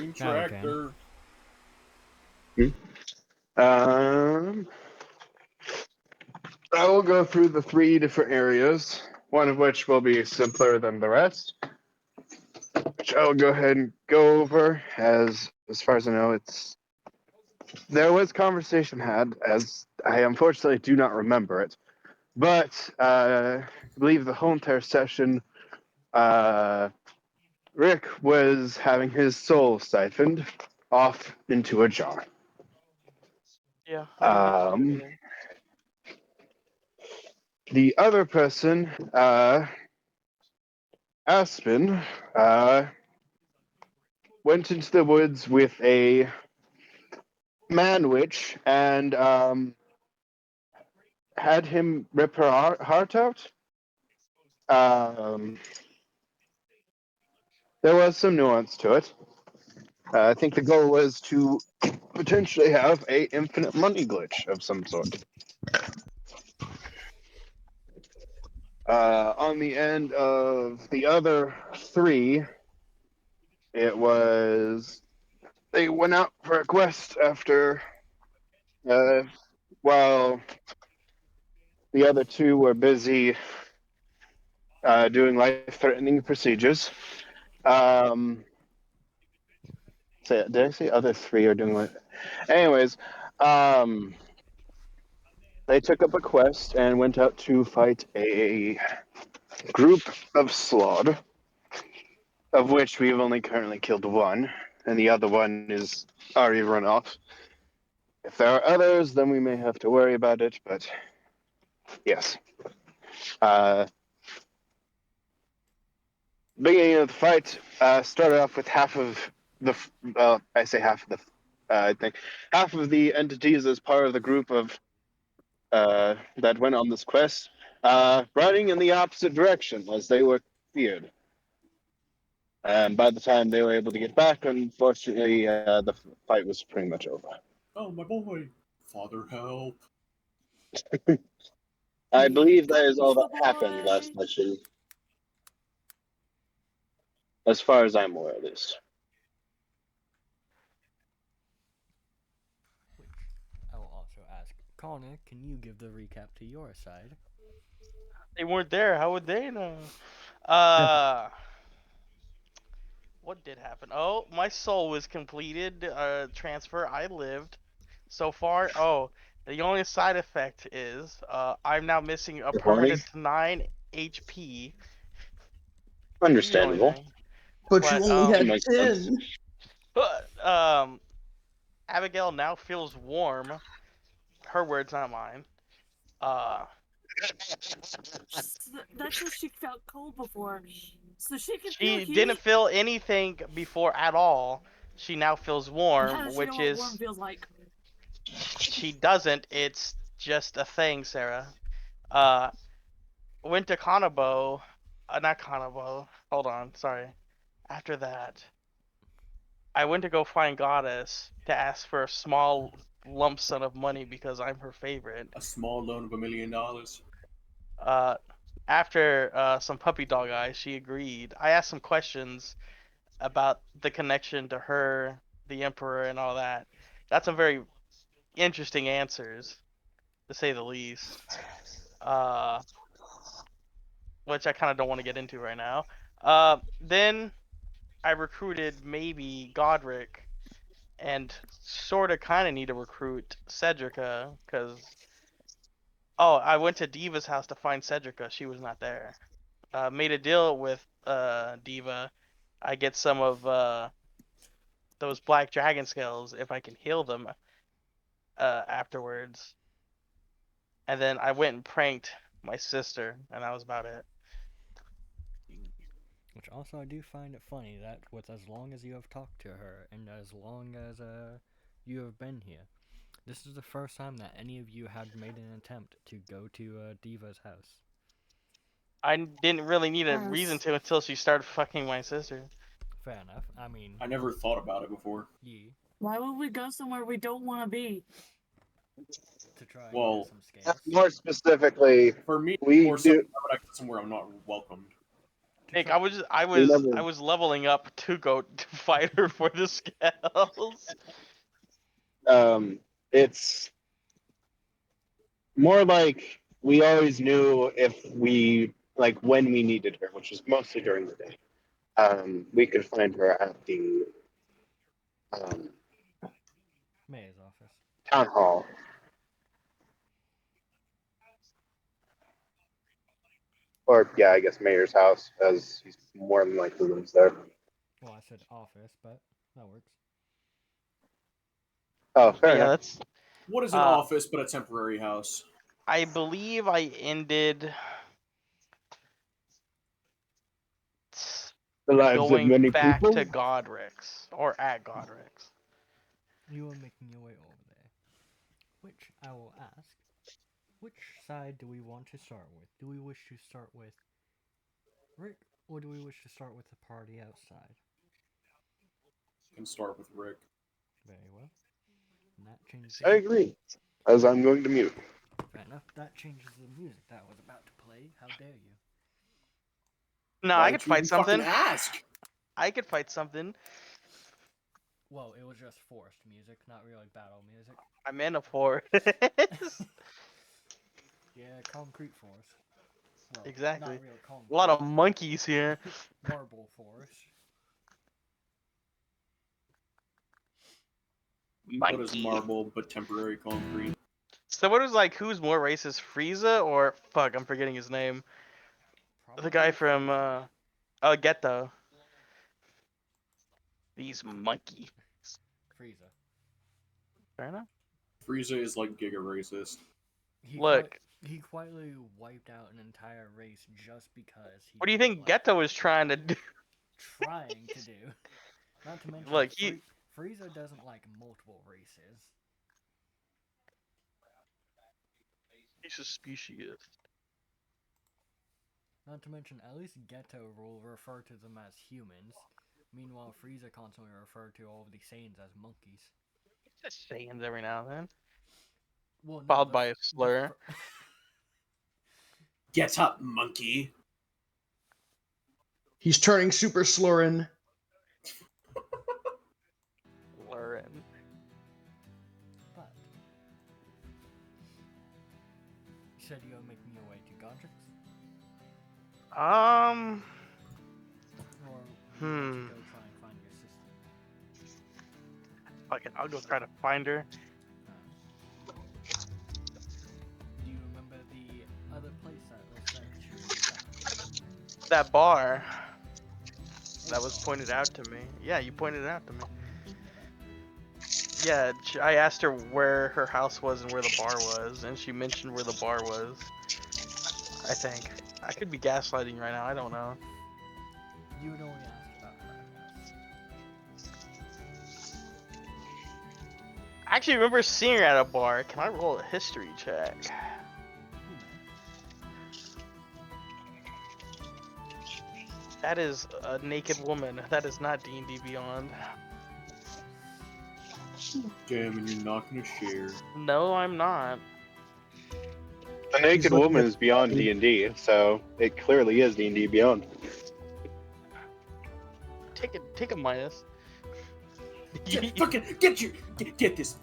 Green Now we can. tractor. I will go through the 3 different areas, one of which will be simpler than the rest, which I will go ahead and go over. As far as I know, there was conversation had, as I unfortunately do not remember it, but I believe the whole entire session, Rick was having his soul siphoned off into a jar. Yeah, I remember that. The other person, Aspen, went into the woods with a man witch and had him rip her heart out. Um, there was some nuance to it. I think the goal was to potentially have a infinite money glitch of some sort. On the end of the other 3, it was they went out for a quest after, while the other 2 were busy doing life-threatening procedures. Did I say other 3 are doing life? Anyways, they took up a quest and went out to fight a group of Slod, of which we've only currently killed 1, and the other one is already run off. If there are others, then we may have to worry about it, but yes. Beginning of the fight started off with half of the, I say half of the, I think half of the entities as part of the group of that went on this quest, running in the opposite direction as they were feared. And by the time they were able to get back, unfortunately, the fight was pretty much over. Oh, my boy. Father, help. I believe that is all that happened last session. As far as I'm aware, at least. I will also ask, Connor, can you give the recap to your side? They weren't there. How would they know? What did happen? Oh, my soul was completed. Transfer. I lived. So far, the only side effect is I'm now missing a You're horny? permanent 9 HP. She's the only Understandable. thing. But you only That had makes sense. 10. But Abigail now feels warm. Her words, not mine. That's just she felt cold before, so she can feel She heat. didn't feel anything before at all. She now feels warm, How does she know which what warm is feels like? she doesn't. It's just a thing, Sarah. Went to Kanabo, not Kanabo. Hold on, sorry. After that, I went to go find Goddess to ask for a small lump sum of money because I'm her favorite. A small loan of $1 million. After some puppy dog eyes, she agreed. I asked some questions about the connection to her, the Emperor, and all that. Got some very interesting answers, to say the least. Which I kind of don't want to get into right now. Then I recruited maybe Godric, and sort of kind of need to recruit Cedrica, because I went to Diva's house to find Cedrica. She was not there. Made a deal with Diva. I get some of those black dragon scales if I can heal them afterwards. And then I went and pranked my sister, and that was about it. Which also I do find it funny that with as long as you have talked to her and as long as you have been here, this is the first time that any of you had made an attempt to go to Diva's house. I didn't really need a reason to until she started fucking my sister. Fair enough. I mean, I never thought about it before. yeah, Why would we go somewhere we don't want to be? to try and Well, get some scales. More specifically, For me, we more so, do. why would I go somewhere I'm not welcomed? Nick, control. I never- was leveling up to go to fight her for the scales. It's more like we always knew if we like when we needed her, which was mostly during the day. We could find her at the um, Mayor's office. town hall. Or yeah, I guess mayor's house, as he's more than likely lives there. Well, I said office, but that works. Oh, fair Yeah, enough. that's. What is an office but a temporary house? I believe I ended The lives of going many back people. to Godric's or at Godric's. You are making your way over there. Which I will ask. Which side do we want to start with? Do we wish to start with Rick, or do we wish to start with the party outside? Can start with Rick. Very well. And that changes. I agree. As I'm going to mute. Fair enough. That changes the music that was about to play. How dare you? No, Why I did could you fight even fucking something. ask? I could fight something. Well, it was just forced music, not really battle music. I'm in a forest. Yeah, concrete forest. Well, Exactly. Not real concrete. A lot of monkeys here. marble forest. What is marble but temporary concrete? So what was like? Who's more racist, Frieza or fuck? I'm forgetting his name. The guy from Ghetto. These monkeys. Frieza. Fair enough. Frieza is like giga racist. Look. He quietly wiped out an entire race just because he. What do you didn't think like Ghetto is trying to do? Trying to do. Not to mention, Look, he- Frieza doesn't like multiple races. He's a speciesist. Not to mention, at least Ghetto will refer to them as humans. Meanwhile, Frieza constantly referred to all of the Saiyans as monkeys. Just saying every now and then. Well, no, Followed the by f- a the slur. fir- Get up, monkey. He's turning super slurring. Lurin. But you said you were making your way to Godric's, or you want to go try and find your sister. Fuck it, I'll go try to find her. Do you remember the other place that was said to you? That bar that was pointed out to me. Yeah, you pointed it out to me. Yeah, I asked her where her house was and where the bar was, and she mentioned where the bar was. I think. I could be gaslighting right now, I don't know. You would only ask about her house. I actually remember seeing her at a bar. Can I roll a history check? That is a naked woman. That is not D&D Beyond. Damn, and you're not gonna share. No, I'm not. The naked looking woman at- is beyond D&D, so it clearly is D&D Beyond. Take a minus. Get this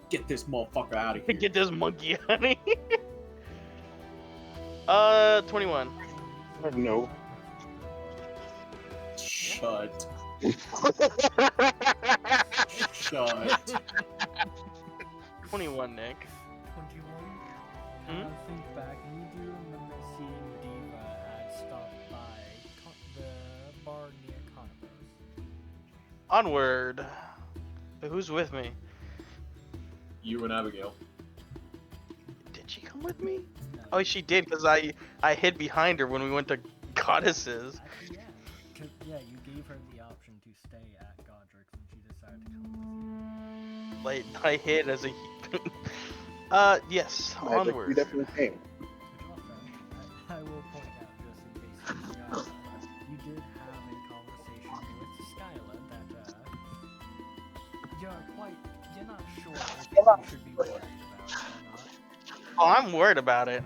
get this motherfucker out of here. Get this monkey, honey. 21. No. Shut. Shut. 21, Nick. 21? Hmm? I think back, and you do remember seeing Diva had stopped by the bar near Converse. Onward. Who's with me? You and Abigail. Did she come with me? No, Oh, she did, because I hid behind her when we went to Goddesses. actually, yeah. 'Cause, yeah, you gave her the option to stay at Godric's, and she decided to come with you. Like, I hid as a... yes, Magic, onward. you definitely came. Also, I will point out, just in case you forgot, you did have a conversation with Skyla that you're not sure if you should be worried about or not. Oh, I'm worried about it.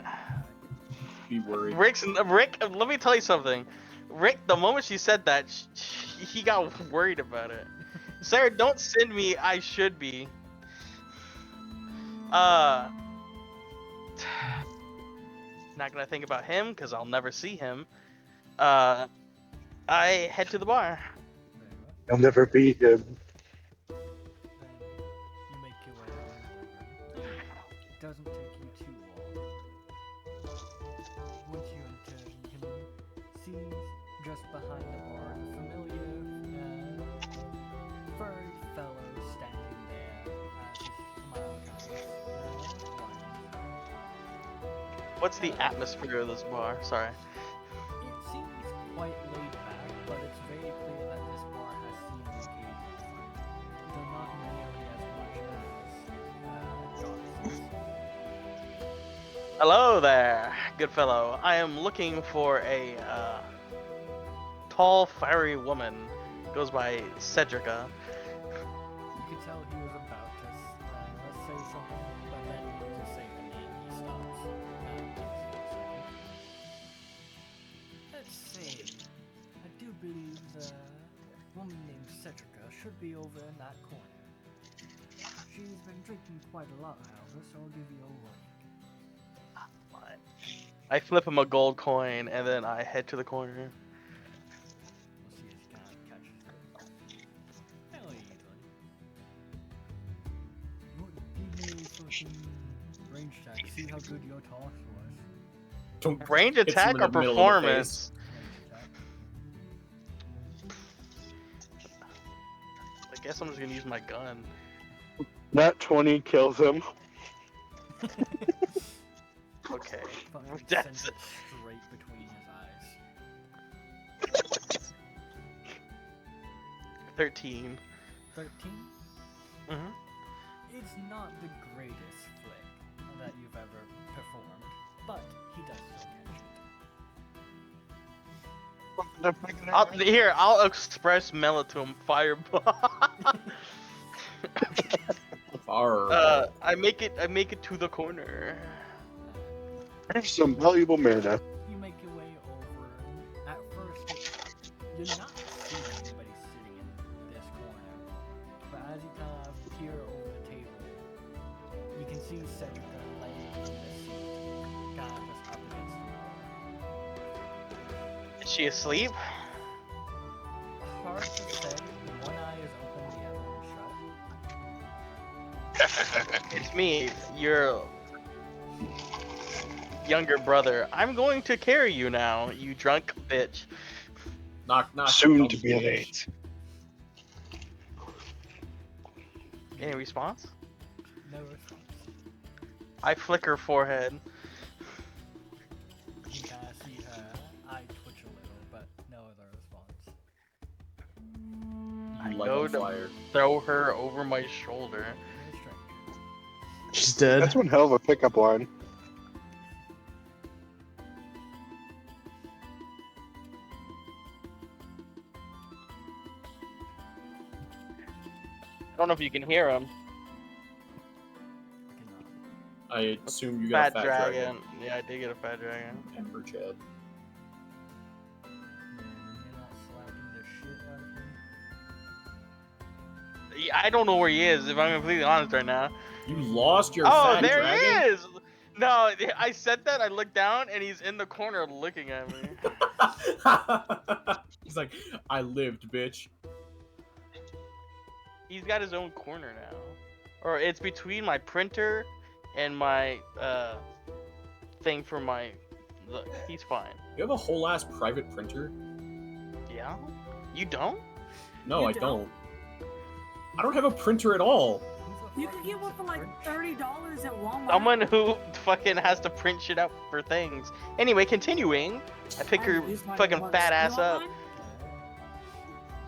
be worried. Rick. Let me tell you something. Rick, the moment she said that, he got worried about it. Sarah, don't send me. I should be. Not gonna think about him because I'll never see him. I head to the bar. Very well. I'll never be him. Then you make your way on over. It doesn't take you too long. Once you enter, you can see just behind the bar the familiar furry fellow standing there as his smile kind What's the atmosphere of this bar? Sorry. It seems quite laid back, but it's very clear that this bar has seen occasions, though not nearly as much as Goddess's. Hello there, good fellow. I am looking for a tall, fiery woman. Goes by Cedrica. You could tell he was about to say something, but then to say the name, he stops. Let's see. I do believe the woman named Cedrica should be over in that corner. She's been drinking quite a lot, however, so I'll give you a warning. I flip him a gold coin and then I head to the corner. We'll see if he kind of catches it. Fairly easily. Give me a fucking range check. See how good your toss was. Don't Range hits him attack in or the middle of the performance? Range attack. I guess I'm just gonna use my gun. That 20 kills him. Okay. Fucking That's sends it straight between his eyes. 13. 13? Mm-hmm. It's not the greatest flick that you've ever performed, but he does still catch it. I'll express mellow to him. Fireball. Far. I make it to the corner. There's some valuable mana. You make your way over, and at first, you're not seeing anybody sitting in this corner, but as you kind of peer over the table, you can see Cedrica laying in the seat, kind of just up against the Is she asleep? wall. Hard to say, one eye is open, the other is shut. It's me, your younger brother. I'm going to carry you now, you drunk bitch. Knock, knock. Soon dumb to be bitch. late. Any response? No response. I flick her forehead. You can kind of see her eye twitch a little, but no other response. I You light go on to fire. throw her over my shoulder. Very strange. She's dead. That's one hell of a pickup line. I don't know if you can hear him. I cannot. I assume you got Fat a fat dragon. Yeah, I did get a fat dragon. Ember Chad. Yeah, you're not slapping the shit out of him. Yeah, I don't know where he is, if I'm completely honest right now. You lost your Oh, fat there dragon? he is! No, I said that, I looked down, and he's in the corner looking at me. He's like, I lived, bitch. He's got his own corner now. Or it's between my printer and my, thing for my... Look, he's fine. You have a whole ass private printer? Yeah? You don't? No, You I don't? don't. I don't have a printer at all. Who the You fuck could get one uses for like print? $30 at Walmart. Someone who fucking has to print shit out for things. Anyway, continuing. I pick I her use my fucking Walmart. fat You ass want up. mine?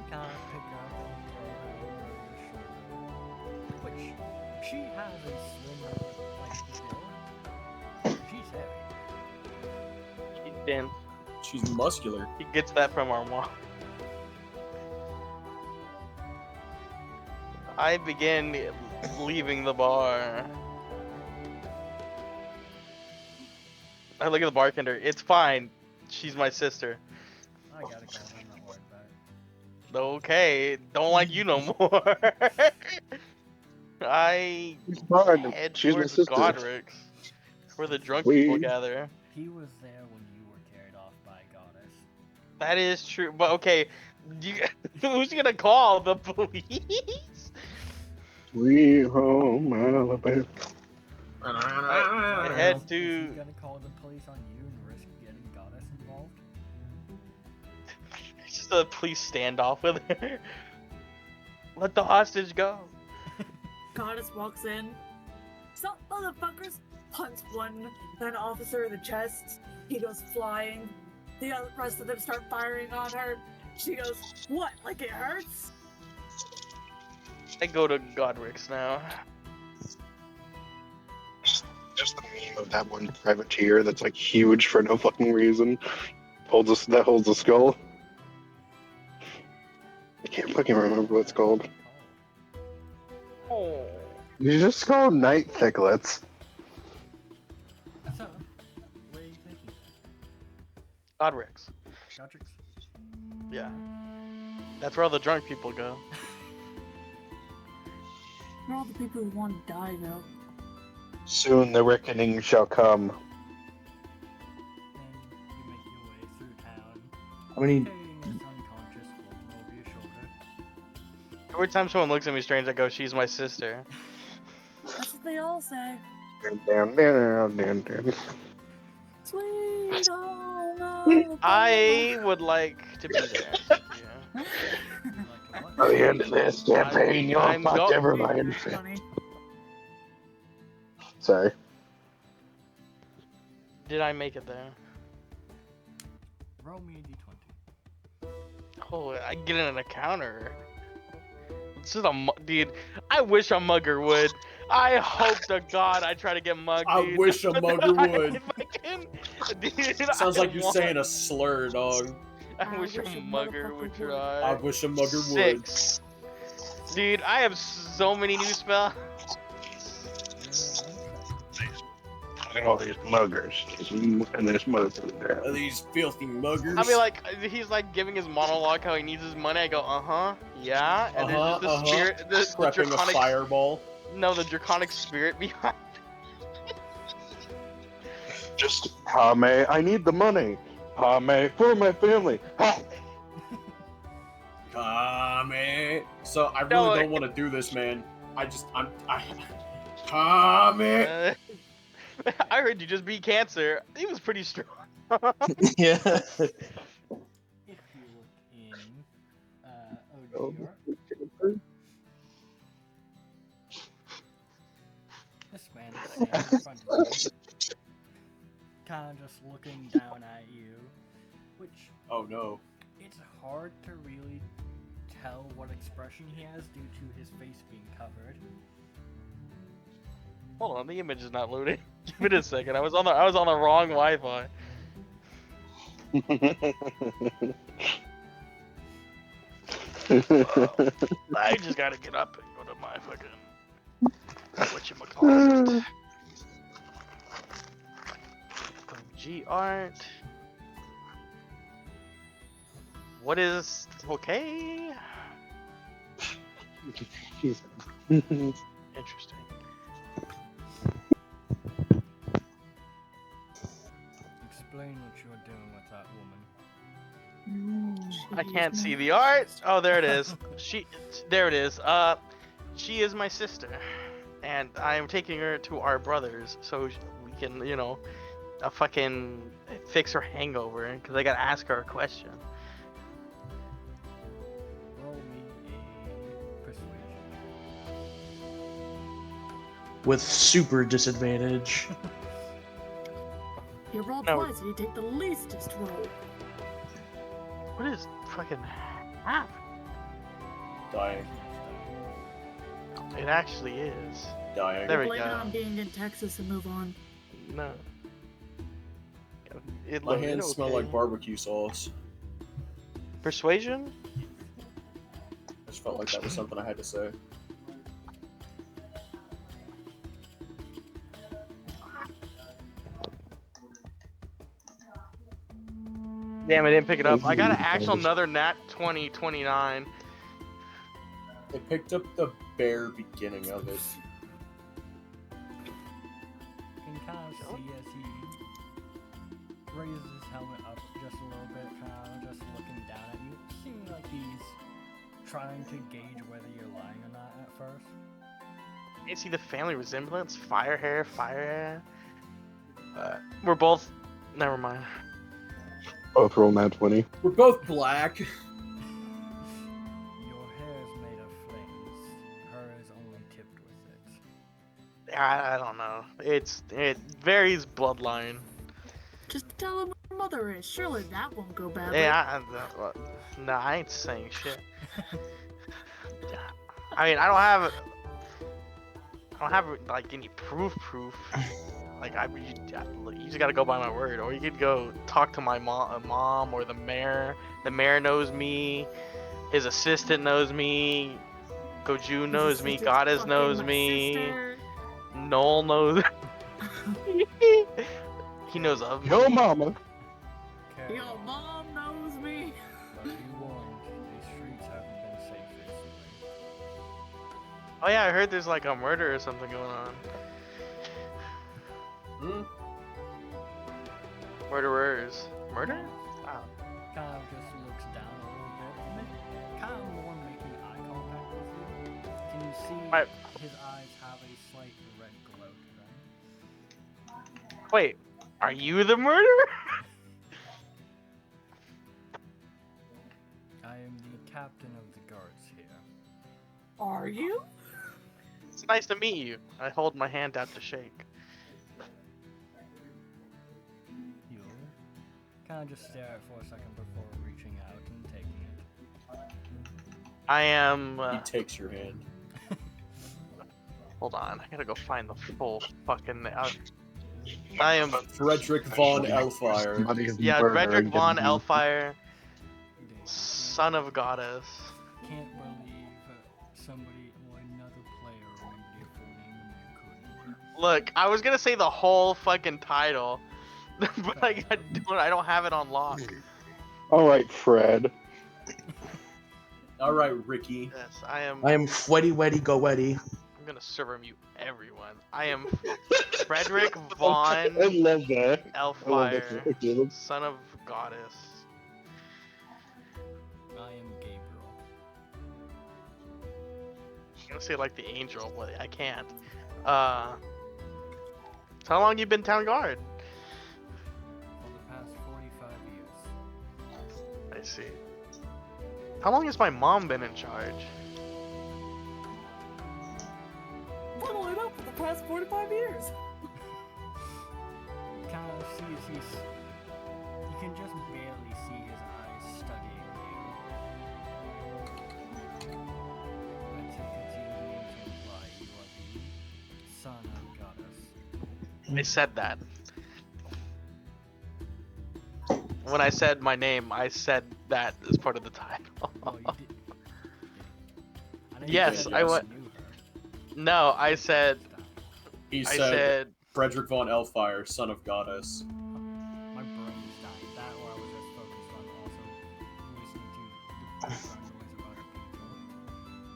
You kind of pick her up and throw her over your shoulder. Which, she has a slimmer, like, build. She's heavy. He's thin. She's muscular. He gets that from our mom. I begin leaving the bar. I look at the bartender. It's fine. She's my sister. I gotta call him, not worried about it. Okay, don't like you no more. I It's fine. head She's my towards sister. Godric's, where the drunk We- people gather. He was there when you were carried off by Goddess. That is true, but okay, you, who's gonna call the police? Sweet home Alabama. I head Is he to. gonna call the police on you and risk getting Goddess involved? It's just a police standoff with her. Let the hostage go. Goddess walks in. Stop, motherfuckers! Punts one, then an officer in the chest. He goes flying. The rest of them start firing on her. She goes, "What? Like it hurts?" I go to Godric's now. Just the meme of that one privateer that's like huge for no fucking reason. Holds a skull. I can't fucking remember what it's called. Oh. You just call them night thicklets. So, where are you thinking? Godric's. Godric's? Yeah. That's where all the drunk people go. Where all the people who want to die go. Soon the reckoning shall come. Then you make your way through town, How many? carrying this unconscious woman over your shoulder. Every time someone looks at me strange, I go, "She's my sister." That's what they all say. Sweet home Alabama. I would like to be there. Yeah. Like what? By the end of this campaign, you'll I'm fuck go- everybody. Funny. Sorry. Did I make it there? Roll me a d20. Oh, I get in an encounter. This is dude. I wish a mugger would. I hope to God I try to get mugged. I dude. wish a mugger would. If I can, dude, Sounds I like you're want- saying a slur, dog. I wish a mugger would try. I wish a mugger would. 6. Dude, I have so many new spells. Look at all these muggers. And there's muggers there. Are these filthy muggers? I mean, like, he's like giving his monologue how he needs his money. I go, yeah. And Uh-huh, there's just the spirit, the Prepping a draconic, fireball. no, the draconic spirit behind. Just, Hame, I need the money. Hame, for my family. Ha! Kame. So I really No, don't want to do this, man. Kame. I heard you just beat cancer. He was pretty strong. Yeah. If you look in OGR, this man is standing in front of you, kind of just looking down at you, which Oh no. it's hard to really tell what expression he has due to his face being covered. Hold on, the image is not loading. Give it a second. I was on the wrong Wi-Fi. I just gotta get up and go to my fucking whatchamacallit. G art. What is okay? Interesting. Explain what you're doing with that woman. I can't see the art. Oh, there it is. There it is. She is my sister, and I am taking her to our brothers so we can, fucking fix her hangover. Because I gotta ask her a question. Roll me a persuasion. With super disadvantage. You roll No. twice and you take the leastest roll. What is fucking happening? Dying. It actually is. Dying. There we Blame it go. on being in Texas and move on. No. It My loaded, hands smell okay. like barbecue sauce. Persuasion? I just felt like that was something I had to say. Damn, I didn't pick it up. I got an actual another nat 20, 29. I picked up the bare beginning of it. You can kind of see as he raises his helmet up just a little bit, kind of just looking down at you, seeming like he's trying to gauge whether you're lying or not at first. You see the family resemblance? Fire hair, fire hair. We're both. Never mind. Both roll nat 20. We're both black. Your hair is made of flames. Her is only tipped with it. I don't know. It varies bloodline. Just tell him her mother is. Surely that won't go badly. Yeah, no, I ain't saying shit. I mean, I don't have like any proof. Like you just gotta go by my word, or you could go talk to my mom or the mayor. The mayor knows me. His assistant knows me. Goju knows me. Goddess knows me. Sister. Noel knows. He knows of me. Yo, mama. Carry Yo, on. mom knows me. But be warned, these streets haven't been safe recently. Oh yeah, I heard there's like a murder or something going on. Hmm? Murderers. Murder? Wow. Kind of just looks down a little bit, kind of more making eye contact with you. Can you see his eyes have a slight red glow to them? Wait, are you the murderer? I am the captain of the guards here. Are you? It's nice to meet you. I hold my hand out to shake. You kind of just stare at it for a second before reaching out and taking it. I am. He takes your hand. Hold on, I gotta go find the full fucking. I am. Frederick von Elfire. Yeah, Frederick von Elf. Elfire, son of goddess. Can't believe somebody or another player remembered your full name when you couldn't. Look, I was gonna say the whole fucking title, but I don't have it on lock. Alright, Fred. Alright, Ricky. Yes, I am. I am Fweddy Weddy Go Weddy. I'm gonna server mute everyone. I am Frederick von I love that. I love Elfire, that, Caleb. son of goddess. I am Gabriel. I'm gonna say like the angel, but I can't. So how long you been town guard? For the past 45 years. I see. How long has my mom been in charge? Funnily enough, for the past 45 years. Kind of sees he's. You can just barely see his eyes studying you. But he continues to imply you are the son of goddess. I said that. When I said my name, I said that as part of the title. Oh, you did. I know you Yes, said I you went- knew her. No, I said. He I said, said. Frederick von Elfire, son of goddess. My brain's dying. That or I was just focused on also listening to the background noise of other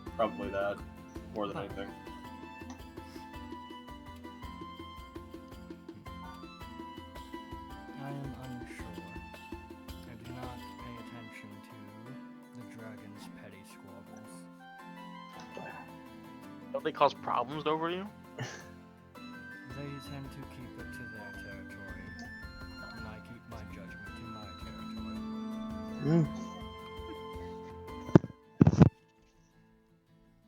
people. Probably that. More than Huh. anything. I am unsure. I do not pay attention to the dragon's petty squabbles. Don't they cause problems over you? They tend to keep it to their territory, and I keep my judgment to my territory.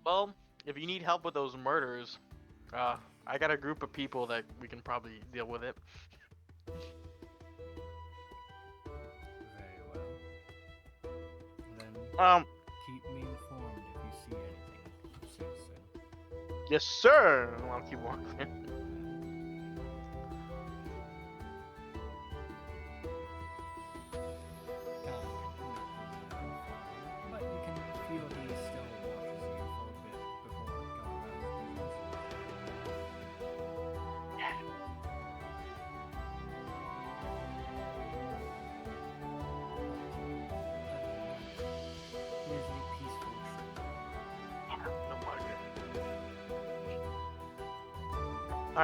Well, if you need help with those murders, I got a group of people that we can probably deal with it. Very well. Then keep me informed if you see anything, citizen. Yes, sir. I'll keep walking. But you can feel he still watches you for a bit before going about his business. Do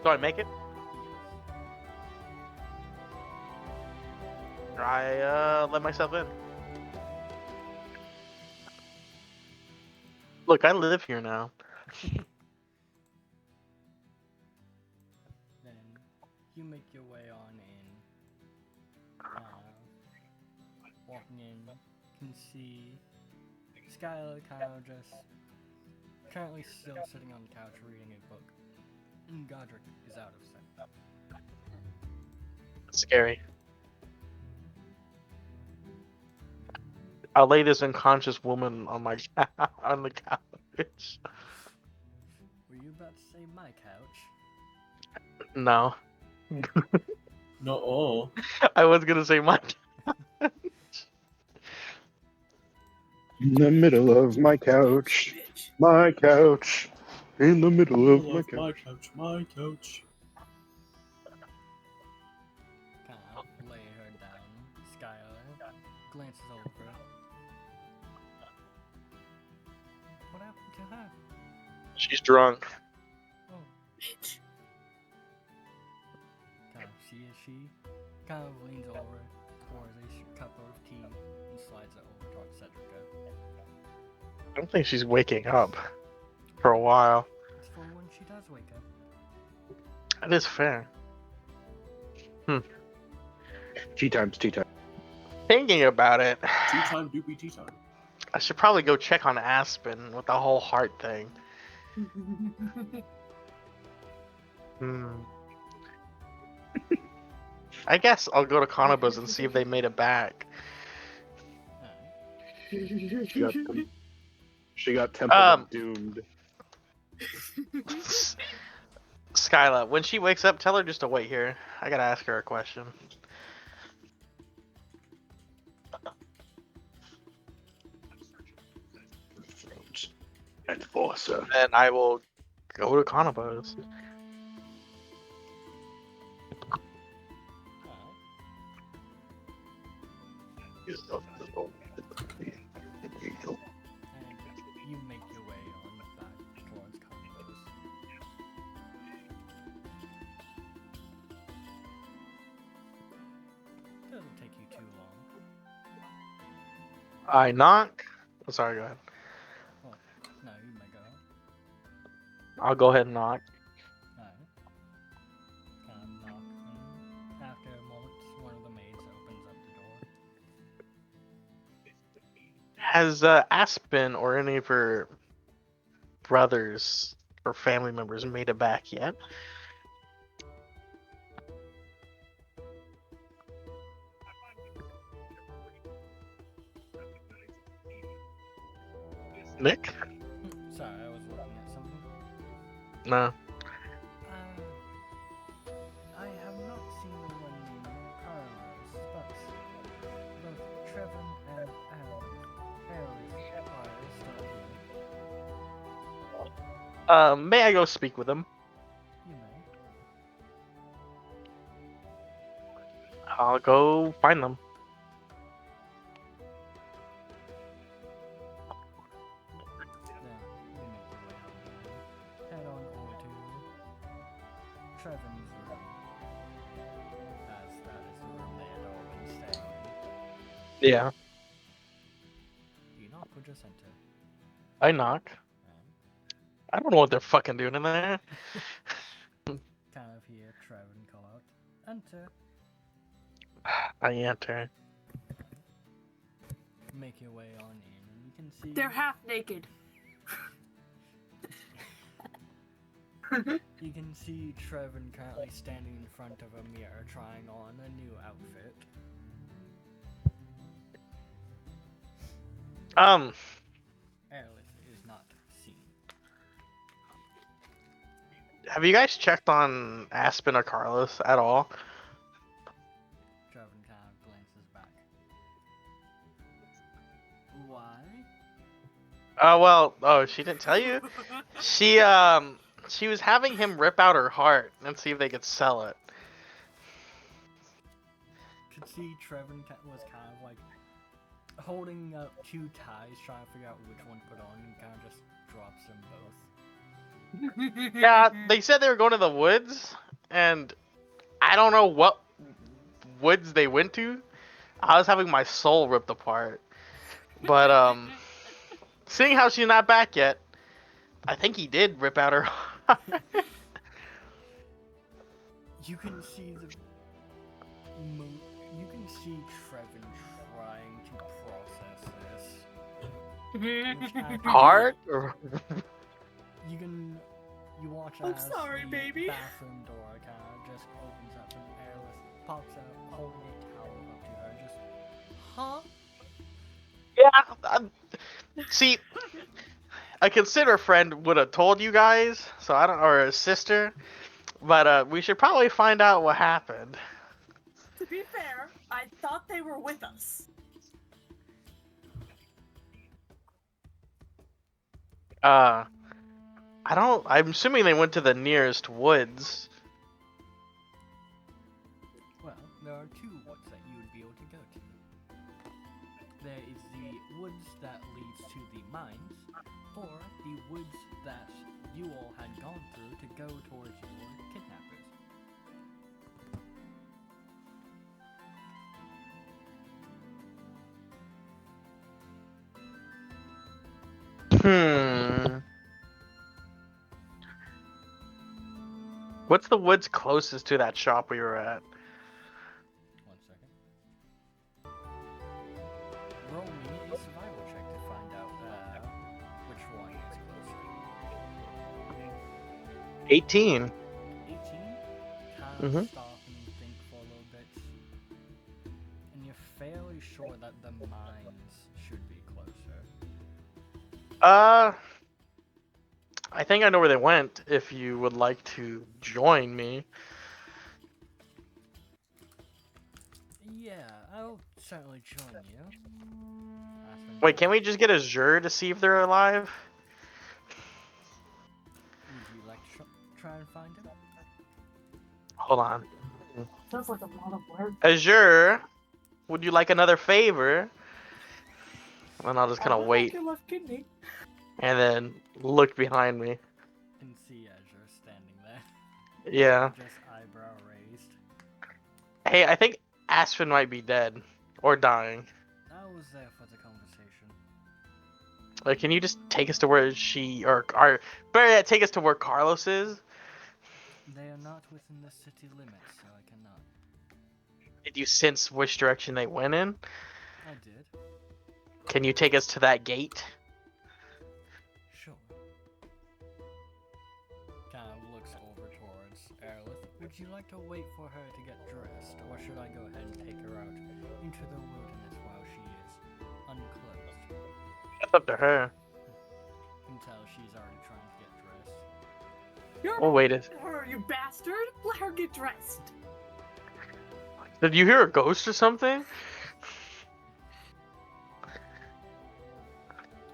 I make it? I let myself in. Look, I live here now. Then you make your way on in. Walking in, you can see Skylar kind of just currently still sitting on the couch reading a book, and Godric is out of sight. Scary. I'll lay this unconscious woman on my on the couch. Were you about to say my couch? No, No, oh. I was gonna say my. In the middle of my couch. Bitch. My couch. In the middle of my Love couch. my couch, my couch. Kind of lay her down. Skylar glances over. What happened to her? She's drunk. Oh, Bitch. kind of she kind of leans over, pours a cup of tea, and slides it over towards Cedrica. I don't think she's waking up for a while. It's for when she does wake up. That is fair. Tea times, tea time. Thinking about it, Tea time, doopy tea time. I should probably go check on Aspen with the whole heart thing. I guess I'll go to Konoba's and see if they made it back. She got Temple Um, doomed. Skyla, when she wakes up, tell her just to wait here. I gotta ask her a question. Enforcer. Then I will go to Konoba's. And you make your way on back towards Convo's. Doesn't take you too long. I knock. Oh, sorry, go ahead. No, you may go. I'll go ahead and knock. Alright. Kind of knock, and after a moment, one of the maids opens up the door. Has Aspen or any of her brothers or family members made it back yet? Nick? Sorry, I was looking at something. No. I have not seen one named Carlos, but both Trevor and Harold are still here. May I go speak with him? You may. I'll go find them. Then you make your way out there. Head on over to Trevin's room. As that is the room they had all been staying in. Yeah. Do you knock or just enter? I knock. I don't know what they're fucking doing in there. Kind of hear Trevin call out, enter. I enter. Make your way on in, and you can see They're half naked. you can see Trevin currently standing in front of a mirror trying on a new outfit. Aerolith is not seen. Have you guys checked on Aspen or Carlos at all? Trevin kind of glances back. Why? Oh, she didn't tell you? She was having him rip out her heart and see if they could sell it. Could see Trevin was kind of like holding up two ties, trying to figure out which one to put on, and kind of just drops them both. Yeah, they said they were going to the woods, and I don't know what woods they went to. I was having my soul ripped apart. But seeing how she's not back yet, I think he did rip out her heart. You can see you can see Trevin trying to process this. Which after Heart? Or... you watch I'm as sorry, the baby. bathroom door kind of just opens up and Airless pops out holding a towel up to her, just, huh? Yeah. See, a consider friend would have told you guys, so I don't, or a sister, but we should probably find out what happened. To be fair, I thought they were with us. I'm assuming they went to the nearest woods. Well, there are two woods that you would be able to go to. There is the woods that leads to the mines, or the woods that you all had gone through to go towards your kidnappers. What's the woods closest to that shop we were at? 1 second. Roll me a survival check to find out which one is closer. 18. 18? Kind of Mhm. stop and think for a little bit. And you're fairly sure that the mines should be closer. I think I know where they went, if you would like to join me. Yeah, I'll certainly join you. Wait, can we just get a Zhur to see if they're alive? Would you like to try and find him? Hold on. Sounds like a lot of work. Azure, would you like another favor? And I'll just kind I of would wait like your left kidney. and then look behind me. And see Azure standing there. Yeah. Just eyebrow raised. Hey, I think Aspen might be dead or dying. I was there for the conversation. Like, can you just take us to where she or better yet, take us to where Carlos is? They are not within the city limits, so I cannot. Did you sense which direction they went in? I did. Can you take us to that gate? Sure. Kind of looks over towards Aerolith. Would you like to wait for her to get dressed, or should I go ahead and take her out into the wilderness while she is unclothed? That's up to her. You can tell she's already trying to get dressed. You're Oh, wait. her, you bastard! Let her get dressed. Did you hear a ghost or something?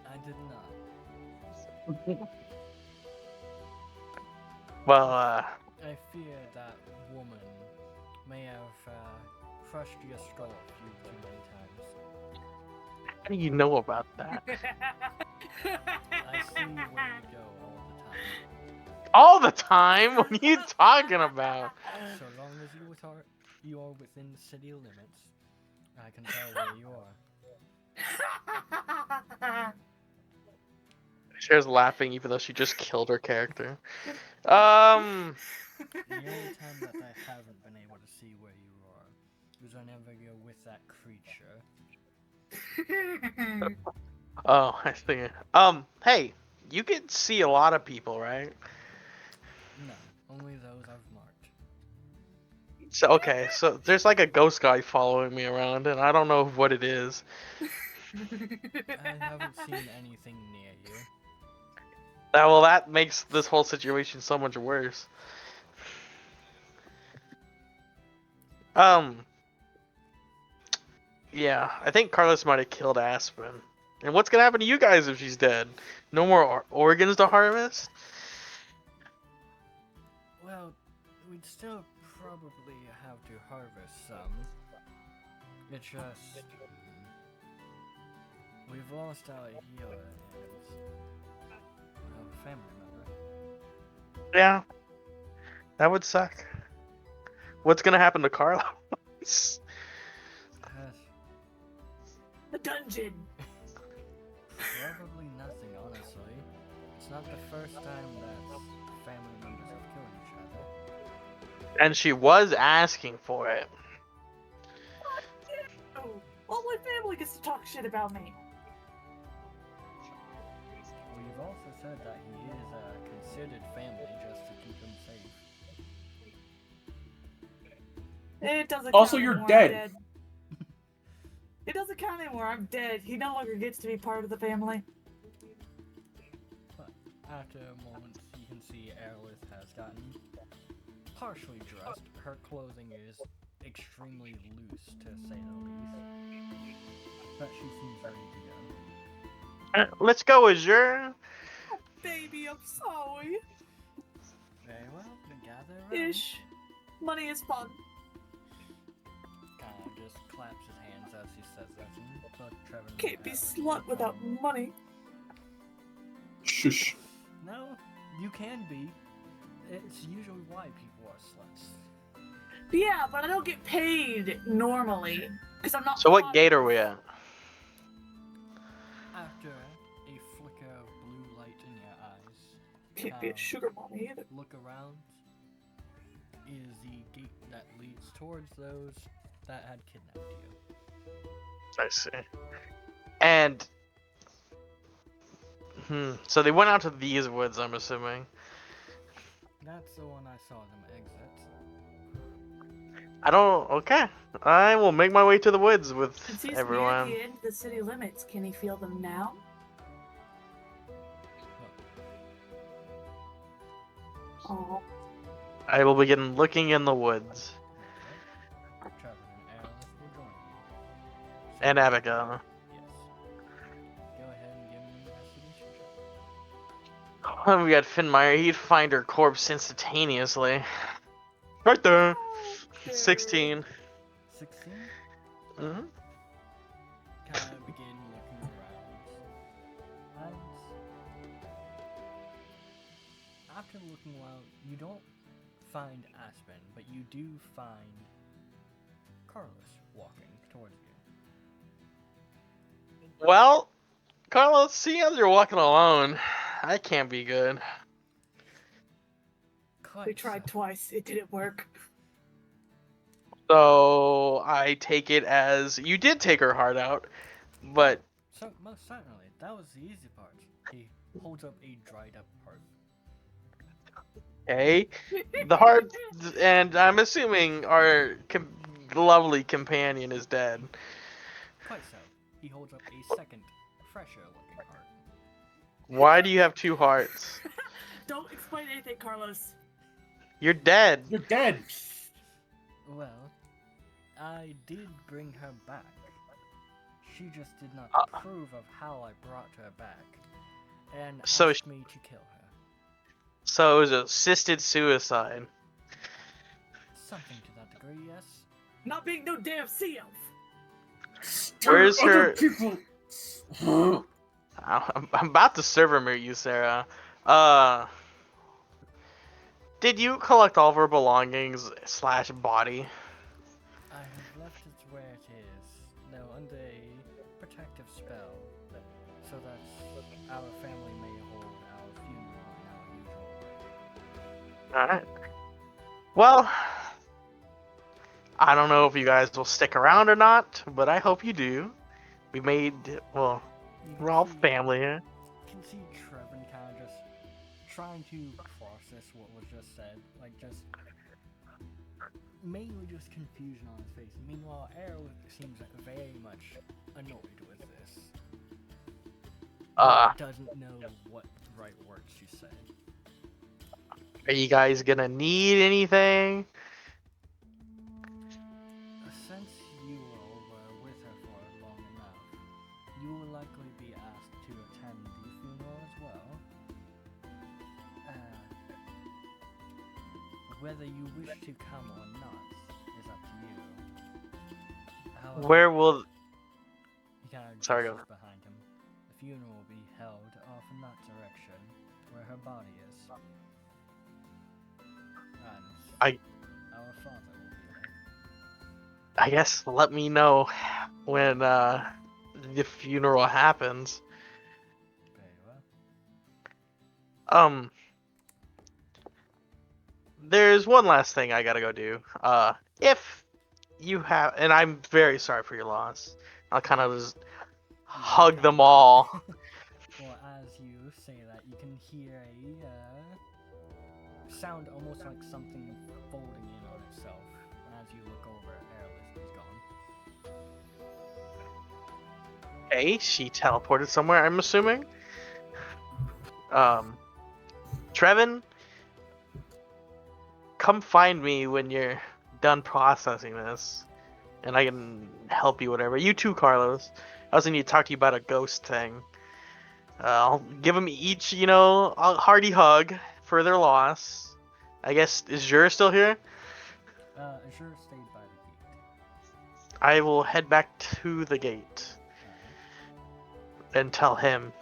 I did not. Well, I fear that woman may have crushed your skull a few too many times. how do you know about that? I see where you go All all the time. the time? What are you talking about? So long as you are within the city limits, I can tell where you are. Cher's laughing even though she just killed her character. The only time that I haven't been able to see where you are is whenever you're with that creature. Oh, I see. Hey, you can see a lot of people, right? No, only those I've marked. So okay, so there's like a ghost guy following me around, and I don't know what it is. I haven't seen anything near you. Well, that makes this whole situation so much worse. Yeah, I think Carlos might have killed Aspen. And what's gonna happen to you guys if she's dead? No more organs to harvest? Well, we'd still probably have to harvest some. It's just we've lost our healer and a family member. Yeah, that would suck. What's gonna happen to Carlos? Yes. The dungeon. Probably nothing, honestly. It's not the first time that family members have killed each other. And she was asking for it. Oh, all my family gets to talk shit about me. Well, you've also said that he is considered family just to keep him safe. It doesn't. Also, count you're anymore, dead. I'm dead. It doesn't count anymore. I'm dead. He no longer gets to be part of the family. But after a moment, you can see Aerolith has gotten partially dressed. Her clothing is extremely loose, to say the least. But she seems ready to go. Let's go, Azure. Baby, I'm sorry. Very well, then gather around. Ish. Money is fun. Kind of just claps his hands as he says that. And Trevor and Can't be Aerolith slut look without on. money. Shush. No, you can be. It's usually why people are sluts. Yeah, but I don't get paid normally because I'm not. So what hot. gate are we at? After a flicker of blue light in your eyes, Can't be a sugar mommy either. look around is the gate that leads towards those that had kidnapped you. I see. And so they went out to these woods, I'm assuming. That's the one I saw them exit. I don't. Okay, I will make my way to the woods with Since he's near everyone. the end of the city limits, can he feel them now? Oh, I will begin looking in the woods. Trevor and Aerolith will join you. And Abigail. Yes. Go ahead and give me an investigation check. When we got Finmire, he'd find her corpse instantaneously. Right there. 16. 16? hmm Kind of begin looking around. And after looking around, you don't find Aspen, but you do find Carlos walking towards you. Well, Carlos, seeing as you're walking alone, I can't be good. Quite we tried so. twice. It didn't work. So I take it as you did take her heart out, but So, most certainly, that was the easy part. He holds up a dried up heart. hey, the heart, and I'm assuming our lovely companion is dead. Quite so. He holds up a second, fresher looking heart. Why do you have two hearts? Don't explain anything, Carlos. You're dead. You're dead. Well, I did bring her back. She just did not approve of how I brought her back, and So asked me to kill her. So it was assisted suicide. Something to that degree, yes. Not being no damn sea elf. Where's Other her- people. I'm about to serve her, you, Sarah. Did you collect all of her belongings / body? I have left it where it is, now under a protective spell, so that our family may hold our funeral in our usual way. Alright. Well, I don't know if you guys will stick around or not, but I hope you do. We made, well, You we're all can see- family here. You can see Trevin kind of just trying to process what was just said, like just mainly just confusion on his face. Meanwhile, Arrow seems very much annoyed with this. Doesn't know what right words to say. Are you guys gonna need anything? Since you all were with her for long enough, you will likely be asked to attend the funeral as well. Whether you wish to come or not is up to you. However, Where will... he kind of Sorry, go. gestures behind him. The funeral will be held off in that direction, where her body is. And I- our father will be there. I guess let me know when the funeral happens. Very well. There's one last thing I gotta go do. If you have, and I'm very sorry for your loss. I'll kind of just hug them all. Well, as you say that, you can hear a sound almost like something folding in on itself. And as you look over, Airless is gone. Hey, she teleported somewhere, I'm assuming. Trevin, come find me when you're done processing this, and I can help you whatever. You too, Carlos. I also need to talk to you about a ghost thing. I'll give them each, a hearty hug for their loss. I guess, is Jur still here? Azure stayed by the gate. I will head back to the gate and tell him.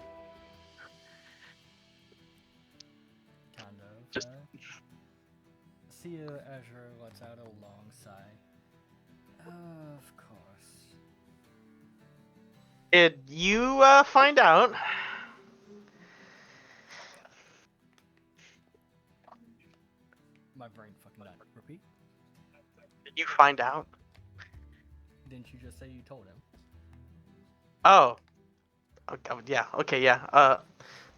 Kind of. Just- See Azure lets out a long sigh. Of course. Did you find out? My brain fucking died. Repeat. Did you find out? Didn't you just say you told him? Oh. Okay, yeah. Okay. Yeah.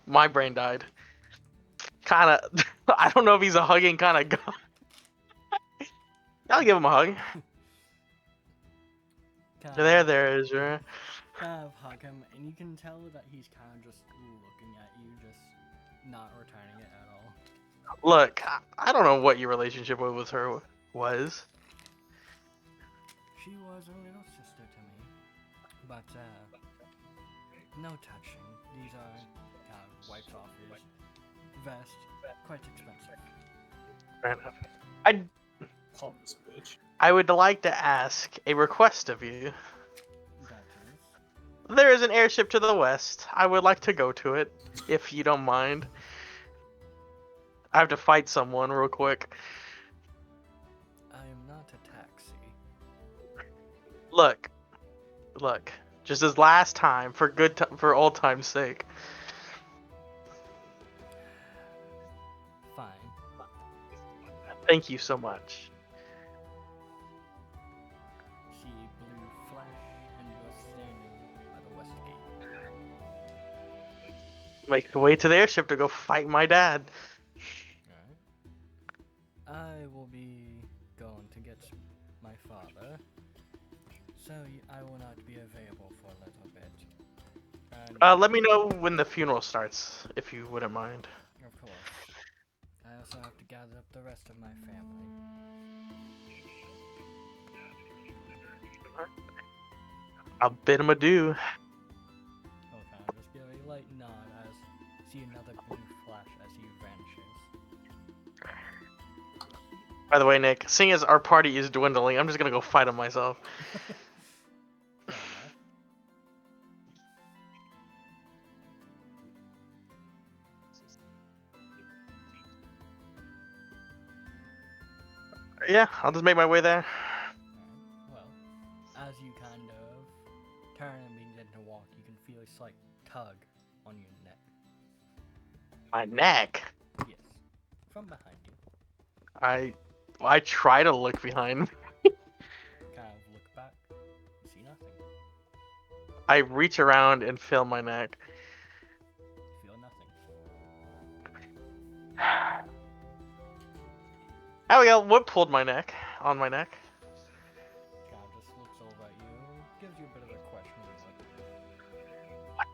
My brain died. Kind of. I don't know if he's a hugging kind of guy. I'll give him a hug. There, Azure. Kind of hug him, and you can tell that he's kind of just looking at you, just not returning it at all. Look, I don't know what your relationship with her was. She was a little sister to me, but no touching. These are wiped off his vest, quite expensive. Fair enough. Call this bitch. I would like to ask a request of you. That is. There is an airship to the west. I would like to go to it, if you don't mind. I have to fight someone real quick. I am not a taxi. Look, just as last time, for old time's sake. Fine. Thank you so much. She blew flash, and you are standing by the west gate. Make the way to the airship to go fight my dad. Alright. I will be going to get my father, so I will not be available for a little bit. And Let me know when the funeral starts, if you wouldn't mind. of course, I also have to gather up the rest of my family. I'll bid him adieu. He'll kind of just give a light nod as see another blue flash as he vanishes. By the way, Nick, seeing as our party is dwindling, I'm just gonna go fight him myself. Fair enough. Yeah, I'll just make my way there. Alright. Well, as you kind of turn and begin to walk, you can feel a slight tug on your neck. My neck. Yes, from behind you. I try to look behind me. Kind of look back, you see nothing. I reach around and feel my neck. You feel nothing. Abigail, what pulled my neck? On my neck? Kind of just looks over at you, gives you a bit of a question. Like,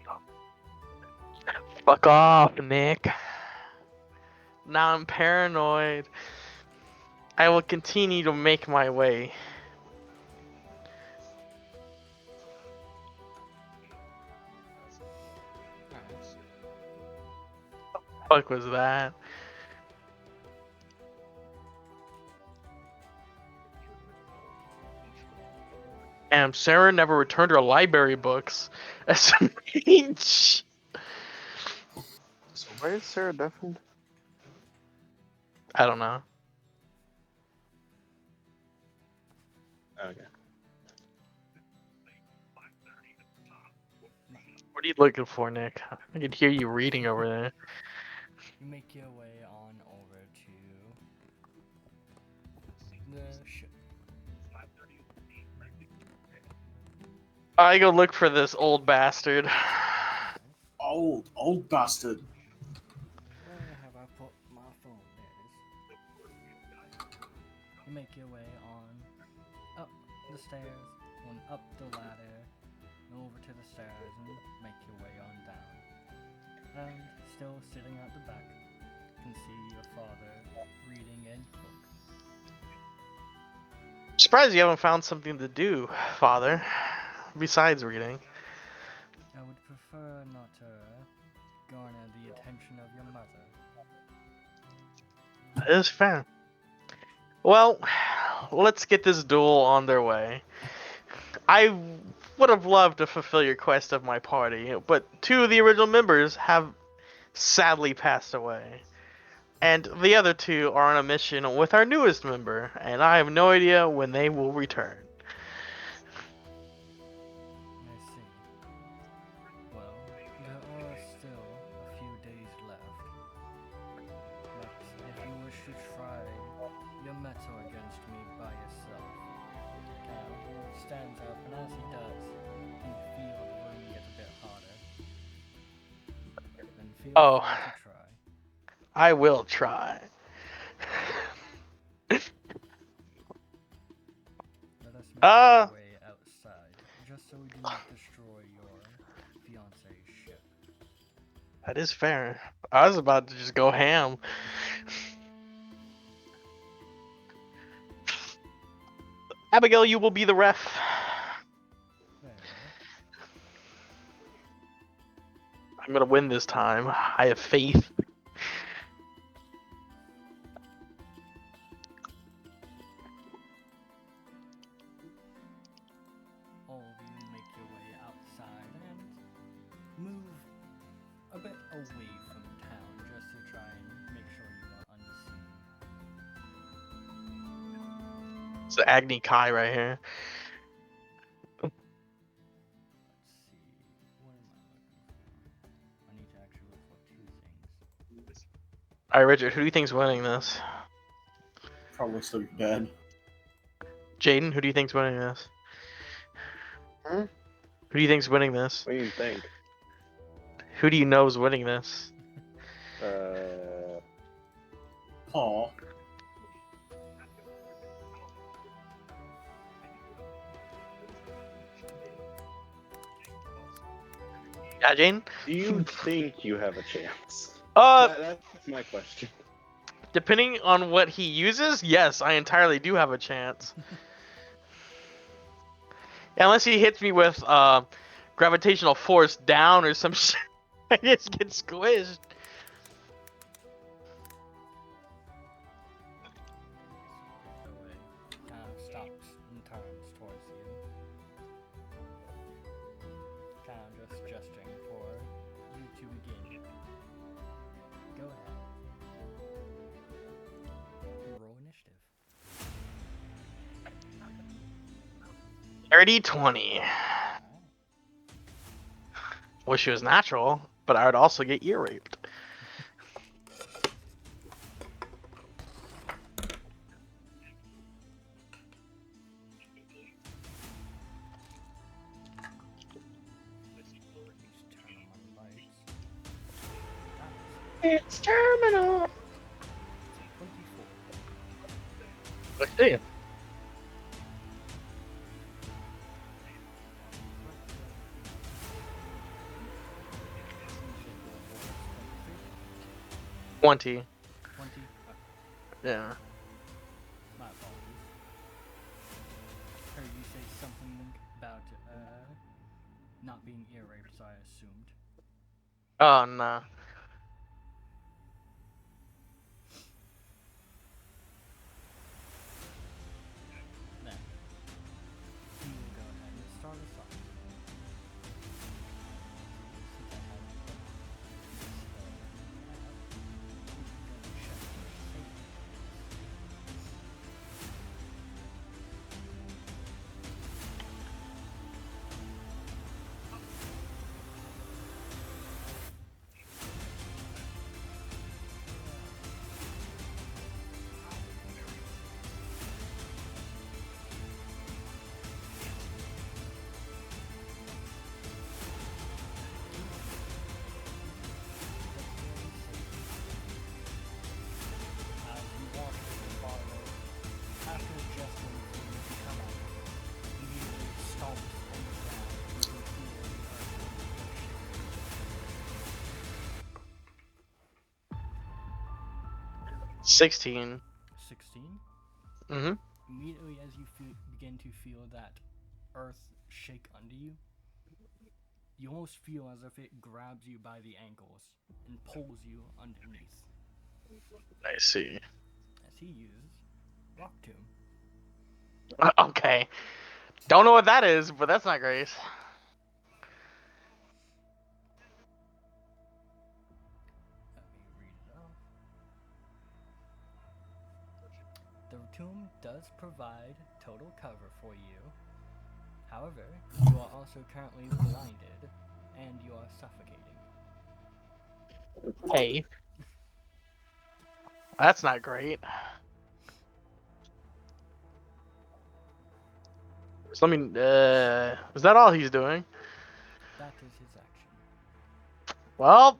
Fuck off, Nick. Now I'm paranoid. I will continue to make my way. alright. Fuck was that? And Sarah never returned her library books. That's strange. So where is Sarah Duffin? I don't know. Okay. What are you looking for, Nick? I can hear you reading over there. You make your way on over to the ship. I go look for this old bastard. Old bastard. Where have I put my phone? There it is. You make your way on up the stairs, and up the ladder, and over to the stairs, and make your way on down. And still sitting at the back, you can see your father reading a book. Surprised you haven't found something to do, Father, besides reading. I would prefer not to garner the attention of your mother. That is fair. Well, let's get this duel on their way. I would have loved to fulfill your quest of my party, but two of the original members have sadly passed away. And the other two are on a mission with our newest member, and I have no idea when they will return. I see. Well, there are still a few days left. But if you wish to try your metal against me by yourself, Cal stands up, and as he does, you can feel the room get a bit hotter. Then feel Oh. free to try. I will try. Let us make Ah. our way outside, just so we do not destroy your fiance's ship. That is fair. I was about to just go ham. Abigail, you will be the ref. There. I'm gonna win this time. I have faith. All of you make your way outside and move a bit away from town just to try and make sure you are unseen. It's the Agni Kai right here. Let's see. What am I looking for? I need to actually look for two things. Alright, Richard, who do you think's winning this? Probably still dead. Jaden, who do you think's winning this? Hmm? Who do you think's winning this? What do you think? Who do you know is winning this? Aw. Yeah, Jaden? Do you think you have a chance? That's my question. Depending on what he uses, yes, I entirely do have a chance. Unless he hits me with gravitational force down or some shit, I just get squished. Away. Kind of stops and turns towards you. Kind of just gesturing for you to begin. Go ahead. Roll initiative. 30-20. Wish it was natural, but I would also get ear raped. Just turn on the lights. It's terminal. 24. Let's see. You 20. 20. Yeah. My apologies. Heard you say something about not being ear raped, so I assumed. Oh, no. Then you will go ahead and start us off. Since I have this, we can go and check your safety. 16. 16. Mm-hmm. Immediately as you begin to feel that earth shake under you, you almost feel as if it grabs you by the ankles and pulls you underneath I see. as he uses Rock Tomb. Okay. Don't know what that is, but that's not great. Let me read it off. The tomb does provide total cover for you. However, you are also currently blinded and you are suffocating. Hey. That's not great. So let me. Is that all he's doing? That is his action. Well,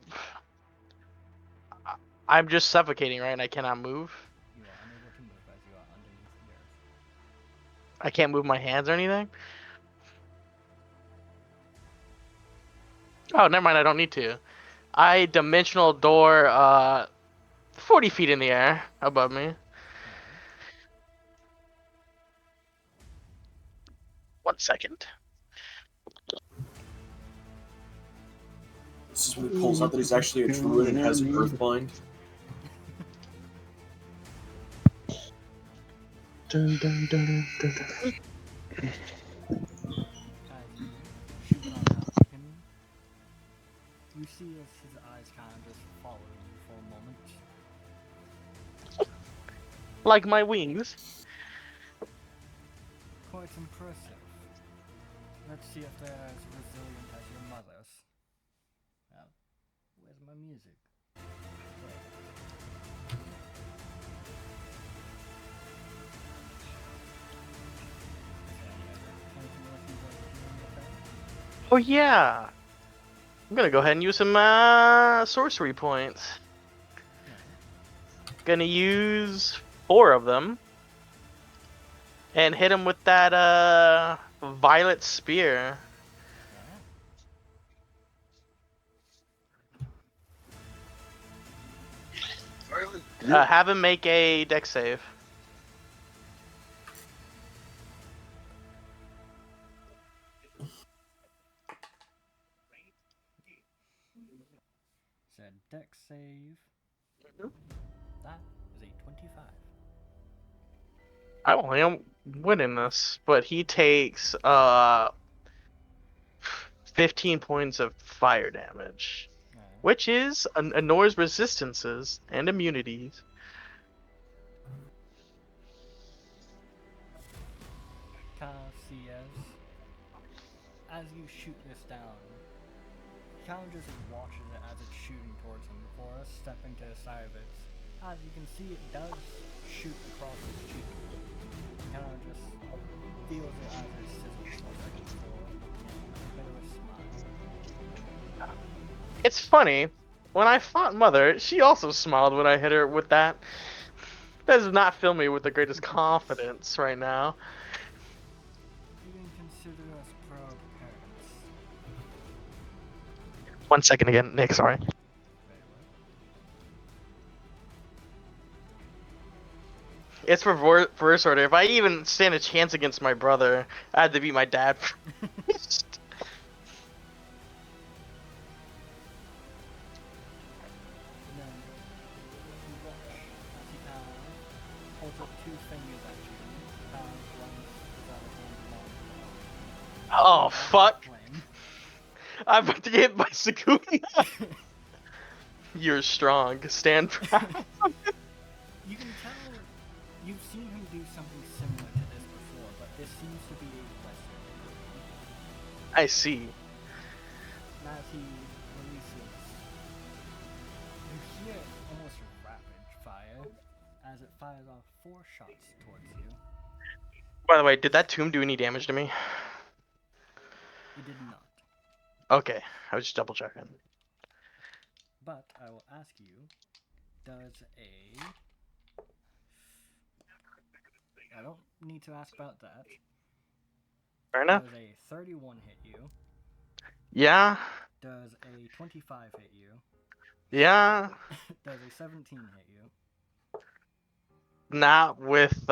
I'm just suffocating, right? And I cannot move. You are unable to move as you are underneath the earth. I can't move my hands or anything. Oh, never mind. I don't need to. I dimensional door 40 feet in the air above me. 1 second. This is when he pulls out that he's actually a druid and has Earthbind. Dun, dun, dun, dun, dun. As you shoot on top of him, you see as his eyes kind of just follow you for a moment. Like my wings. Quite impressive. Let's see if they're as resilient as your mother's. Well, where's my music? There. Anything else you'd like to do with that? Oh yeah. I'm gonna go ahead and use some sorcery points. Gonna use 4 of them. And hit him with that violet spear. Have him make a dex save. Said dex save. That is a 25. I don't think I'm winning this, but he takes 15 points of fire damage, which is ignores resistances and immunities. As you shoot this down, kind of just watches it as it's shooting towards him before stepping to the side of it. As you can see, it does shoot across his cheek. Kind of just feels it as it sizzles for a second before a bit of a smile. It's funny, when I fought Mother, she also smiled when I hit her with that. That does not fill me with the greatest confidence right now. You can consider us proud parents. 1 second again, Nick, sorry. Very well. It's reverse order. If I even stand a chance against my brother, I had to beat my dad first. And then you watch as he holds up 2 fingers at you. Runs his other hand along Oh, fuck. flame. I'm about to get hit by Sakuna. You're strong. Stand proud. You can tell you've seen him do something similar to this before, but this seems to be a lesser degree. I see. And as he releases, you hear almost rapid fire as it fires off 4 shots towards you. By the way, did that tomb do any damage to me? It did not. Okay, I was just double checking. But I will ask you, does a... I don't need to ask about that. Fair enough. Does a 31 hit you? Yeah. Does a 25 hit you? Yeah. Does a 17 hit you? not with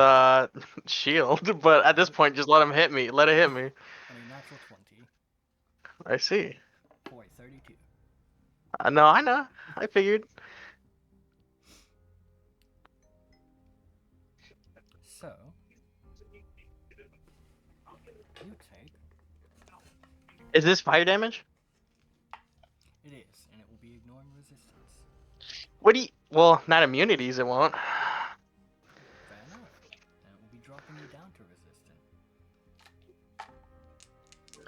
shield, but at this point, just let him hit me. Let it hit me. On a natural 20 I see. for a 32. No, I know. I figured. So, you take. Is this fire damage? It is, and it will be ignoring resistance. What do you? Well, not immunities. It won't. Fair enough. And it will be dropping you down to resistant.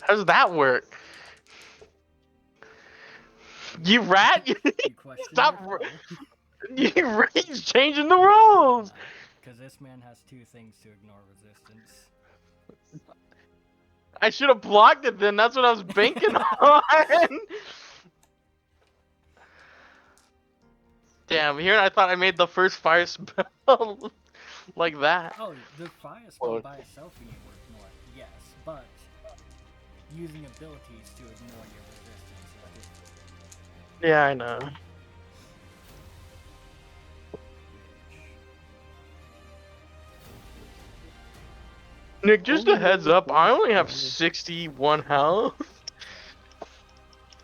How does that work? You rat! You question Stop! your role. He's changing the rules. Because this man has two things to ignore resistance. I should have blocked it then. That's what I was banking on. Damn, here I thought I made the first fire spell like that. Oh, the fire spell Well- by itself you will ignore it, yes, but using abilities to ignore your resistance is different. Yeah, I know. Nick, just a heads up, I only have 61 health.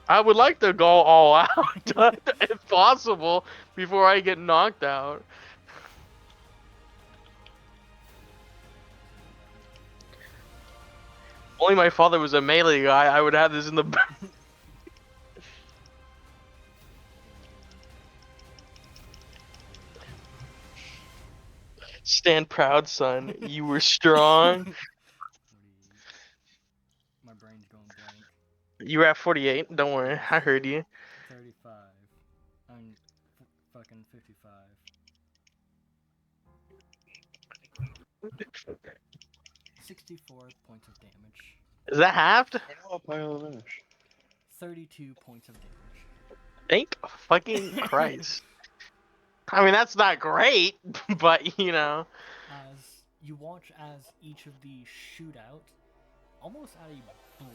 I would like to go all out, if possible, before I get knocked out. Only my father was a melee guy, I would have this in the back. Stand proud, son. You were strong. My brain's going blank. You were at 48. Don't worry, I heard you. 35. I'm fucking 55. 64 points of damage. Is that halved? Oh, pile of ash. 32 points of damage. Thank fucking Christ. I mean, that's not great, but you know. As you watch as each of these shoot out, almost at a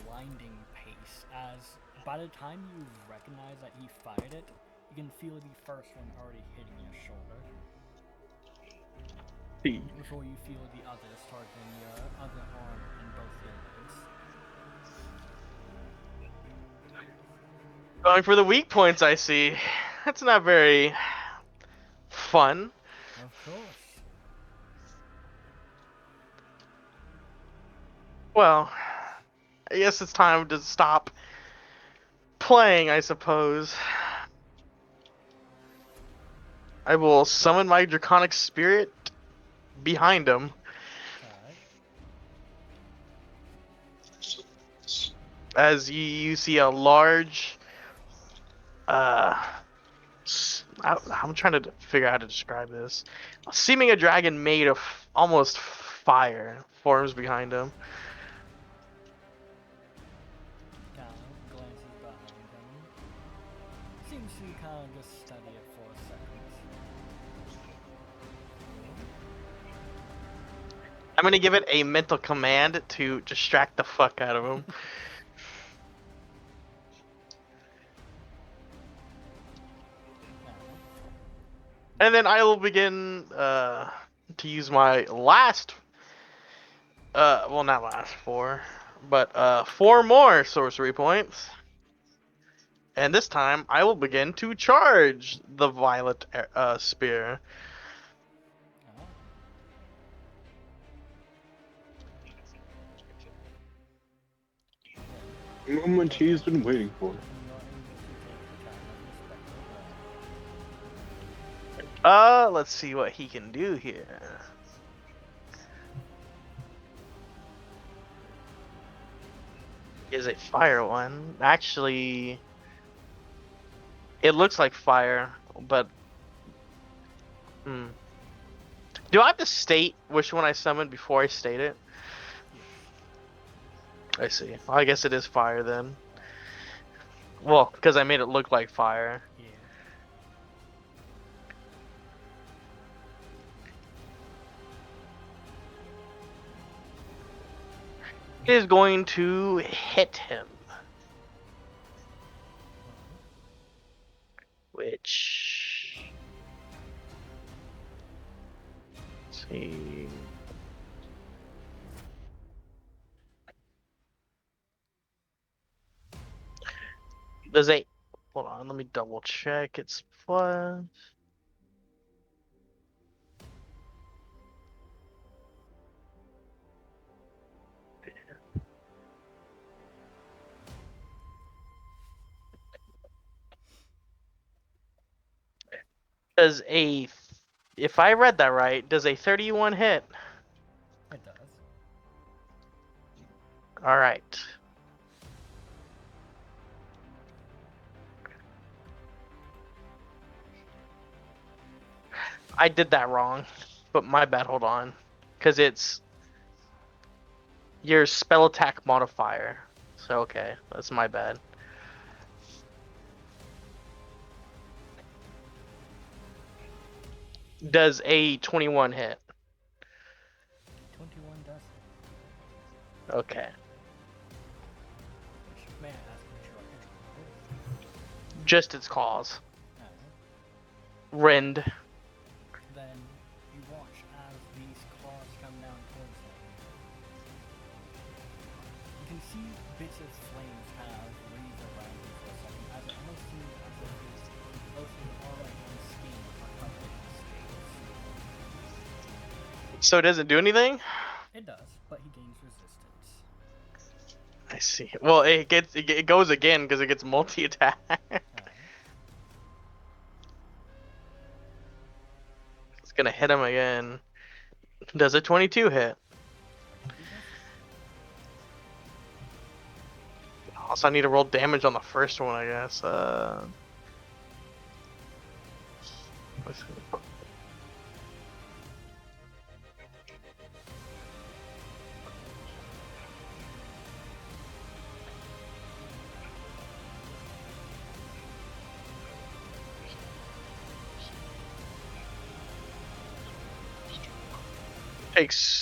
blinding pace, as by the time you recognize that he fired it, you can feel the first one already hitting your shoulder, before you feel the others targeting your other arm and both your legs. Going for the weak points, I see. That's not very fun. Of course. Well, I guess it's time to stop playing, I suppose. I will summon my Draconic Spirit behind him. Alright. As you see a large, I'm trying to figure out how to describe this. Seeming a dragon made of almost fire forms behind him. Kind of glances behind him. Seems to kind of just study it for a second. I'm gonna give it a mental command to distract the fuck out of him. And then I will begin to use my last, well, not last four, but 4 more sorcery points. And this time I will begin to charge the violet spear. Alright. Moment he's been waiting for. You are able to take the time of Let's see what he can do here. Is a fire one. Actually, it looks like fire, but do I have to state which one I summoned before I state it? I see. Well, I guess it is fire then. Well, because I made it look like fire. Yeah. It is going to hit him. Which see. Does a hold on? Let me double check. It's plus. Does a, if I read that right, does a 31 hit? It does. All right. I did that wrong, but my bad. Hold on, because it's your spell attack modifier. So okay, that's my bad. Does a 21 hit? 21 does. Okay. Which, may I ask what your hit is? Just its cause. Alright. Rend. Then you watch as these claws come down towards him. You can see bits of flames kind of wreathe around him for a second, as it almost seems as if his mostly armor and skin are covered in scales. So it doesn't do anything? It does, but he gains resistance. I see. Well, it goes again because it gets multi-attack. Alright. It's gonna hit him again. Does a 22 hit? Also, I need to roll damage on the first one, I guess. Let's see.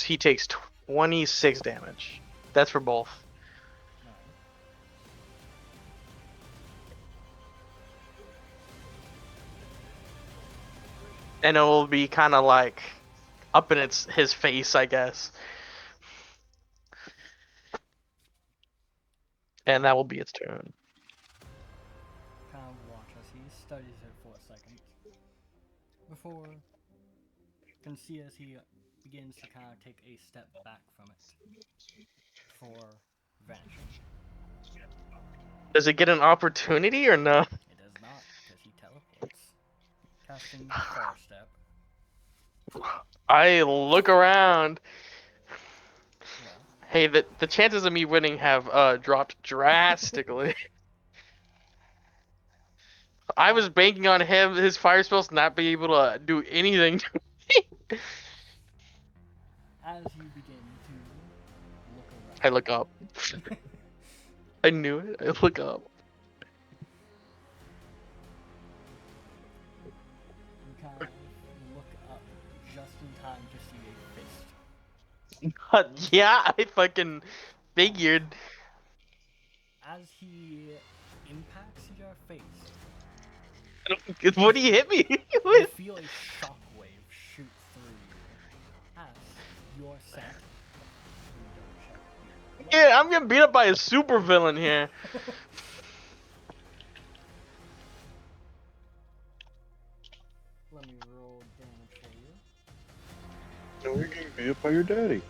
He takes 26 damage. That's for both. Alright. And it will be kind of like up in his face, I guess. And that will be its turn. Kind of watch as he studies it for a second. Before you can see as he begins to kind of take a step back from it before vanishing. Does it get an opportunity or no? It does not, because he teleports. Casting Fire Step. I look around. Well, Hey, the chances of me winning have dropped drastically. I was banking on his fire spells not be able to do anything to me. as you begin to look around. I look up. I knew it. I look up. You kind of look up just in time to see a fist. Yeah, I fucking figured. As he impacts your face, What do you hit me you with? feel a shockwave shoot through you. As you're sent. Yeah, I'm getting beat up by a super villain here. Let me roll damage for you. No, you're getting beat up by your daddy.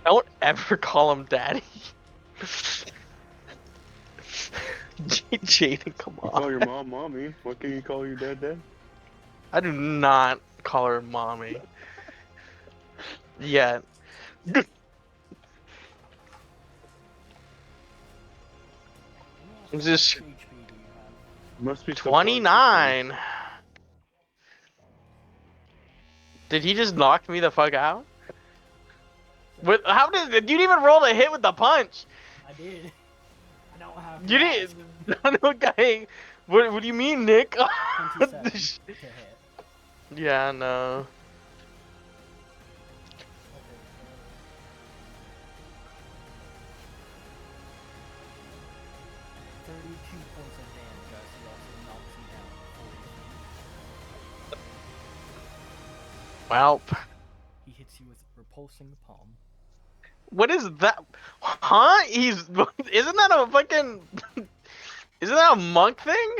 Don't ever call him daddy. Jaden, come You call on. your mom mommy. What can you call your dad dad? I do not call her mommy. Yet. How much Just- HP do you have? Must be some 29. Did he just knock me the fuck out? How did you didn't even roll the hit with the punch? I did. I don't have. You the didn't. No guy. What do you mean, Nick? 27 to hit. Yeah, no. Okay, 32 points of damage as he also knocks you down 40 feet. Well, He hits you with repulsing palm. what is that? Huh? Isn't that a fucking? Isn't that a monk thing?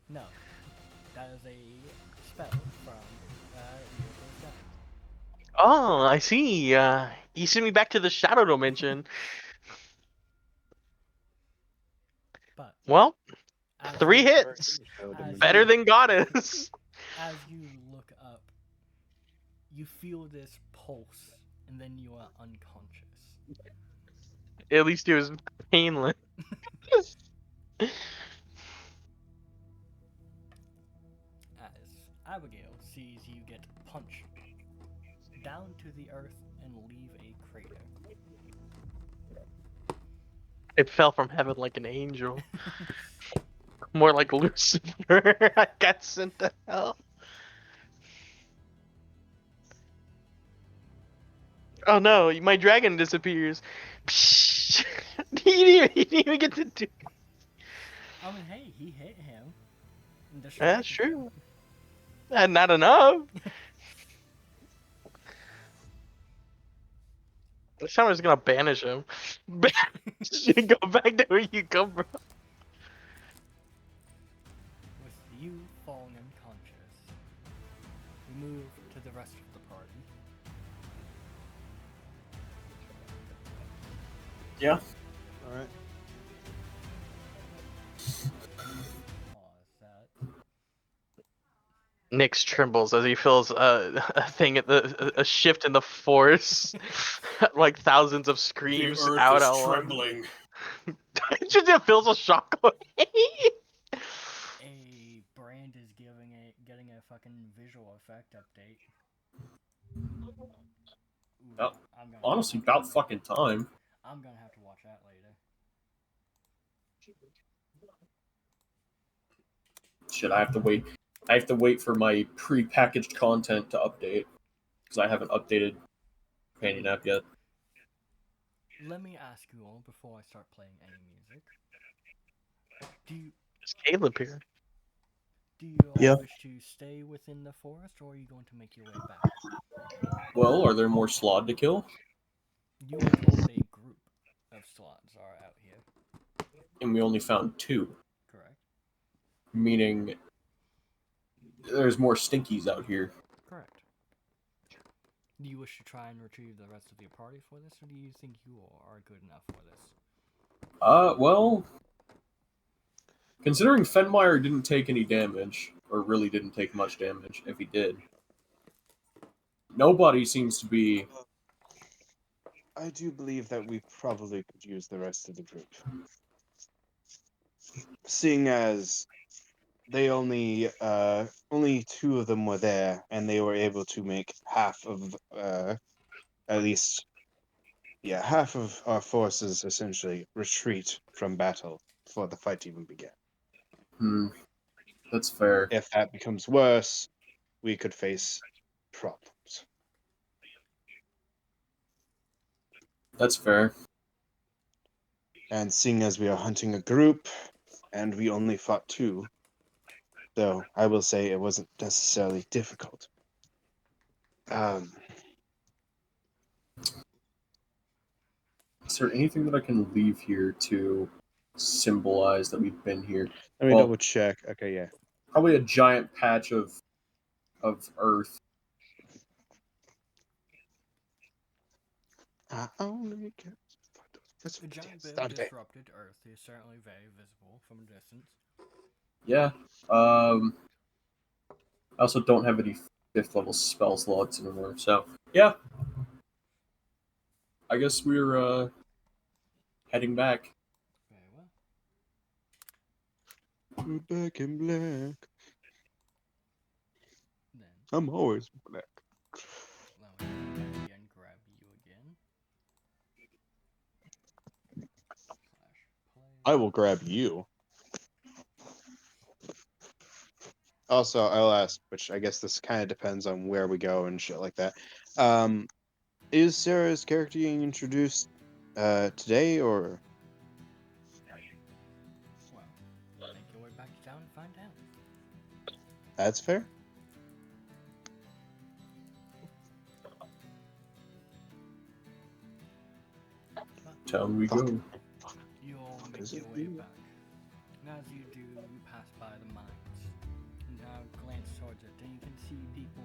No, that is a spell from Yuriko's gun. Oh, I see. You sent me back to the shadow dimension. But Well, as 3 you, hits. as Better you, than Goddess. as you look up, you feel this pulse, and then you are unconscious. At least it was painless. As Abigail sees you get punched down to the earth and leave a crater. It fell from heaven like an angel. More like Lucifer. I got sent to hell. Oh no, my dragon disappears. Psh! He didn't even get to do. I mean, hey, he hit him. And That's distracted true. him. And not enough. This time I'm just gonna banish him. Go back to where you come from. With you falling unconscious, we move to the rest of the party. Yeah. All right. Pause that. Nyx trembles as he feels a thing at a shift in the force, like thousands of The screams earth out is at once. trembling. Just feels a shockwave. A brand is getting a fucking visual effect update. Ooh, Oh, I'm gonna Honestly, about fucking time. I'm gonna have to watch that later. Shit, I have to wait. I have to wait for my pre-packaged content to update because I haven't updated Companion app yet. Let me ask you all before I start playing any music. Do you Is Caleb here? all Yeah. wish to stay within the forest, or are you going to make your way back? Well, are there more Slod to kill? You are told a group of slots are out here, And we only found 2, correct? meaning there's more Stinkies out here. Correct. Do you wish to try and retrieve the rest of your party for this, or do you think you are good enough for this? Well, considering Fenmeyer didn't take any damage, or really didn't take much damage, if he did, nobody seems to be... I do believe that we probably could use the rest of the group. Seeing as they only 2 of them were there, and they were able to make half of at least half of our forces essentially retreat from battle before the fight even began. That's fair. If that becomes worse, we could face problems. That's fair. And seeing as we are hunting a group, and we only fought 2, though I will say it wasn't necessarily difficult. Is there anything that I can leave here to symbolize that we've been here? Let me Well- double check. Okay, yeah. Probably a giant patch of earth. I only get The giant bit of Dante. disrupted Earth is certainly very visible from a distance. Yeah. I also don't have any 5th level spell slots anymore, so yeah. I guess we're heading back. Very well. We're back in black. Then, I'm always black. allow me to go back and grab you again. /play. I will grab you. Also, I'll ask, which I guess this kind of depends on where we go and shit like that. Is Sarah's character being introduced today, or? Well, make your way back to town and find out. That's fair. Down we go. You all make your way back. And as you do, you pass by the mines. And glance towards it, and you can see people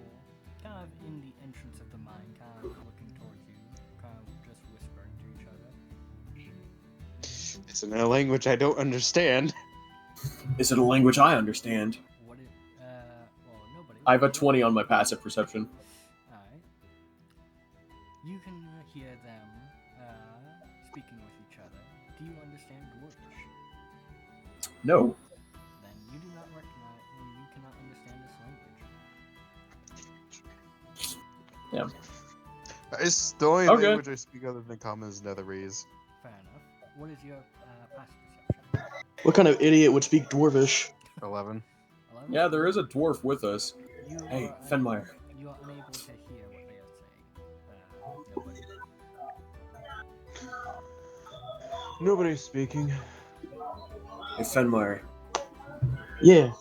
kind of in the entrance of the mine, kind of looking towards you, kind of just whispering to each other. It's in a language I don't understand. Is it a language I understand? What it, well, nobody. I have a 20 on my passive perception. Alright. You can hear them speaking with each other. Do you understand Dwarvish? No. Then you do not recognize, you cannot understand this language. It's the only Okay. language I speak other than common is Netherese. Fair enough. What is your passive perception? What kind of idiot would speak Dwarvish? 11. 11? Yeah, there is a dwarf with us. You Hey, are Fenmeyer. You are unable to hear what they are saying. Nobody. Nobody's speaking. Hey, Fenmeyer. Yeah.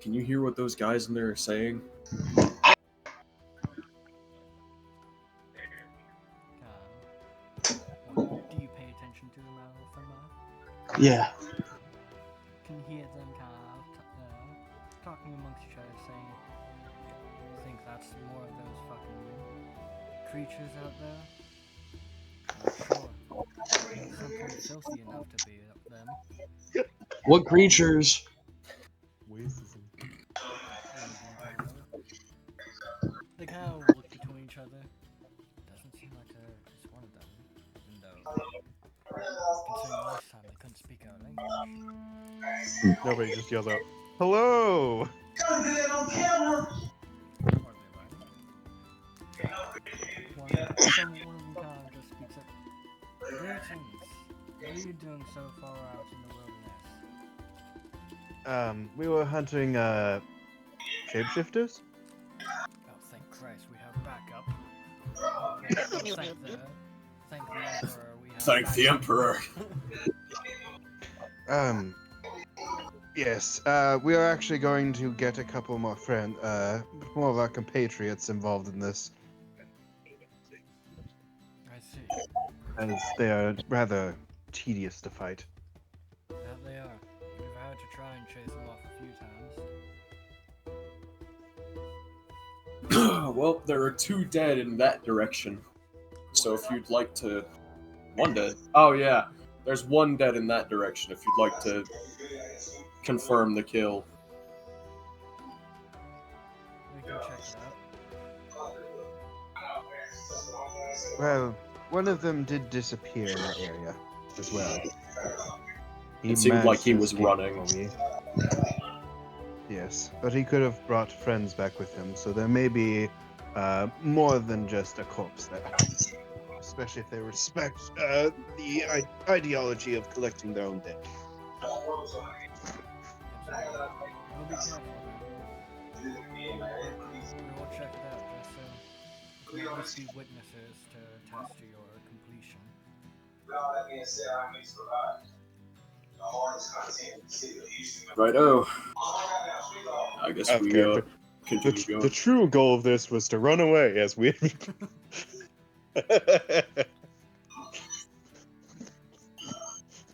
Can you hear what those guys in there are saying? Do you pay attention to them at all, Fenmeyer? Yeah. Can hear them kind of talking amongst each other, saying, "You think that's more of those fucking creatures out there?" I'm sure. Something filthy enough to be them. What creatures? They kind of look between each other. Doesn't seem like it's one of them. And considering last time they couldn't speak our language. Nobody just yells out, "Hello!" What are they writing? One of them kind of just speaks up. Greetings. What are you doing so far out in the wilderness? We were hunting, shapeshifters? Oh, thank Christ, we have backup. Oh, thank the Emperor, we have Thank the backup. Emperor. Yes, we are actually going to get a couple more more of our compatriots involved in this, I see. as they are rather tedious to fight. That they are. We've had to try and chase them off a few times. Well, there are 2 dead in that direction. So if you'd like to... 1 dead. Oh, yeah. There's 1 dead in that direction if you'd like to confirm the kill. We can check it out. Well, one of them did disappear in that area as well. It seemed managed like he to was escape running. for me. Yes, but he could have brought friends back with him, so there may be more than just a corpse there. Especially if they respect the ideology of collecting their own dead. We'll be careful. We will check it out just so we must be witnesses to test to your completion. Righto. I guess we Okay, continue going. The true goal of this was to run away as we.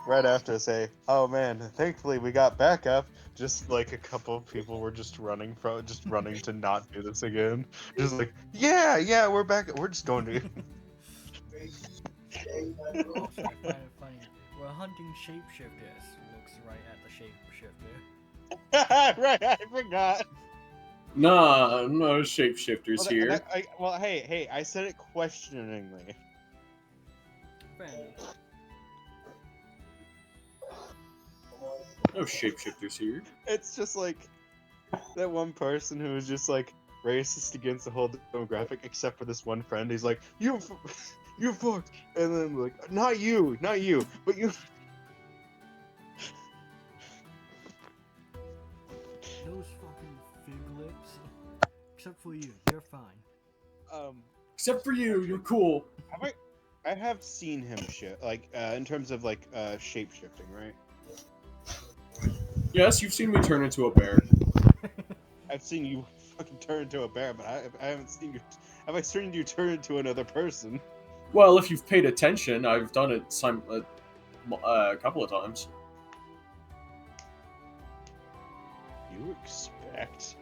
Right after say, "Oh man, thankfully we got backup." Just like a couple of people were just running to not do this again. Just like, yeah, we're back. We're just going to. Also, I find it funny. We're hunting shapeshifters. Looks right at the shapeshifter. Right, I forgot. Nah, no shapeshifters here. Hey, I said it questioningly. Fair enough. No shapeshifters here. It's just like that one person who was just like racist against the whole demographic, except for this one friend. He's like, you're fucked, and then like, not you, but you. Those fucking fig lips. Except for you, you're fine. Except for you, you're cool. I have seen him in terms of shape shifting, right? Yes, you've seen me turn into a bear. I've seen you fucking turn into a bear, but I haven't seen you. Have I seen you turn into another person? Well, if you've paid attention, I've done it a couple of times. You expect?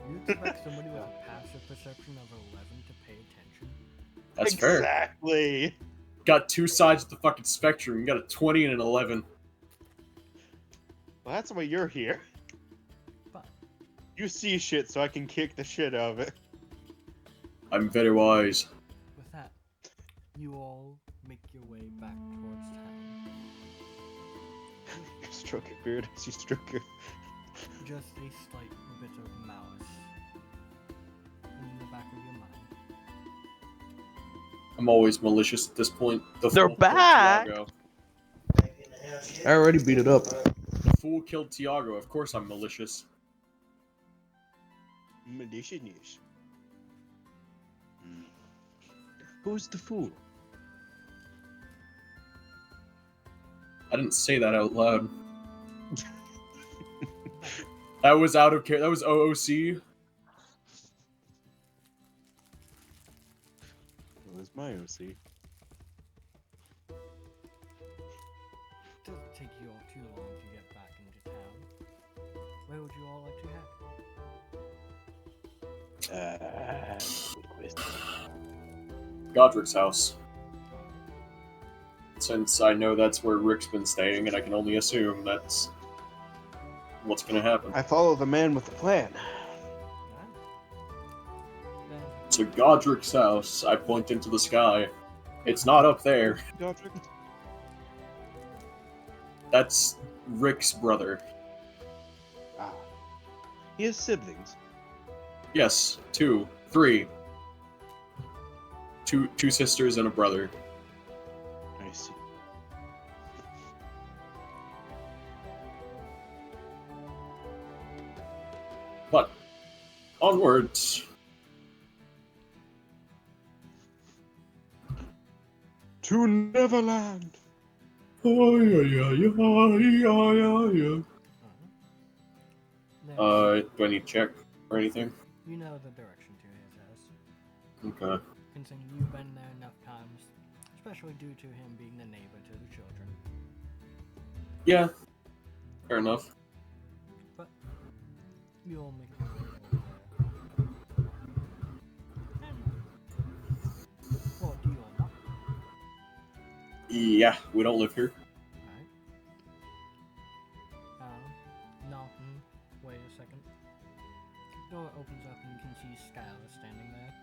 You expect somebody with a passive perception of 11 to pay attention? That's fair. Exactly. Got two sides of the fucking spectrum. You got a 20 and an 11. Well, that's why you're here. Fine. You see shit, so I can kick the shit out of it. I'm very wise. With that, you all make your way back towards town. You stroke it, Beard, as you stroke it. Just a slight bit of malice in the back of your mind. I'm always malicious at this point. The They're fool killed back! Tiago. I already beat it up. The fool killed Tiago. Of course I'm malicious. Malicious news. Who's the fool? I didn't say that out loud. That was out of care. That was OOC. It was my OC. Doesn't take you all too long to get back into town. Where would you all like to head? Good question. Godric's house. Since I know that's where Rick's been staying, and I can only assume that's what's gonna happen. I follow the man with the plan. Then So Godric's house, I point into the sky. It's not up there. Godric? That's Rick's brother. Ah. He has siblings. Yes, three. Two sisters and a brother. I see. But onwards. To Neverland! Oh, yeah. Then Do I need to check or anything? you know the direction to his house. Okay. Considering you've been there enough times, especially due to him being the neighbor to the children. Yeah. Fair enough. But you all make your way over there. And, well, do you all not? Yeah, we don't live here. Alright. No. Wait a second. Door opens up and you can see Skylar standing there.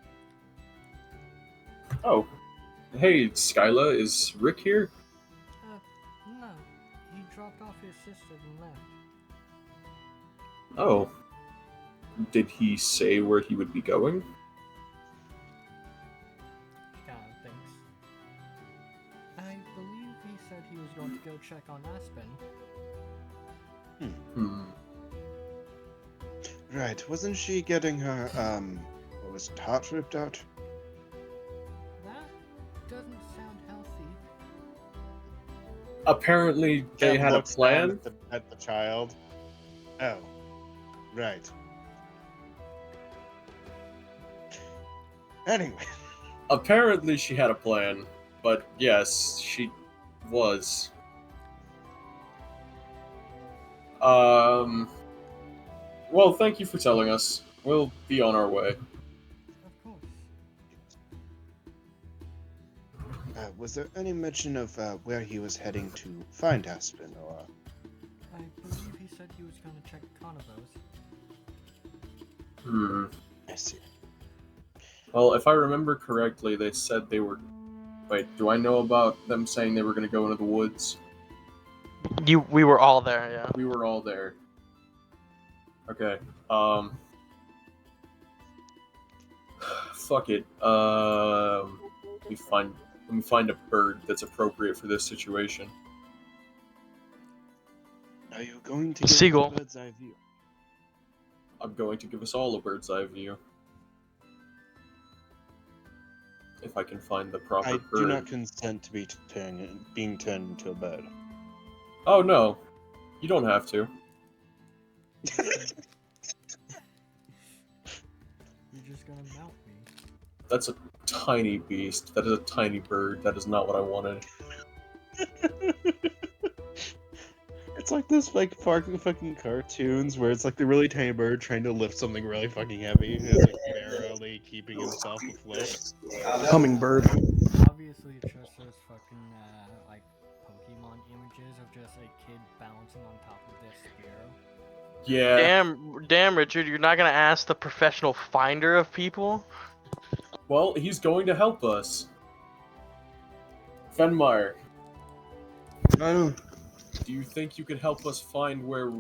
Oh. Hey, Skyla, is Rick here? No. He dropped off his sister and left. Oh. Did he say where he would be going? Skylar thinks. I believe he said he was going to go check on Aspen. Right, wasn't she getting her, what was it, heart ripped out? That doesn't sound healthy. Apparently, they Cat had a looks down plan. at the child. Oh. Right. Anyway. Apparently, she had a plan. But yes, she was. Well, thank you for telling us. We'll be on our way. Of course. Was there any mention of where he was heading to find Aspen, or? I believe he said he was going to check Carnivores. I see. Well, if I remember correctly, they said they were... Wait, do I know about them saying they were going to go into the woods? We were all there, yeah. We were all there. Okay, fuck it. Let me find a bird that's appropriate for this situation. Are you going to give Seagull. us a bird's eye view? I'm going to give us all a bird's eye view. If I can find the proper I bird. do not consent to be being turned into a bird. Oh no, you don't have to. You're just gonna mount me. That's a tiny beast. That is a tiny bird. That is not what I wanted. It's like this fucking cartoons where it's like the really tiny bird trying to lift something really fucking heavy and it's like barely keeping himself afloat. Hummingbird. Obviously, it's just those fucking like Pokemon images of just a kid bouncing on top of this sparrow. Yeah. Damn, Richard, you're not gonna ask the professional finder of people? Well, he's going to help us. Fenmire, I know. do you think you could help us find where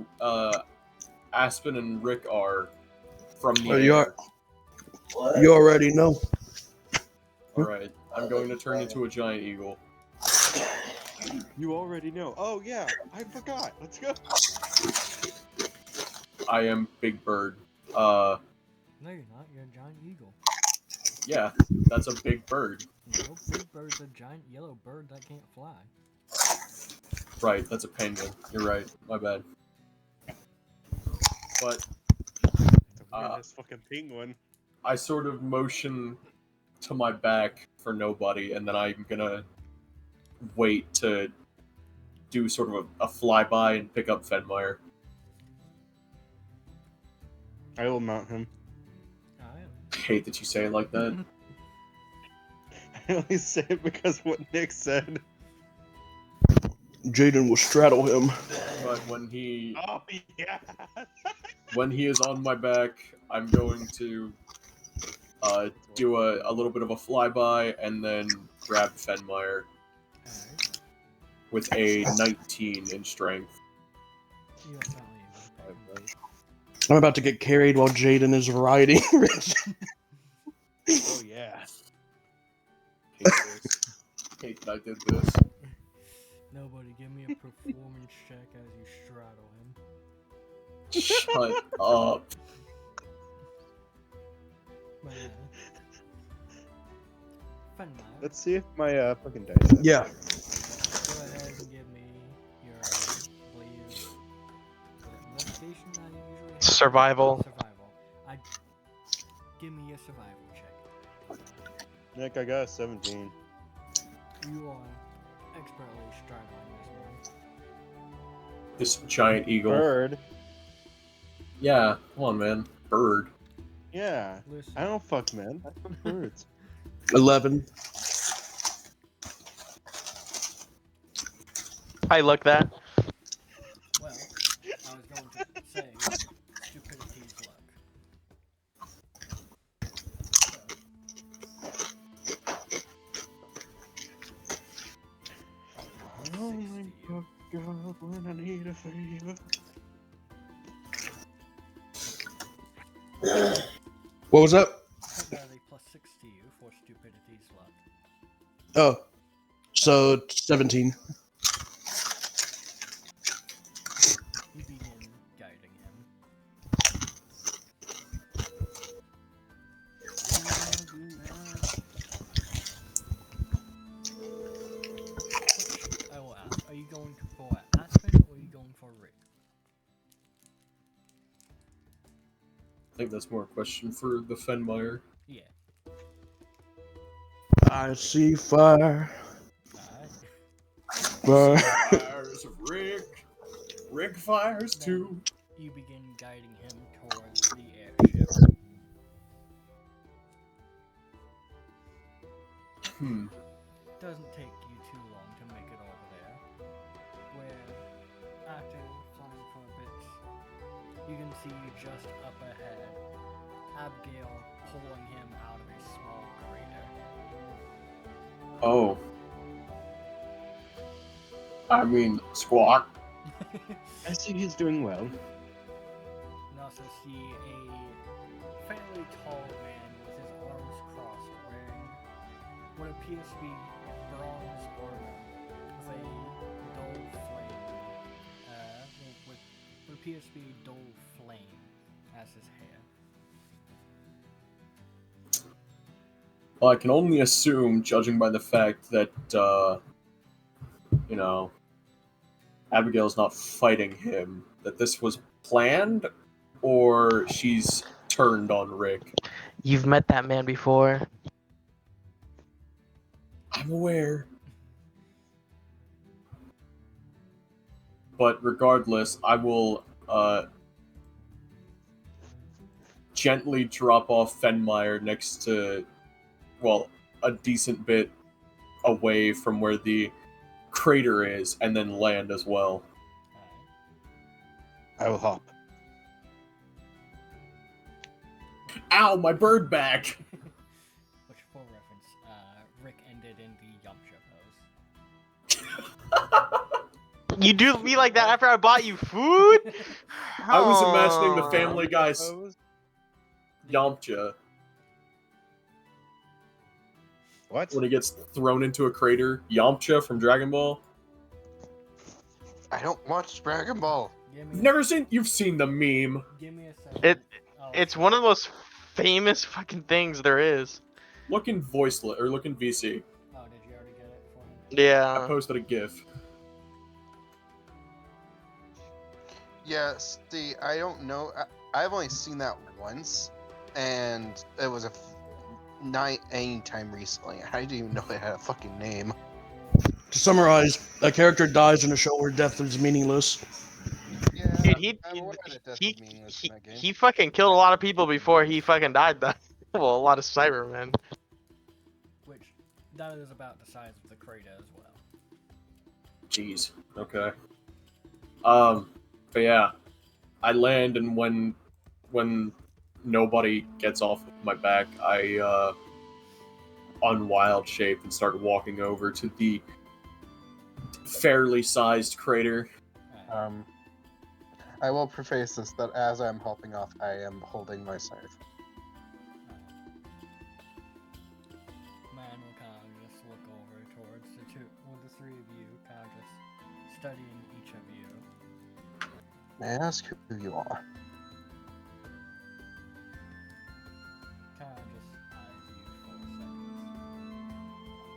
Aspen and Rick are from the Oh, you air? You already know. Alright, I'm going to turn into a giant eagle. You already know. Oh yeah, I forgot. Let's go. I am Big Bird. No, you're not. You're a giant eagle. Yeah, that's a big bird. Nope, Big Bird's a giant yellow bird that can't fly. Right, that's a penguin. You're right. My bad. But This fucking penguin. I sort of motion to my back for nobody, and then I'm gonna wait to do sort of a flyby and pick up Fenmire. I will mount him. I hate that you say it like that. I only say it because what Nick said. Jaden will straddle him. But when he Oh yeah. when he is on my back, I'm going to do a little bit of a flyby and then grab Fenmire Alright. with a 19 in strength. You don't sound like you. I'm about to get carried while Jaden is riding. Oh yeah. Hate this. Hate that I did this. Nobody, give me a performance check as you straddle him. Shut up. But Fenmire, Let's see if my fucking dice. Yeah. go ahead and give me your, believe, investigation that you usually have? Survival. Survival. Give me a survival check. Nick, I got a 17. You are expertly straddling this man. This giant eagle. Bird. Yeah, come on, man. Bird. Yeah. Listen, I don't fuck men. I fuck birds. 11. I look that. well, I was going to say, stupidity's luck. Oh my god, when I need a favor. What was that? So got a plus 6 to you for stupidity's luck. Oh. So 17. You begin guiding him. I will ask, are you going for Aspen or are you going for Rick? I think that's more a question for the Fenmire. Yeah. I see fire. Alright. Fire. Fires of Rick. Rick fires too. You begin guiding him towards the airship. Doesn't take you too long to make it over there. Where, after flying for a bit, you can see just up ahead Abigail pulling him out of a small crater. Oh. I mean, Squawk. I see he's doing well. You also see a fairly tall man with his arms crossed, wearing what appears to be bronze armor with a dull flame. With what appears to be a dull flame as his hair. Well, I can only assume, judging by the fact that, you know, Abigail's not fighting him, that this was planned, or she's turned on Rick. You've met that man before. I'm aware. But regardless, I will gently drop off Fenmeyer next to, well, a decent bit away from where the crater is, and then land as well. I will hop. Ow, my bird back! Which, for reference, Rick ended in the Yamcha pose. You do me like that after I bought you food? I was imagining the Aw. Family Guy's Yamcha What? when he gets thrown into a crater. Yamcha from Dragon Ball. I don't watch Dragon Ball. You've seen the meme. Give me a second. It's one of the most famous fucking things there is. Look in Voicelet, or look in VC. Oh, did you already get it for me? I Yeah. posted a GIF. Yeah, see, I don't know. I've only seen that once, and it was not any time recently. I didn't even know it had a fucking name. To summarize, a character dies in a show where death is meaningless. Yeah, Dude, I'm aware that death is meaningless in that game. he fucking killed a lot of people before he fucking died though. Well, a lot of Cybermen. Which, that is about the size of the crater as well. Jeez. Okay. But yeah, I land, and when nobody gets off of my back, I unwild shape and start walking over to the fairly sized crater. Alright. I will preface this that as I'm hopping off, I am holding my scythe. Man will kind of just look over towards the three of you, kind of just studying each of you. May I ask who you are? Kind of just eyes you for a second.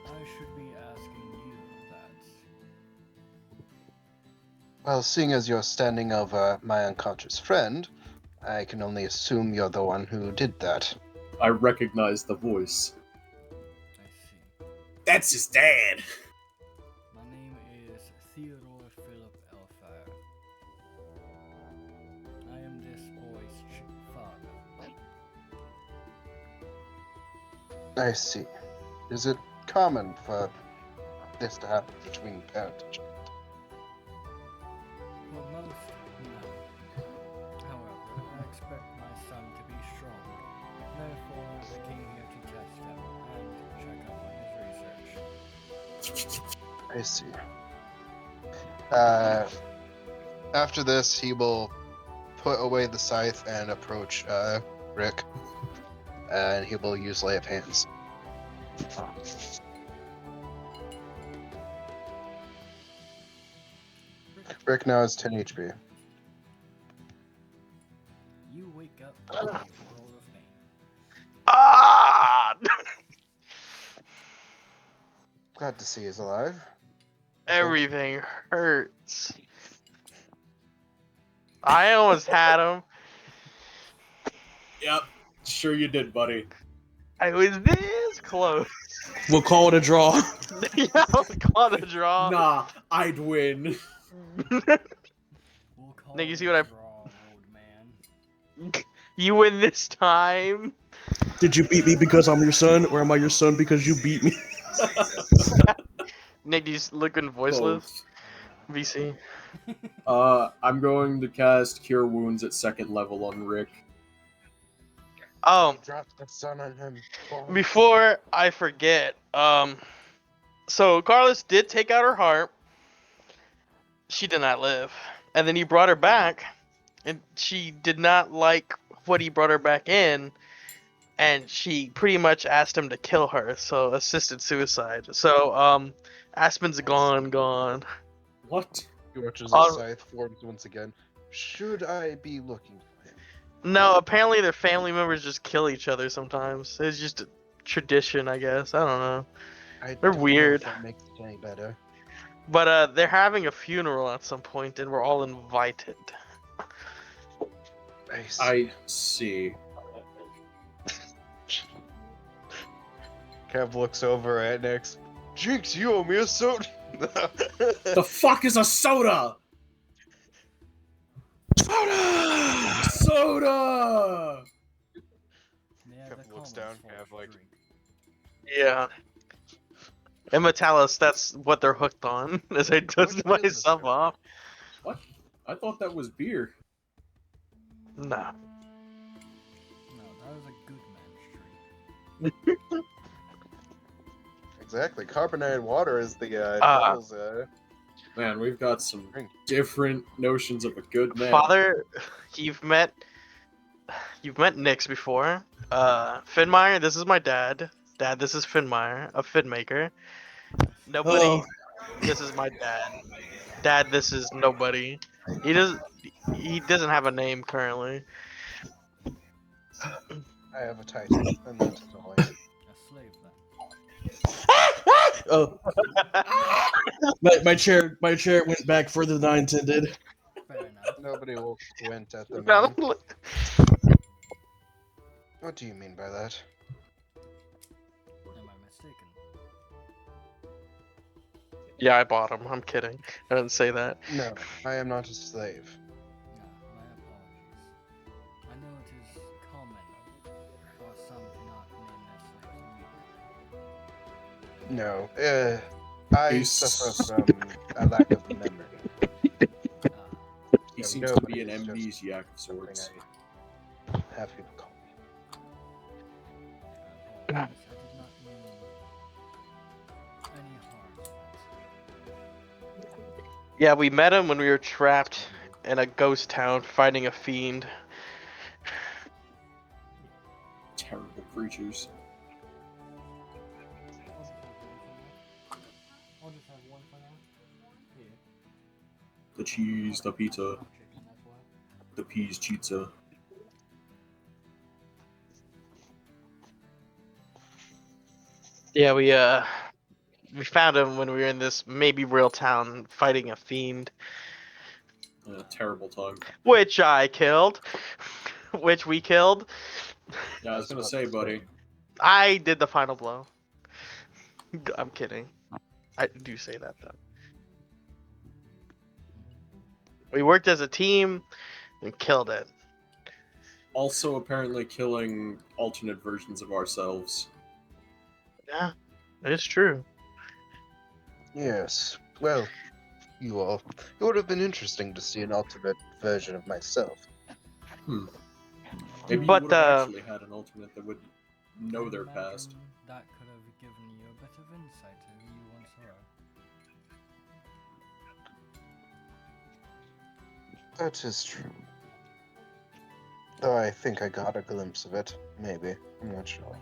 I should be asking you that. Well, seeing as you're standing over my unconscious friend, I can only assume you're the one who did that. I recognize the voice. I see. That's his dad. My name is Theodore Philip Elfire. I am this boy's father. I see. Is it common for this to happen between parent and child? For most, no. However, I expect my son to be strong. Therefore, I came here to test him and check up on his research. I see. After this, he will put away the scythe and approach Rick, and he will use Lay of Hands. Rick now has 10 HP. You wake up in a world of pain. Ah! Glad to see he's alive. Everything hurts. I almost had him. Yep. Sure you did, buddy. I was this close. We'll call it a draw. Yeah, I was caught a draw. Nah, I'd win. We'll call Nick, you it see a what I- draw, old man. You win this time. Did you beat me because I'm your son, or am I your son because you beat me? Nick, do you look in voiceless? Both. VC. I'm going to cast Cure Wounds at 2nd level on Rick. Oh, Drop the sun on him. before I forget, so Carlos did take out her heart. She did not live. And then he brought her back, and she did not like what he brought her back in, and she pretty much asked him to kill her, so assisted suicide. So, Aspen's gone. What? He watches Uh, his scythe forms once again. Should I be looking for him? No, apparently their family members just kill each other sometimes. It's just a tradition, I guess. I don't know. I They're don't know weird. if that makes it any better. But they're having a funeral at some point, and we're all invited. I see. Kev looks over at Nick's Jinx, you owe me a soda. The fuck is a soda? Soda! Soda! Yeah, Kevin the looks common's down, full have, of like- drink. Yeah. And Metalis, that's what they're hooked on, as I dust Which one is this myself show? off. What? I thought that was beer. Nah. No, that was a good man's drink. Exactly. Carbonated water is the Ah. devil's. Man, we've got some Drink. different notions of a good man. Father, you've met Nyx before. Finmire, this is my dad. Dad, this is Finmire, a Fin maker. Nobody, Hello. this is my dad. Dad, this is nobody. He doesn't have a name currently. I have a title, and that is all I am. A slave then. Oh, my chair went back further than I intended. Fair enough. Nobody will squint at the Now- man. What do you mean by that? Am I mistaken? Yeah, I bought him. I'm kidding. I didn't say that. No, I am not a slave. No, my apologies. I know it is common for some to not name their slaves. No, I He's- suffer from a lack of memory. He No, seems to nobody be an is just amnesiac of Something sorts. I have people call me. I apologize. I did not mean any harm. Yeah, we met him when we were trapped in a ghost town fighting a fiend. Terrible creatures. I'll just have one for now. Here. The cheese, the pizza, Chicken, that's why. the peas, pizza. Yeah, we found him when we were in this maybe real town fighting a fiend, Terrible time. which I killed, which we killed. Yeah, I was gonna say, buddy. I did the final blow. I'm kidding. I do say that though. We worked as a team and killed it. Also, apparently killing alternate versions of ourselves. Yeah, it's true. Yes. Well, you all. It would have been interesting to see an alternate version of myself. Maybe But, you would have actually had an alternate that would know their Imagine past. That could have given you a bit of insight to who you once were. That is true. Though I think I got a glimpse of it. Maybe. I'm not sure.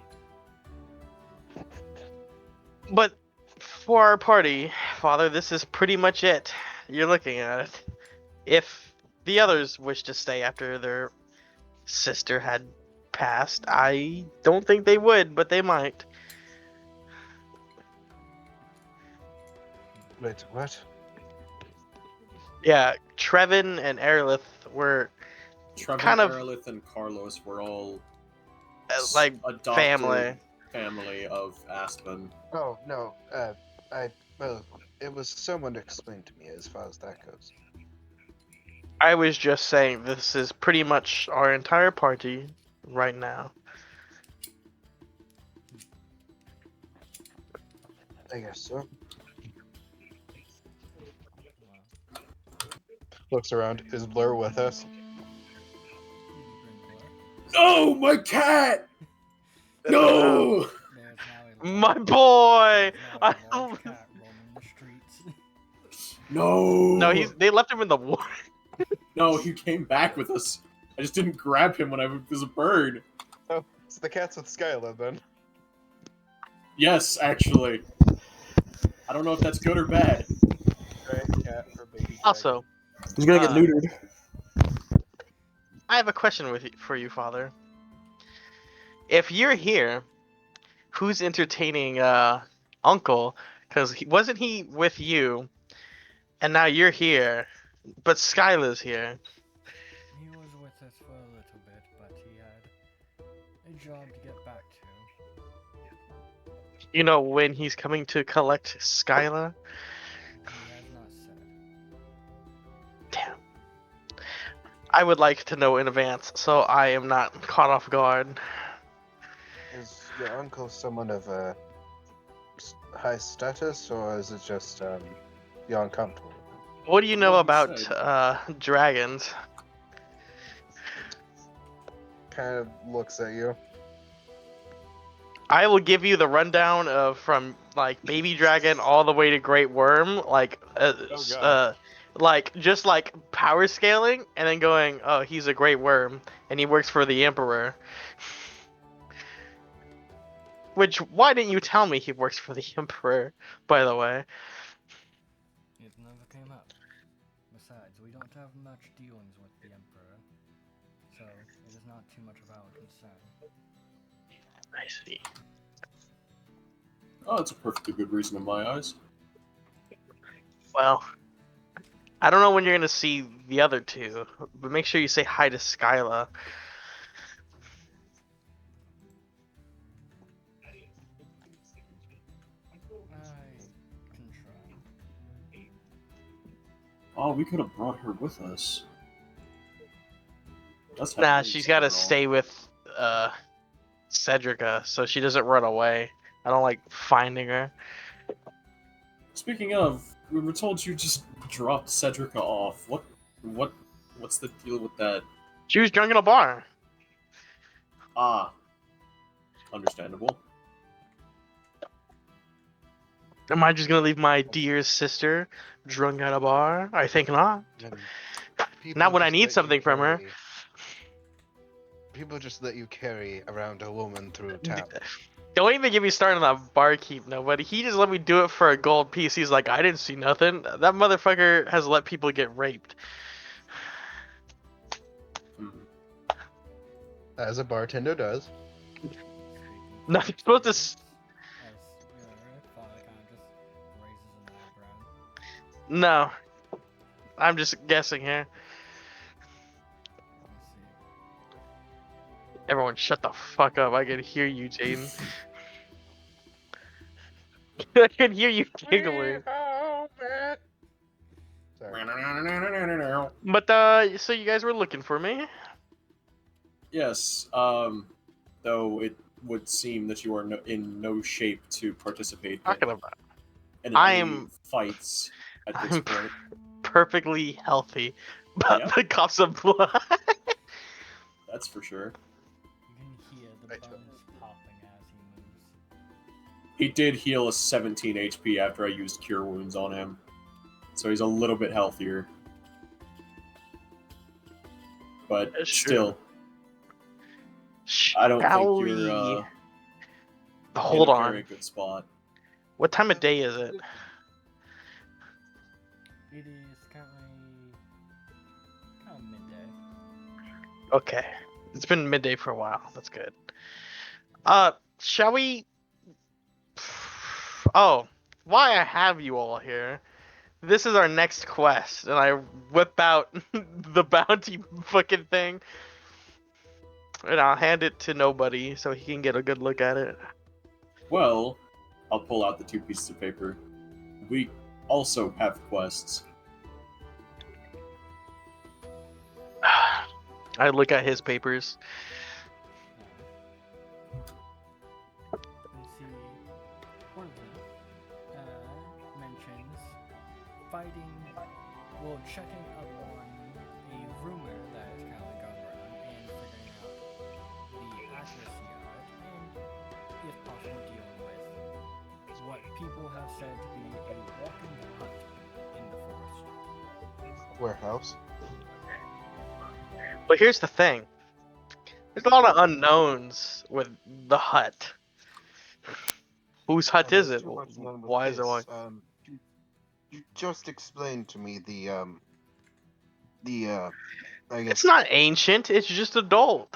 But for our party, Father, this is pretty much it. You're looking at it. If the others wish to stay after their sister had passed, I don't think they would, but they might. Wait, what? Yeah, Trevin and Aerolith were Trevor, kind of- Aerolith, and Carlos were all like adopted family. of Aspen. Oh, no. Well, it was someone explained to me as far as that goes. I was just saying this is pretty much our entire party right now. I guess so. Wow. Looks around. Is Blur with us? Did you bring blood? Oh, my cat! No! There's now a My large- boy! there's now a I large don't- cat roaming the streets. No! No, they left him in the woods. No, he came back with us. I just didn't grab him when I was a bird. Oh, it's the cats with Skyla then. Yes, actually. I don't know if that's good or bad. Right? Cat or baby. Also, He's gonna get Uh, neutered. I have a question for you, Father. If you're here, who's entertaining Uncle? Because wasn't he with you? And now you're here, but Skyla's here. He was with us for a little bit, but he had a job to get back to. You know when he's coming to collect Skyla? He has not said. Damn. I would like to know in advance, so I am not caught off guard. Is your uncle someone of high status, or is it just you're uncomfortable? What do you know Well, he about said- dragons? Kind of looks at you. I will give you the rundown of from like baby dragon all the way to great worm, like God. like just like power scaling, and then going, oh, he's a great worm, and he works for the emperor. Which, why didn't you tell me he works for the emperor? By the way, It never came up. Besides, we don't have much dealings with the Emperor, so it is not too much of our concern. I see. Oh, that's a perfectly good reason in my eyes. Well, I don't know when you're gonna see the other two, but make sure you say hi to Skyla. I can try. Oh, we could have brought her with us. That's Nah, heavily she's gotta overall. stay with Cedrica, so she doesn't run away. I don't like finding her. Speaking of, we were told you just dropped Cedrica off. What's the deal with that? She was drunk in a bar. Ah, understandable. Am I just gonna leave my dear sister drunk at a bar? I think not. And Not when I just need let you something from her. carry- People just let you carry around a woman through town. Don't even get me started on that barkeep, nobody. He just let me do it for a gold piece. He's like, I didn't see nothing. That motherfucker has let people get raped. Hmm. As a bartender does. No, you're supposed to. As your father kind of just raises an eyebrow. No, I'm just guessing here. Let's see. Everyone, shut the fuck up. I can hear you, Jaden. I can hear you giggling. Sorry. But so you guys were looking for me? Yes, though it would seem that you are in no shape to participate Talking about. in I any am- fights at this I'm point. perfectly healthy, but Yep. the cops of blood. That's for sure. You can hear the I took- bones popping as he moves. He did heal a 17 HP after I used Cure Wounds on him, so he's a little bit healthier. But That's true. still, I don't think Shall you're we- in Hold a on. very good spot. What time of day is it? It is currently kind of midday. Okay. It's been midday for a while. That's good. Shall we? Oh, why I have you all here? This is our next quest, and I whip out the bounty fucking thing, and I'll hand it to nobody so he can get a good look at it. Well, I'll pull out the 2 pieces of paper. We also have quests. I look at his papers. And see, one of them mentions fighting, well, checking up on a rumor that is currently going around and figuring out the accuracy of it, and if possible, dealing with what people have said to be a walking hut in the forest. Warehouse. But here's the thing. There's a lot of unknowns with the hut. Whose hut is it? Why is it one? You just explained to me the I guess It's not ancient, it's just adult.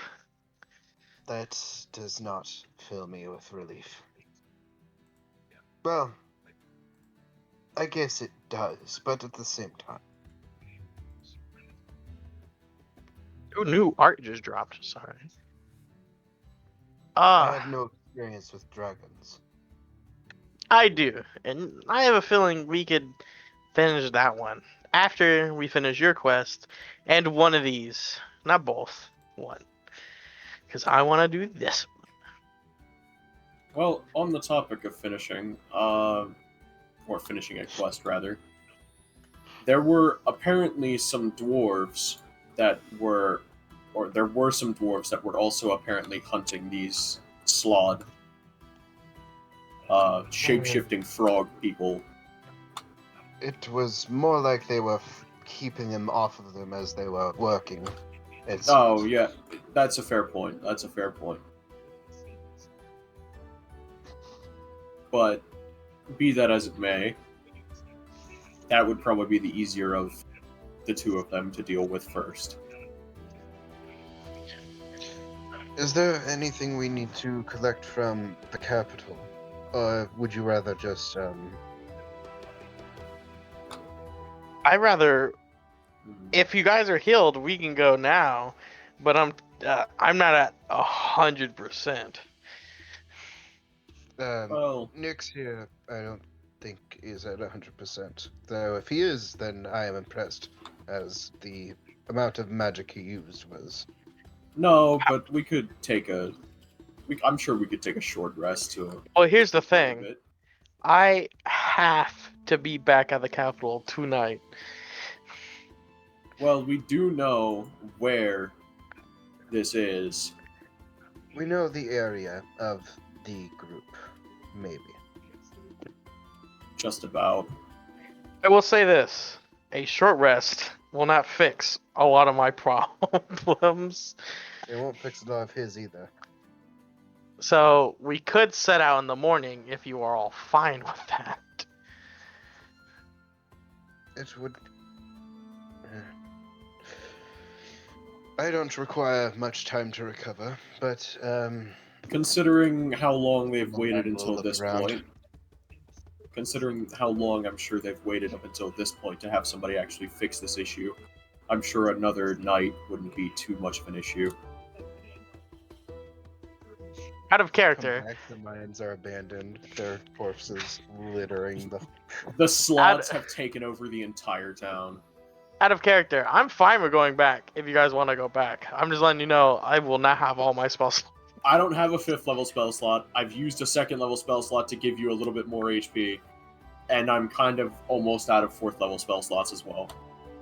that does not fill me with relief. Well, I guess it does, but at the same time. Ooh, new art just dropped, sorry. I have no experience with dragons. I do, and I have a feeling we could finish that one after we finish your quest and one of these, not both, one, because I want to do this. Well, on the topic of finishing, or finishing a quest rather, there were apparently some dwarves that were, or there were some dwarves that were also apparently hunting these Slod, shape-shifting frog people. It was more like they were keeping him off of them as they were working. Oh, yeah, that's a fair point. That's a fair point. But, be that as it may, that would probably be the easier of the two of them to deal with first. Is there anything we need to collect from the capital? Or would you rather just, I rather, if you guys are healed, we can go now, but I'm not at 100%. Well, Nyx here, I don't think is at 100%. Though if he is, then I am impressed, as the amount of magic he used was. no, but we could take I'm sure we could take a short rest to. Well, here's the recover a thing. bit. I have to be back at the capital tonight. Well, we do know where this is. We know the area of the group, maybe. Just about. I will say this. A short rest will not fix a lot of my problems. It won't fix a lot of his either. So we could set out in the morning if you are all fine with that. It would. I don't require much time to recover, but Considering how long they've Well, waited we'll until look this around. point. Considering how long I'm sure they've waited up until this point to have somebody actually fix this issue, I'm sure another night wouldn't be too much of an issue. Out of come character, back, the mines are abandoned, their corpses littering the. The slots have taken over the entire town. I'm fine with going back if you guys want to go back. I'm just letting you know I will not have all my spells. I don't have a 5th level spell slot. I've used a 2nd level spell slot to give you a little bit more HP. And I'm kind of almost out of 4th level spell slots as well.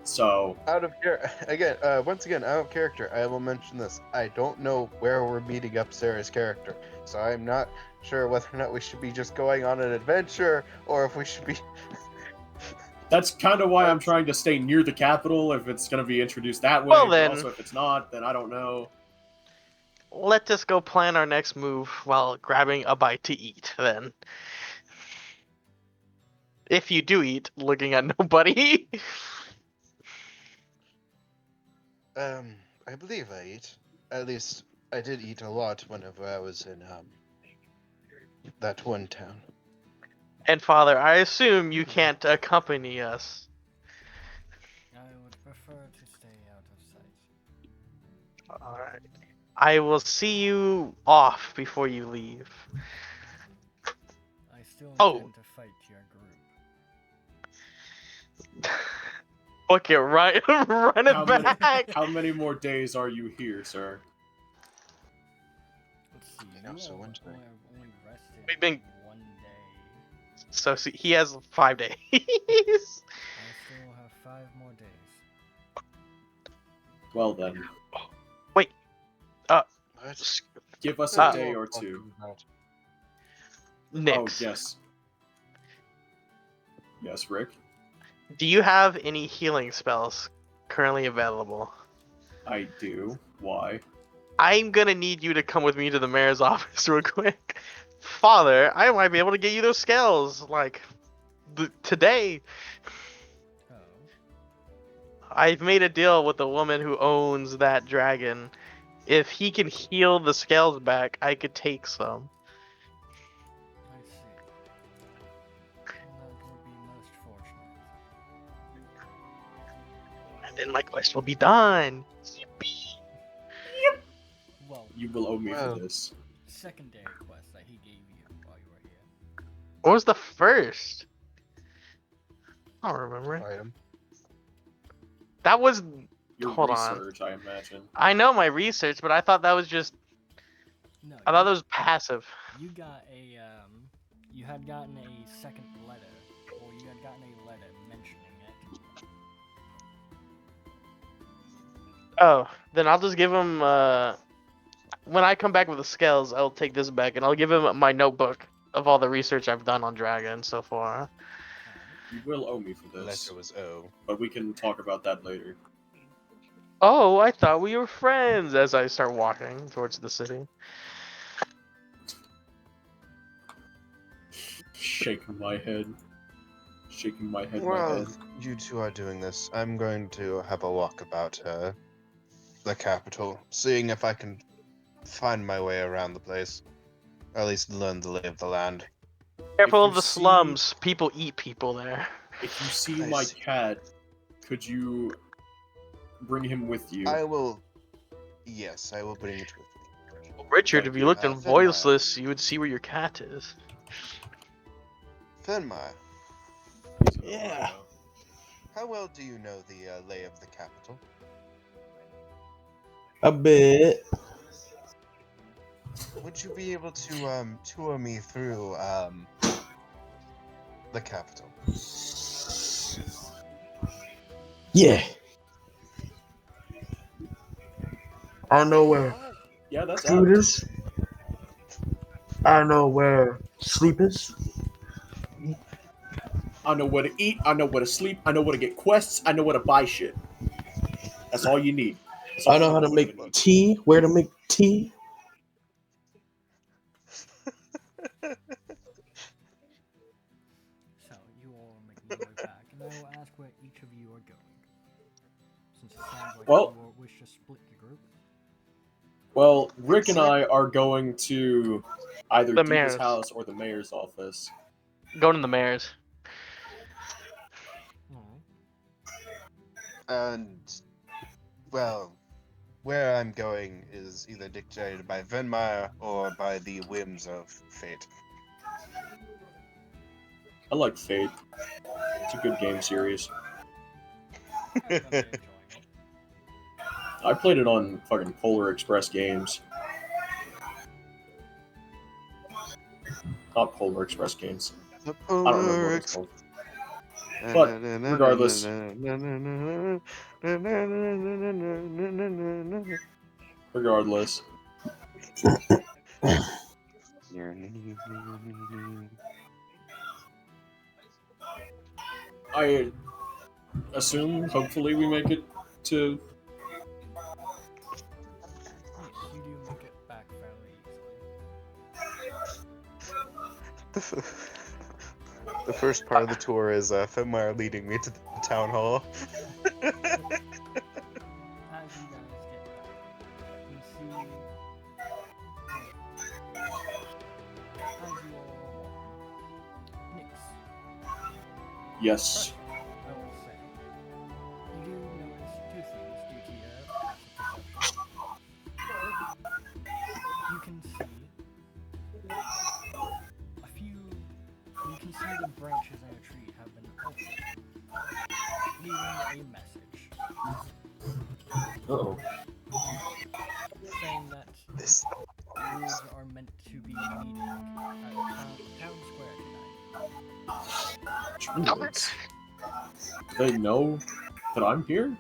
So, Out of once again, out of character, I will mention this. I don't know where we're meeting up Sarah's character, so I'm not sure whether or not we should be just going on an adventure, or if we should be. that's kind of why I'm trying to stay near the capital if it's going to be introduced that way. Well, but then- also, if it's not, then I don't know. Let us go plan our next move while grabbing a bite to eat, then. If you do eat, looking at nobody. I believe I eat. At least I did eat a lot whenever I was in that one town. And Father, I assume you can't accompany us. I would prefer to stay out of sight. Alright. I will see you off before you leave. I still Oh. intend to fight your group. Book it right, run How it many, back. how many more days are you here, sir? Let's see. Yeah, You so have when's only rested We've been- 1 day. So see, he has 5 days. I still have 5 more days. Well then, What? give us Ah. a day or two. Nyx, Oh, yes. Yes, Rick? do you have any healing spells currently available? I do. Why? I'm gonna need you to come with me to the mayor's office real quick. Father, I might be able to get you those scales, like, today. Oh. I've made a deal with the woman who owns that dragon. If he can heal the scales back, I could take some. I see. Well, that would be most fortunate. And then my quest will be done. Yippee. Well, You will owe me Well. for this. secondary quest that he gave you while you were here. What was the first? I don't remember. Item. That was. Your Hold on. research, I imagine. I know my research, but I thought that was just. No, I thought that was passive. you got a you had gotten a second letter, or you had gotten a letter mentioning it. Oh, then I'll just give him. When I come back with the scales, I'll take this back and I'll give him my notebook of all the research I've done on dragons so far. You will owe me for The this, letter was O. but we can talk about that later. Oh, I thought we were friends. As I start walking towards the city. Shaking my head. Shaking my head, my Well, head. you two are doing this. I'm going to have a walk about the capital, seeing if I can find my way around the place. Or at least learn the lay of the land. Careful you of the see- slums. People eat people there. If you see I my see. cat, could you bring him with you? I will. Yes, I will bring it with me. Richard, Thank if you you. looked in Fenmire. voiceless, you would see where your cat is. Fenmire, He's in Yeah. Ohio. how well do you know the lay of the capital? A bit. Would you be able to tour me through the capital? Yeah. I know where Yeah, that's food out. is. I know where sleep is. I know where to eat. I know where to sleep. I know where to get quests. I know where to buy shit. That's all you need. That's all I know how to anyone make needs. tea. Where to make tea. So you all are making your way back, and I will ask where each of you are going. Since it sounds like Well- you all wish to split the group. Well, Rick and I are going to either The Diva's mayor's. house or the mayor's office. Going to the mayor's. Alright. And, well, where I'm going is either dictated by Venmire or by the whims of fate. I like Fate. It's a good game series. I remember enjoying it. I played it on fucking Polar Express games. Not Polar Express games. The I don't remember what Polar it's called. But regardless. Regardless. I assume, hopefully, we make it to. Yes, you do make it back fairly easily. The first part of the tour is Fenmire leading me to the town hall. As you guys get back, you see as you all are walking. Nix, Yes. first, I will say, you do notice two things due to your passive perception. You can see a few. You can see the branches in a tree have been opened, leaving a message Uh-oh. saying that This wolves are meant to be meeting at the town square tonight. Druids. They know that I'm here?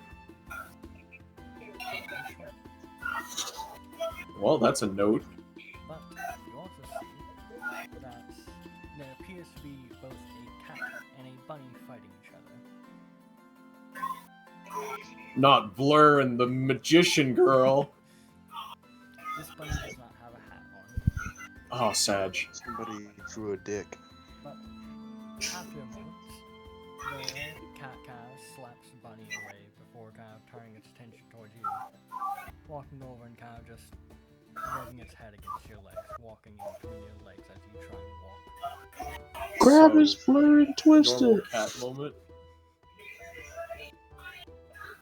Well, that's a note. But you also see that there appears to be both a cat and a bunny fighting each other. Not Blur and the magician girl. This bunny does not have a hat on, Oh, Sag. somebody drew a dick. but after a moment, the cat kind of slaps the bunny away before kind of turning its attention towards you, walking over and kind of just rubbing its head against your legs, walking in between your legs as you try and walk. Grab So, his blur and twist Normal it. cat moment.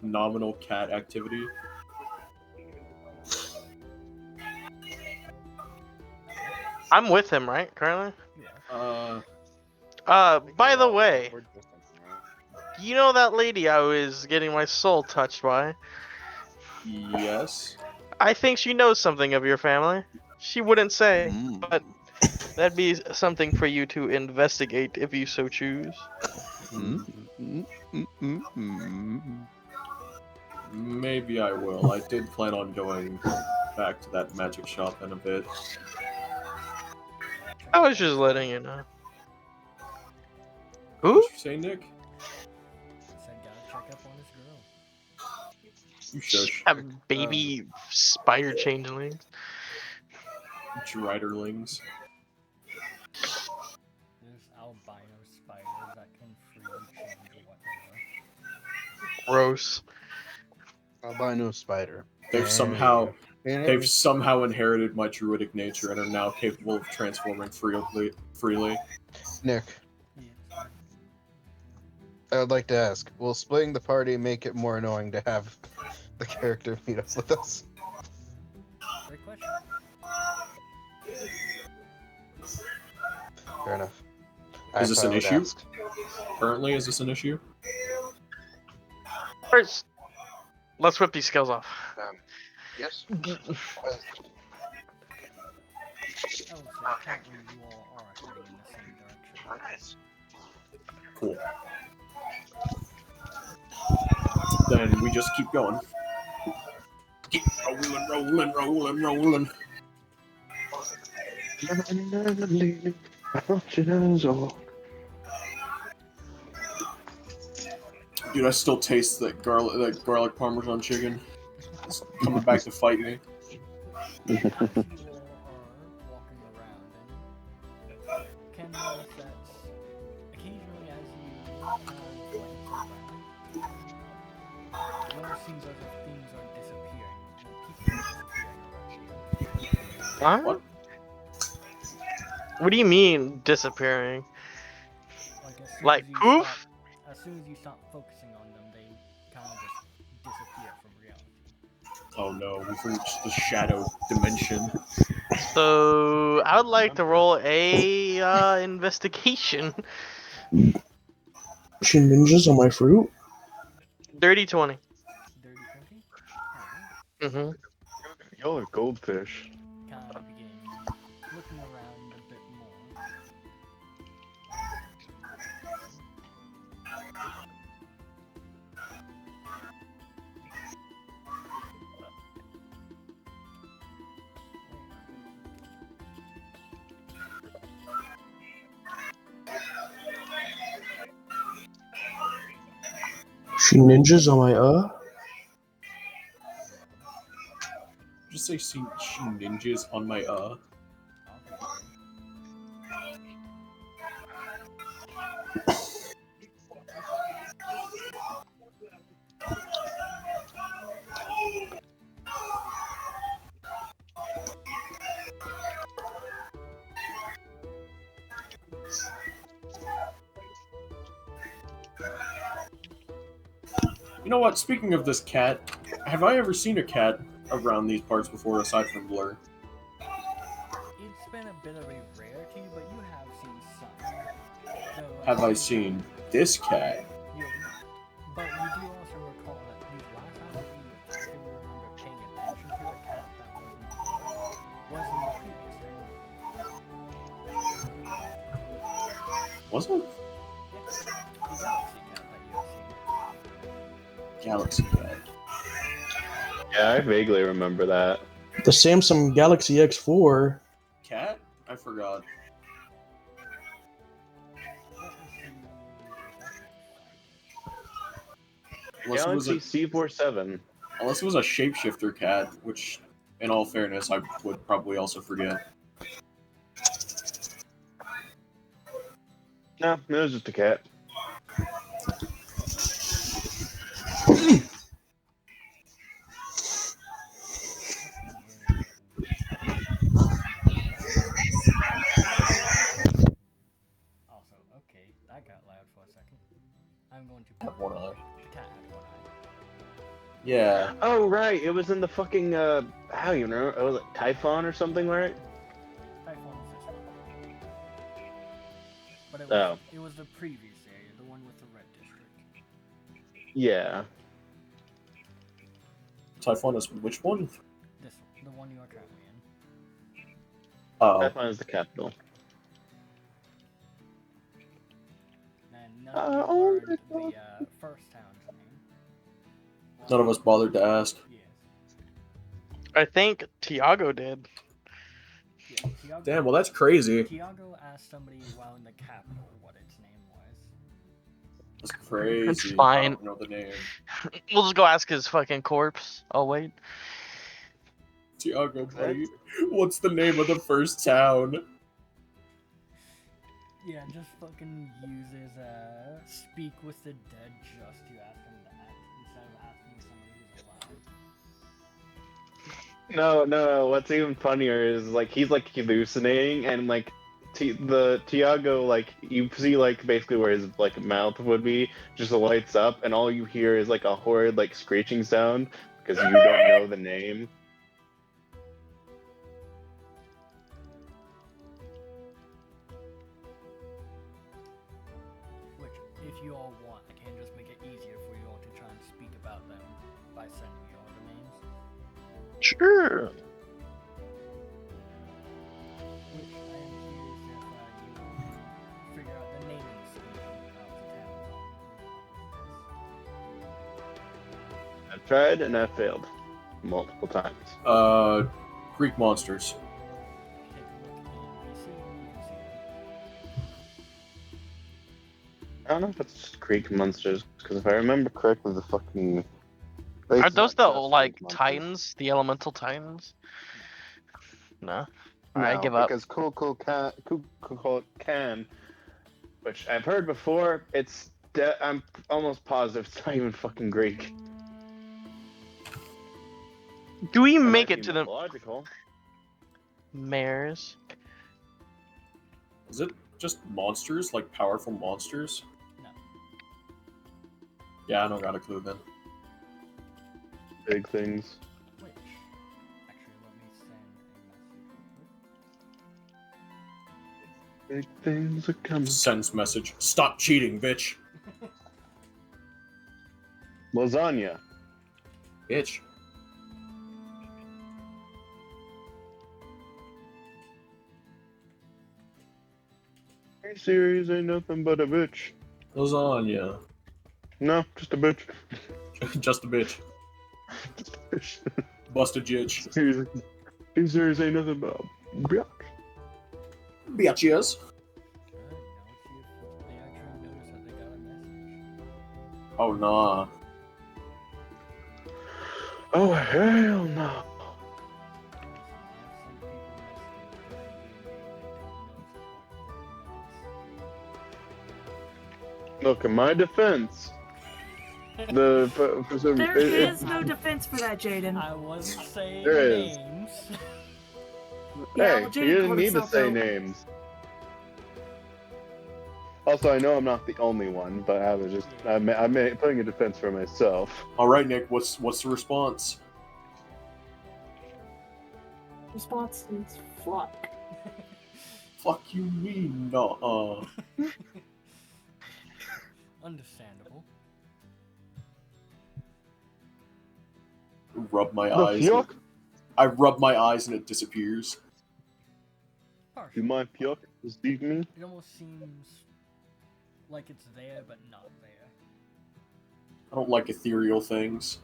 Nominal cat activity. I'm with him, right? Currently. You are. By the way, you know that lady I was getting my soul touched by? Yes. I think she knows something of your family. She wouldn't say, but that'd be something for you to investigate if you so choose. Maybe I will. I did plan on going back to that magic shop in a bit. I was just letting you know. Who? What you say, Nick? Said gotta check up on his girl. You shush. A baby spider changeling. Driderlings. There's albino spiders that can freely change whatever. Gross. Albino spider. They've somehow inherited my druidic nature and are now capable of transforming freely. Nick, Yeah. I would like to ask, will splitting the party make it more annoying to have the character meet up with us? Great question. Fair enough. Is this thought an I would issue? ask. Currently, is this an issue? First, let's whip these skills off. Yes. I would say technically you all are heading in the same direction. Cool. Then we just keep going. Keep rolling. Dude, I still taste that garlic parmesan chicken. It's coming back to fight me. As you all are walking around, and can notice that occasionally as you glance around, well, it seems as if things are disappearing. People are disappearing around you. What? What do you mean disappearing? Like, as soon Like as you poof? stop- as soon as you stop focusing on them, they kind of just disappear from reality. Oh no, we've reached the shadow dimension. So I would like to roll a investigation. She ninjas on my fruit. Dirty 20. Dirty 20? Mm-hmm. Y'all are goldfish. Kind of begin looking around a bit more. She ninjas on my Just say she ninjas on my You know what? Speaking of this cat, have I ever seen a cat around these parts before, aside from Blur? It's been a bit of a rarity, but you have seen some. Though, Have I seen this cat? You, but you do also recall that the last time you can remember paying attention to a cat that was in the previous Was it? Yes, the galaxy cat that you have seen. Galaxy cat. Yeah, I vaguely remember that. the Samsung Galaxy X4. Cat? I forgot. Let me see if that Unless it, was Galaxy a, C47. unless it was a shapeshifter cat, which, in all fairness, I would probably also forget. No, it was just a cat. Also, okay, that got loud for a second. I'm going to Have one eye. the cat had one eye. Yeah. Oh, right. It was in the fucking, how you know? Was it Typhon or something, right? Typhon is this one. But Oh. it was the previous area, the one with the red district. Yeah. Typhon is which one? This one, the one you are currently in. Oh, Typhon is the capital. And none Oh of you learned my the God. first town's name. none of us bothered to ask. Yes. I think Tiago did. Yeah, Tiago, Damn, well that's crazy. Tiago asked somebody while in the capital what its name was. That's crazy. It's I fine. don't know the name. We'll just go ask his fucking corpse. Oh wait. Tiago, buddy. What's the name of the first town? Yeah, just fucking uses speak with the dead just to ask him that instead of asking somebody who's alive. No. What's even funnier is like he's like hallucinating, and like the Tiago, like you see like basically where his like mouth would be just lights up, and all you hear is like a horrid like screeching sound because you don't know the name. Which, if you all want, I can just make it easier for you all to try and speak about them by sending you all the names. Sure. Which I am curious if you figure out the naming scheme of the towns on I've tried and I've failed multiple times. Greek monsters. Take a look in VC and you can see them. I don't know if it's Greek monsters because if I remember correctly, the fucking Are those the not just like Greek monsters. Titans? The elemental Titans? No. I No, give up. because Cool Can, which I've heard before, I'm almost positive it's not even fucking Greek. Do we It make might it be to the mythological. mares? Is it just monsters? Like powerful monsters? No. Yeah, I don't got a clue then. Big things. Which, actually, let me send a message real quick. Big things are coming. Sends message. Stop cheating, bitch. Lasagna. Bitch. Hey, series ain't nothing but a bitch. Lasagna. No, just a bitch. Just a bitch. Just a bitch. Busted jitch. Hey, series ain't nothing but a bitch. Bitches. Good, now see if they actually notice that they got a message. Oh, nah. Oh, hell no. Look, in my defense, for some, There is no defense for that, Jaden. I wasn't saying There is. names. Yeah, Hey, well, you Jaden didn't called need to himself say out. names. Also, I know I'm not the only one, but I was just I'm putting a defense for myself. All right, Nick. What's the response? Response is fuck. Fuck you mean? No. Understandable. Rub my The eyes. fuck? I rub my eyes and it disappears. Partial. Do my fuck deceive me? It almost seems like it's there, but not there. I don't like ethereal things.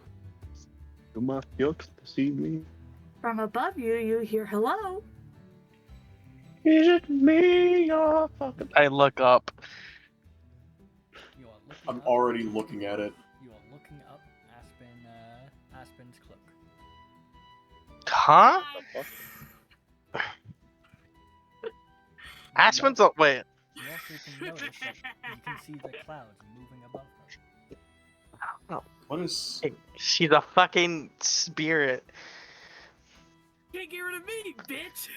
Do my fuck deceive me? From above you, you hear hello. Is it me you're fucking? I look up. You are looking I'm up. already looking at it. You are looking up Aspen's cloak. Huh? The fuck? Aspen's up. Wait. You also can notice that you can see the clouds moving above her. What is? She's a fucking spirit. Can't get rid of me, bitch.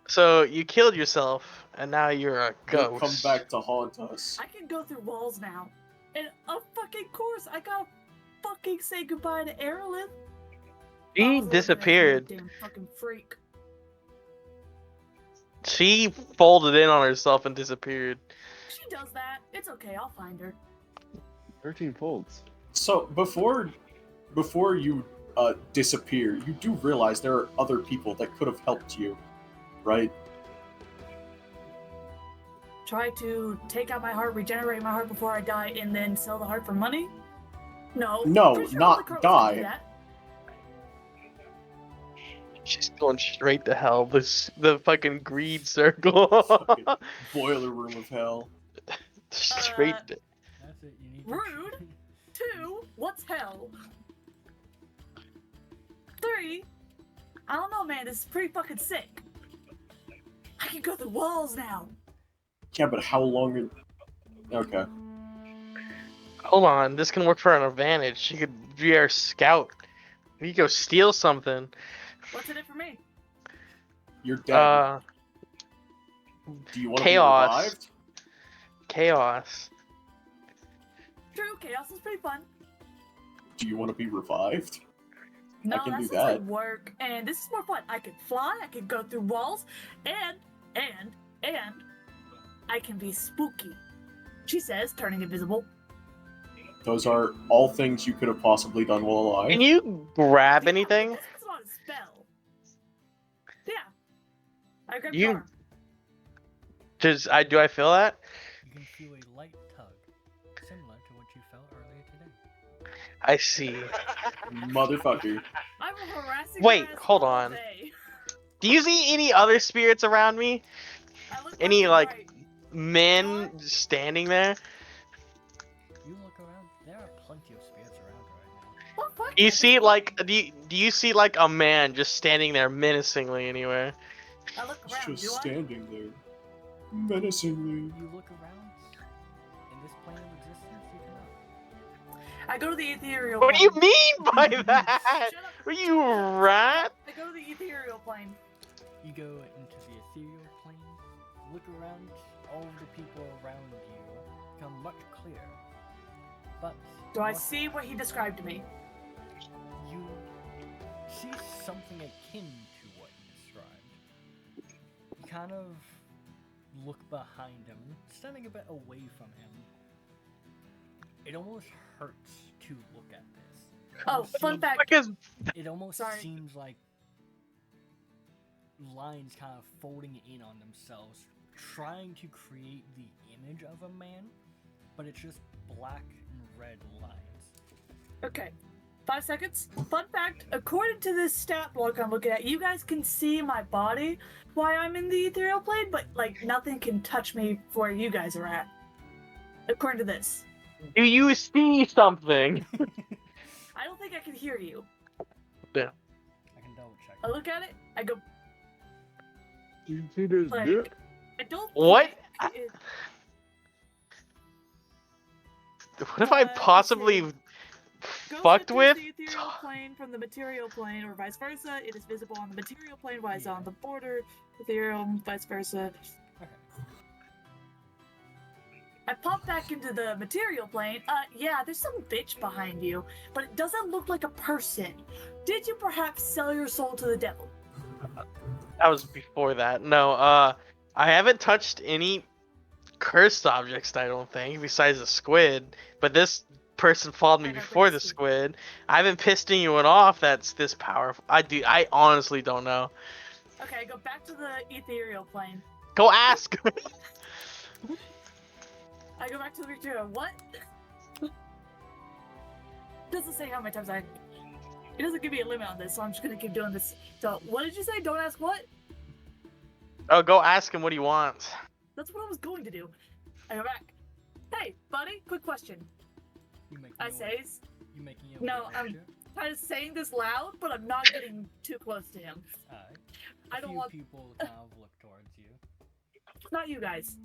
So you killed yourself, and now you're a You'll ghost. come back to haunt us. I can go through walls now. And of fucking course, I gotta fucking say goodbye to Erilyn. She disappeared. Damn fucking freak. She folded in on herself and disappeared. She does that. It's okay. I'll find her. 13 folds. So before you disappear, you do realize there are other people that could have helped you, right? Try to take out my heart, regenerate my heart before I die, and then sell the heart for money? No. No, Pretty sure not Holy Crow was gonna die. do that. She's going straight to hell. The fucking greed circle. Fucking boiler room of hell. straight. That's it. You need Rude. 2, what's hell? 3, I don't know, man. This is pretty fucking sick. I can go through walls now. Yeah, but how long? Okay. Hold on, this can work for an advantage. She could be our scout. We could go steal something. What's in it for me? You're dead. Do you want to be chaos. revived? Chaos. True, chaos is pretty fun. Do you want to be revived? No, can that do sounds like that. work, and this is more fun. I can fly, I can go through walls, and I can be spooky. She says, turning invisible. Those are all things you could have possibly done while alive. Can you grab Yeah, anything? This is not a spell. Yeah. I grabbed You- your arm. Do I feel that? You can feel a light tug, similar to what you felt earlier today. I see. Motherfucker. I'm harassing Wait, your ass hold all on. day. Do you see any other spirits around me? I look Any, left and like- right. Men standing there? You look around. There are plenty of spirits around right now. Well, fuck Do you it. see like do you see like a man just standing there menacingly anywhere? I look It's around. just Do I? standing there. Menacingly. You look around. In this plane of existence, you cannot. I go to the ethereal What do you plane. mean by that? Shut up. Are you rat? I go to the ethereal plane. You go into the ethereal plane, look around, all of the people around you become much clearer. But Do I what see what he described to me? you see something akin to what you described. You kind of look behind him, standing a bit away from him. It almost hurts to look at this. Oh, Almost fun seems- fact. Because It almost Sorry. seems like lines kind of folding in on themselves, trying to create the image of a man, but it's just black and red lines. Okay. 5 seconds. Fun fact, according to this stat block I'm looking at, you guys can see my body while I'm in the ethereal plane, but like nothing can touch me where you guys are at. According to this. do you see something? I don't think I can hear you. I can double check. I look at it, I go You can see there's like dick. I don't What? think it- What have I let's possibly see. Ghost fucked enters with? the ethereal plane from the material plane, or vice versa. It is visible on the material plane while it's on the border. Ethereal, vice versa. Okay. I pop back into the material plane. Yeah, there's some bitch behind you, but it doesn't look like a person. Did you perhaps sell your soul to the devil? That was before that. No, I haven't touched any cursed objects, I don't think, besides the squid. But this person followed me I know, before but the it's- squid. I haven't pissed anyone off that's this powerful. I honestly don't know. Okay, go back to the ethereal plane. Go ask. I go back to the material. What? Doesn't say how many times I. It doesn't give me a limit on this, so I'm just gonna keep doing this. So, what did you say? Don't ask what? Oh, go ask him what he wants. That's what I was going to do. I go back. Hey, buddy, quick question. You making I your say, way- you making your No, way I'm- around here? kind of saying this loud, but I'm not getting too close to him. Alright. I A don't few want. people kind of look towards you. Not you guys.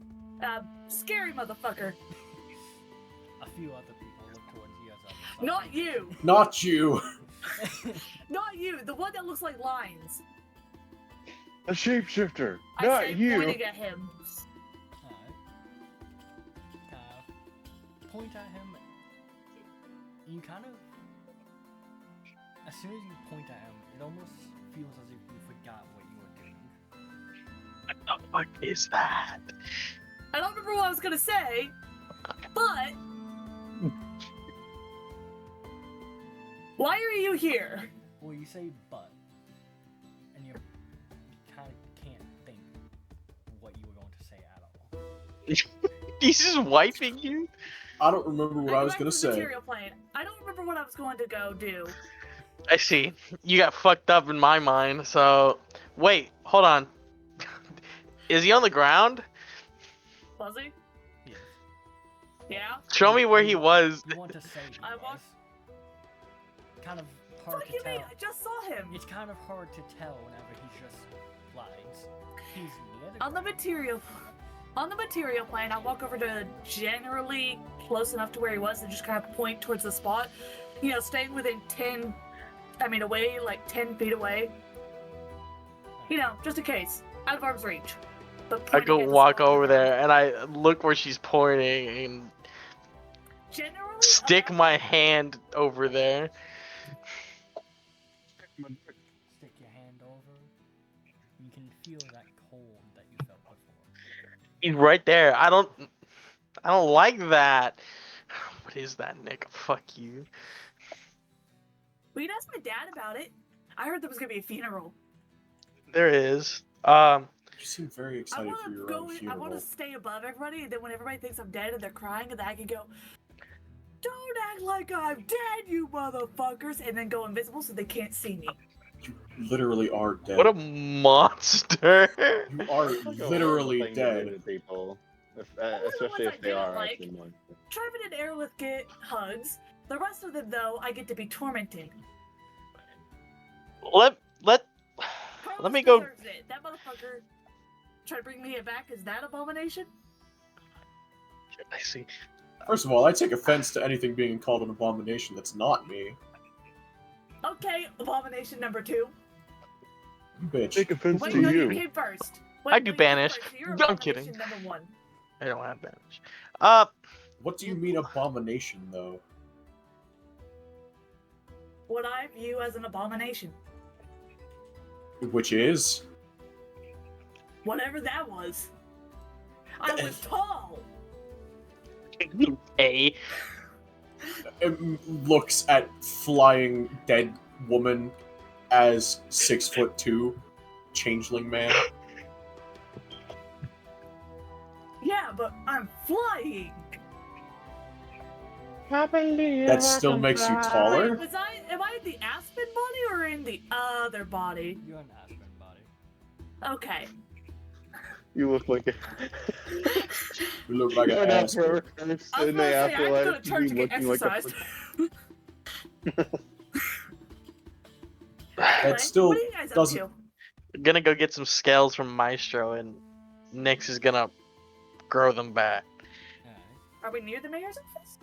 Scary motherfucker. A few other people look towards you as others. Not you. Not you. Not you. The one that looks like lines. A shapeshifter. I Not say, you. pointing at him. Alright. Point at him. You kind of. As soon as you point at him, it almost feels as if you forgot what you were doing. The fuck is that? I don't remember what I was gonna say, but why are you here? Well, you say but, and you kind of can't think what you were going to say at all. He's just wiping you? I don't remember what I was Back gonna to the say. material plane. I don't remember what I was going to go do. I see. You got fucked up in my mind, so... Wait, hold on. Is he on the ground? Was he? Yes. Yeah. Show me where he was. You want to say he I was. walked- Kind of hard What to do you tell. mean? I just saw him. It's kind of hard to tell whenever he just flies. He's near the On the material plane, I walk over to generally close enough to where he was and just kind of point towards the spot. You know, staying within 10 feet away. You know, just in case. Out of arm's reach. But I pointing go at the walk spot. over there, and I look where she's pointing, and Generally, stick my hand over there. stick your hand over. You can feel that cold that you felt before. He's right there. I don't like that. What is that, Nick? Fuck you. We can ask my dad about it. I heard there was gonna be a funeral. There is. You seem very I excited want for to your go. own I funeral. want to stay above everybody, and then when everybody thinks I'm dead and they're crying, and then I can go, "Don't act like I'm dead, you motherfuckers!" and then go invisible so they can't see me. You literally are dead. What a monster. You are It's like a literally horrible thing to do dead. to people, Only the especially ones if I they didn't are like. actually monsters. Trevin and Airlift get hugs. The rest of them, though, I get to be tormented. Let Carlos me go. deserves it. That motherfucker tried to bring me back. Is that abomination? I see. First of all, I take offense to anything being called an abomination that's not me. Okay, abomination number 2. Bitch. Take offense Wait, to no, you you. came first. I do no, you came banish. first, so you're I'm kidding. abomination number 1. I don't have banish. What do you mean abomination, though? What I view as an abomination. Which is? Whatever that was. I was tall. A. It looks at flying dead woman as 6'2" changeling man. Yeah, but I'm flying. That still makes you taller? Wait, am I in the Aspen body or in the other body? You're an Aspen body. Okay. You look like a. You look like an You're ass. not I was in gonna the say, I have to go afterlife. to You church to get looking like a. exercised. That still what are you guys doesn't. up Gonna go get some scales from Maestro, and Nyx is gonna grow them back. Alright. to? Are we near the mayor's office?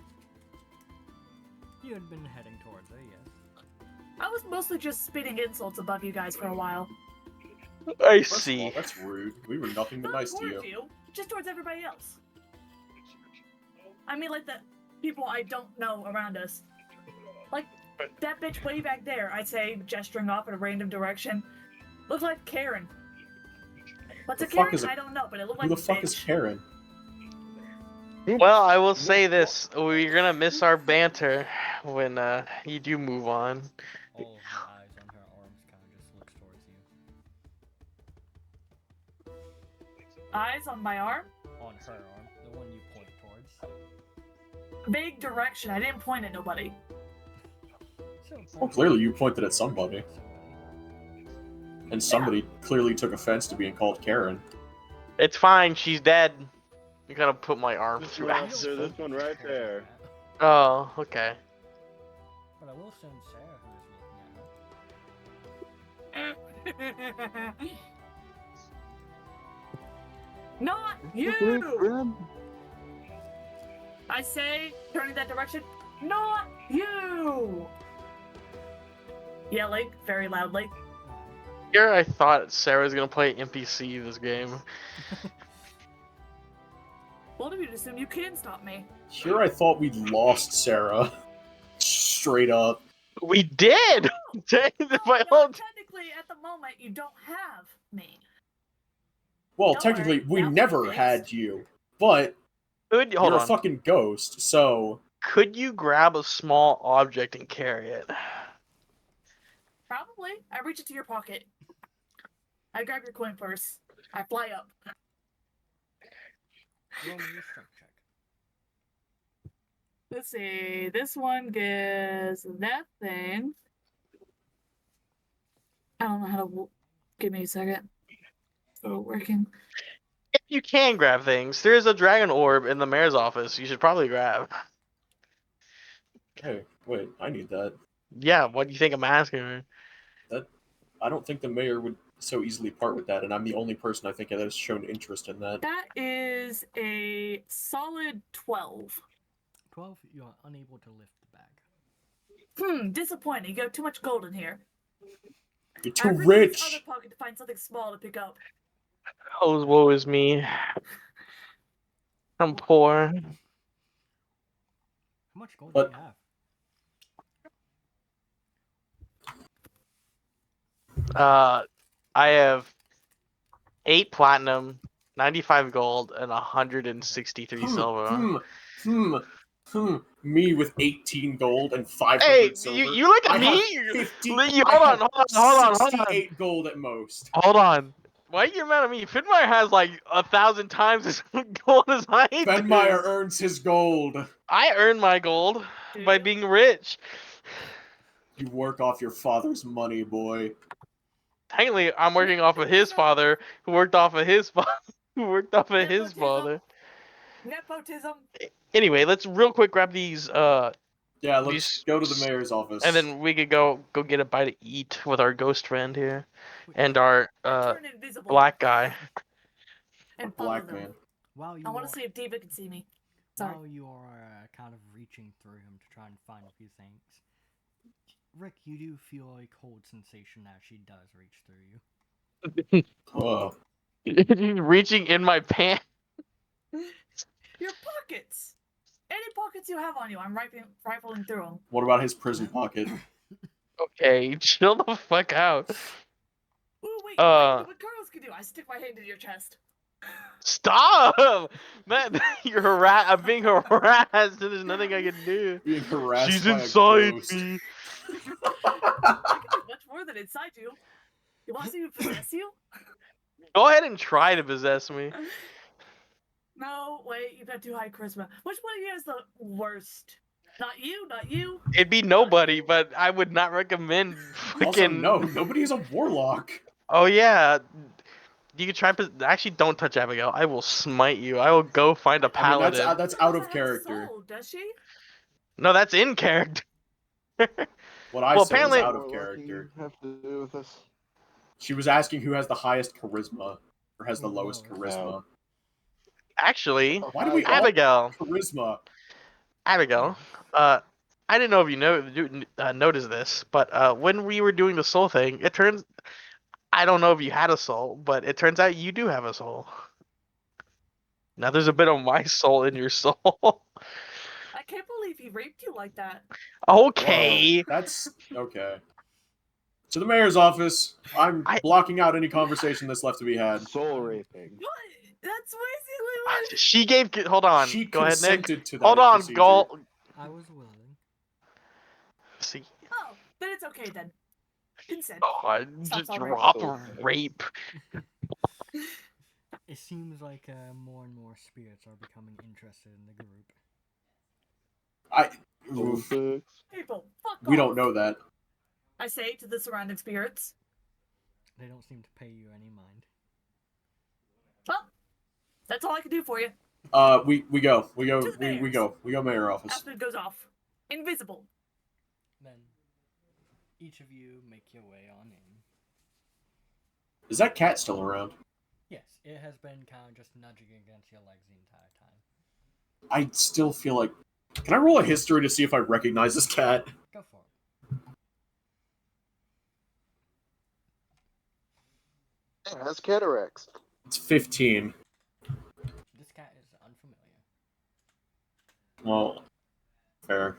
You had been heading towards it, yes. I was mostly just spitting insults above you guys for a while. I First of all, see. that's rude. We were nothing but Not nice to towards you. you, just towards everybody else. I mean, like the people I don't know around us. Like that bitch way back there, I'd say, gesturing off in a random direction. Looks like Karen. What's The a fuck Karen? is a- I don't know, but it looked Who like the a fuck bitch. is Karen? Well, I will say this: we're gonna miss our banter when you do move on. All of her eyes on her arms kind of just looks towards you. Eyes on my arm? On her arm, the one you point towards. Big direction. I didn't point at nobody. So Well, clearly you pointed at somebody. And somebody clearly took offense to being called Karen. It's fine. She's dead. You gotta put my arm This through one, acid. sir, this one right there. Oh, okay. But I will send Sarah who's looking at her. Not you! I say, turning that direction, not you! Yelling very loudly. Here, I thought Sarah was gonna play NPC this game. Bold of you to assume you can stop me. Here I thought we'd lost Sarah. Straight up. We did. No, My no, whole technically, at the moment, you don't have me. Well, Don't technically, worry, we I'll never fix. had you, but Hold you're a on. fucking ghost, so Could you grab a small object and carry it? Probably. I reach into your pocket. I grab your coin purse. I fly up. Roll me a strength check. Let's see. This one gives that thing. I don't know how to. Give me a second. Oh, working. If you can grab things, there's a dragon orb in the mayor's office. You should probably grab. hey, wait, I need that. Yeah, what do you think I'm asking her? I don't think the mayor would so easily part with that, and I'm the only person I think that has shown interest in that. That is a solid 12. 12, you are unable to lift the bag. Disappointing. You got too much gold in here. You're I too reached rich. this other pocket to find something small to pick up. Oh, woe is me. I'm poor. How much gold But- do you have? I have 8 platinum, 95 gold, and 163 silver. Me with 18 gold and 500 Hey, silver. you look at I me. have 50. Hold I on, have hold on. 68 gold at most. Hold on. Why are you mad at me? Finmire has like 1,000 times as gold as I do. Fenmeyer earns his gold. I earn my gold Do by you? being rich. You work off your father's money, boy. Technically, I'm working off of his father, who worked off of his father, who worked off of his father. Nepotism. Anyway, let's real quick grab these, Yeah, let's These- go to the mayor's office. and then we could go get a bite to eat with our ghost friend here, and our Turn invisible. black guy. And follow black them. man. While you I want are, to see if Diva can see me. Sorry. while you are kind of reaching through him to try and find a few things, Rick, you do feel a cold sensation as she does reach through you. Oh, Reaching in my pants. Your pockets. Any pockets you have on you, I'm rifling through them. what about his prison pocket? Okay, chill the fuck out. Ooh, wait. Uh. What Carlos can do? I stick my hand in your chest. Stop, man! I'm being harassed, and there's nothing I can do. Being harassed She's by a inside ghost. me. I can do much more than inside you. You want to see me possess you? Go ahead and try to possess me. No, wait. You got too high charisma. Which one of you is the worst? Not you. Not you. It'd be nobody, but I would not recommend Also, fucking. no, nobody's a warlock. Oh yeah, you could try. Actually, don't touch Abigail. I will smite you. I will go find a I mean, paladin. that's She out doesn't of have character. soul, does she? No, that's in character. What I Well, said apparently- was out of What do you character. have to do with this? She was asking who has the highest charisma or has the Who's lowest lowest? charisma. Actually, Why do we all Abigail. charisma? Abigail. I didn't know if you noticed this, but when we were doing the soul thing, it turns. I don't know if you had a soul, but it turns out you do have a soul. Now there's a bit of my soul in your soul. I can't believe he raped you like that. Okay. Whoa, that's okay. To the mayor's office. I'm I- blocking out any conversation that's left to be had. Soul raping. What? That's basically what. She gave. Hold on. She Go ahead, Nick. consented to that Hold on, procedure. Gol. I was willing. See. Oh, then it's okay then. Consent. God, Stop just all rape. drop rape. It seems like more and more spirits are becoming interested in the group. Oof, People, fuck we don't off. know that. I say to the surrounding spirits. They don't seem to pay you any mind. Well, that's all I can do for you. We go To the mayor's. we go mayor office. After it goes off. Invisible. Then, each of you make your way on in. Is that cat still around? Yes, it has been kind of just nudging against your legs the entire time. I still feel like. Can I roll a history to see if I recognize this cat? Go for it. It has cataracts. It's 15. This cat is unfamiliar. Well, fair.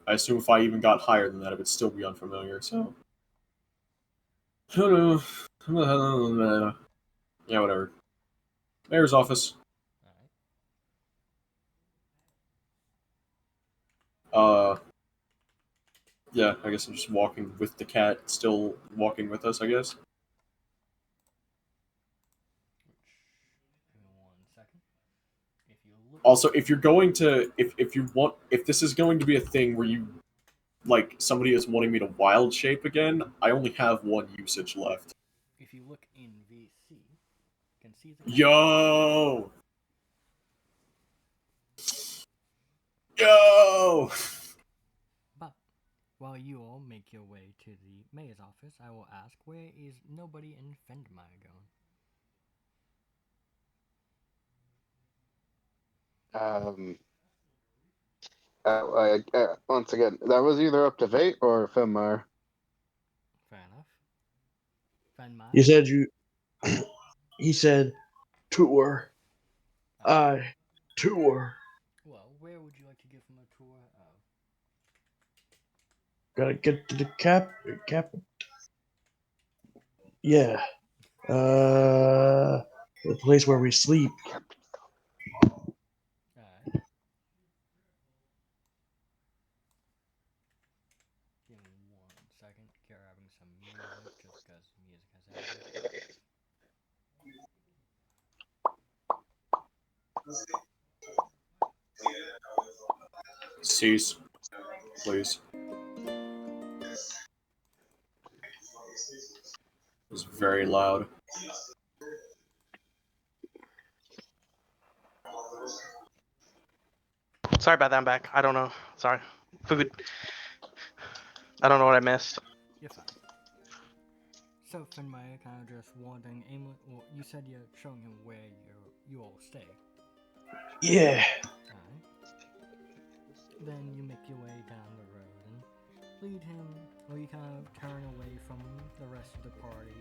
I assume if I even got higher than that, it would still be unfamiliar, so. Yeah, whatever. Mayor's office. Alright. Yeah, I guess I'm just walking with the cat, still walking with us, I guess. Give me 1 second. If you look. Also, if you're going to, if this is going to be a thing where you, like, somebody is wanting me to wild shape again, I only have one usage left. If you look in VC, you can see the. Yo! Yo! But while you all make your way to the mayor's office, I will ask, where is nobody in Fendmeyer going? Once again, that was either up to Fate or Fenmar. Fair enough. Fenmeyer? You said you. He said, tour. I tour. Well, where would you like to give him a tour of? Gotta get to the cap. Yeah. The place where we sleep. Alright. Give me 1 second. Grabbing some music just because music has everything. Cease. Please. It was very loud. Sorry about that. I'm back. I don't know. Sorry. Food. I don't know what I missed. You're fine. So Fenmeyer kind of just wandering aimless. Well, you said you're showing him where you all stay. Yeah. Alright. Then you make your way down the road and lead him, or you kind of turn away from the rest of the party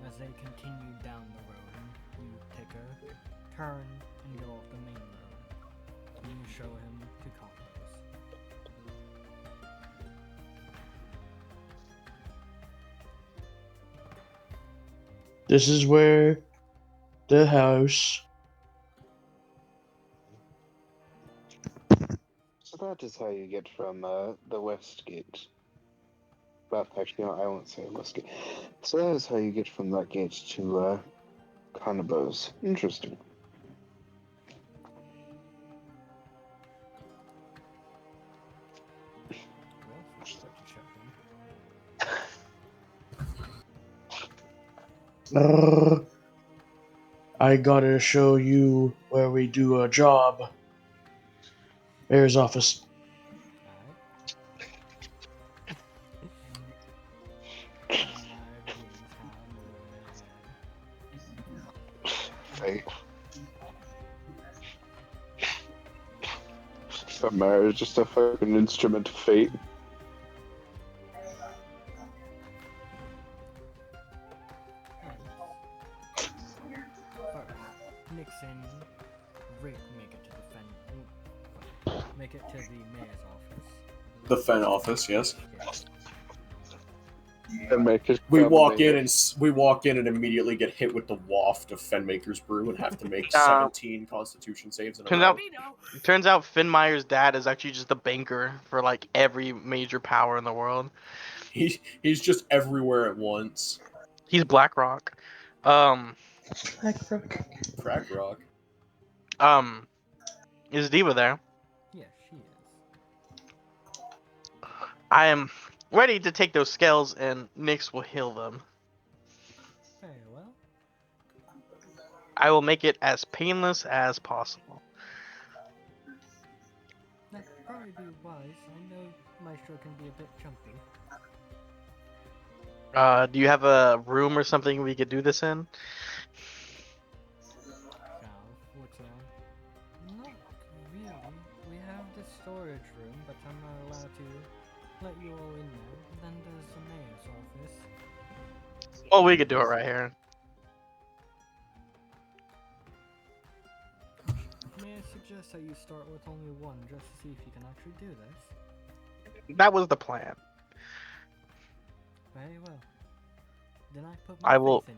as they continue down the road. And you take a turn and go off the main road. And you show him to Combos. This is where the house. So that is how you get from the West Gate. Well, actually, no, I won't say West Gate. So that is how you get from that gate to Conobos. Interesting. Well, just like to check him. I gotta show you where we do a job. Mayor's office. Fate. Fenmar is just a fucking instrument of fate. Nix and Rick make it to the mayor's office. The Fen office, yes. Yes. Fenmaker's We probably walk in and immediately get hit with the waft of Fenmaker's brew and have to make Uh, 17 Constitution saves in a turns row. out- Turns out Fenmeyer's dad is actually just the banker for like every major power in the world. He's just everywhere at once. He's BlackRock. Crack rock. Is Diva there? Yes, she is. I am ready to take those scales and Nyx will heal them. Very well. I will make it as painless as possible. That'd probably be wise. I know Maestro can be a bit jumpy. Do you have a room or something we could do this in? Cal looks around. Not really. We have the storage room, but I'm not allowed to let you all in there. Then there's the mayor's office. Well, we could do it right here. May I suggest that you start with only one, just to see if you can actually do this? That was the plan. Very well. Then I put I my will- faith in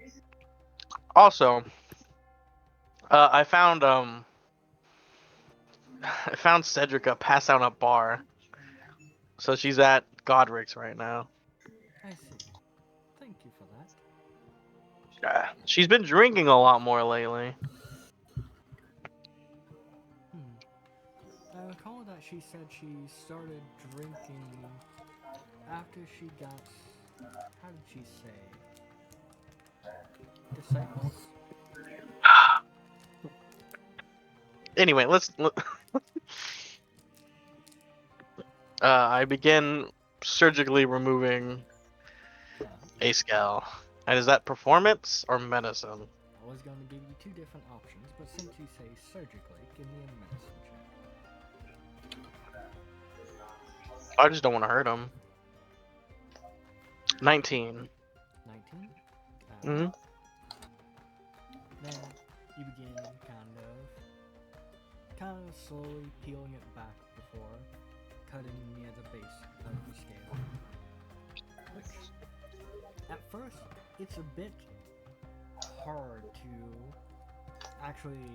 you. Also, I found Cedrica passed out in a bar, so she's at Godric's right now. I see. Thank you for that. She's been drinking a lot more lately. I recall that she said she started drinking after she got. How did she say? Disciples? Anyway, I begin surgically removing a scale. And is that performance or medicine? I was going to give you two different options, but since you say surgically, give me a medicine check. I just don't want to hurt him. 19. 19? Mm-hmm. Then you begin kind of slowly peeling it back before cutting near the base of the scale. Which, at first, it's a bit hard to actually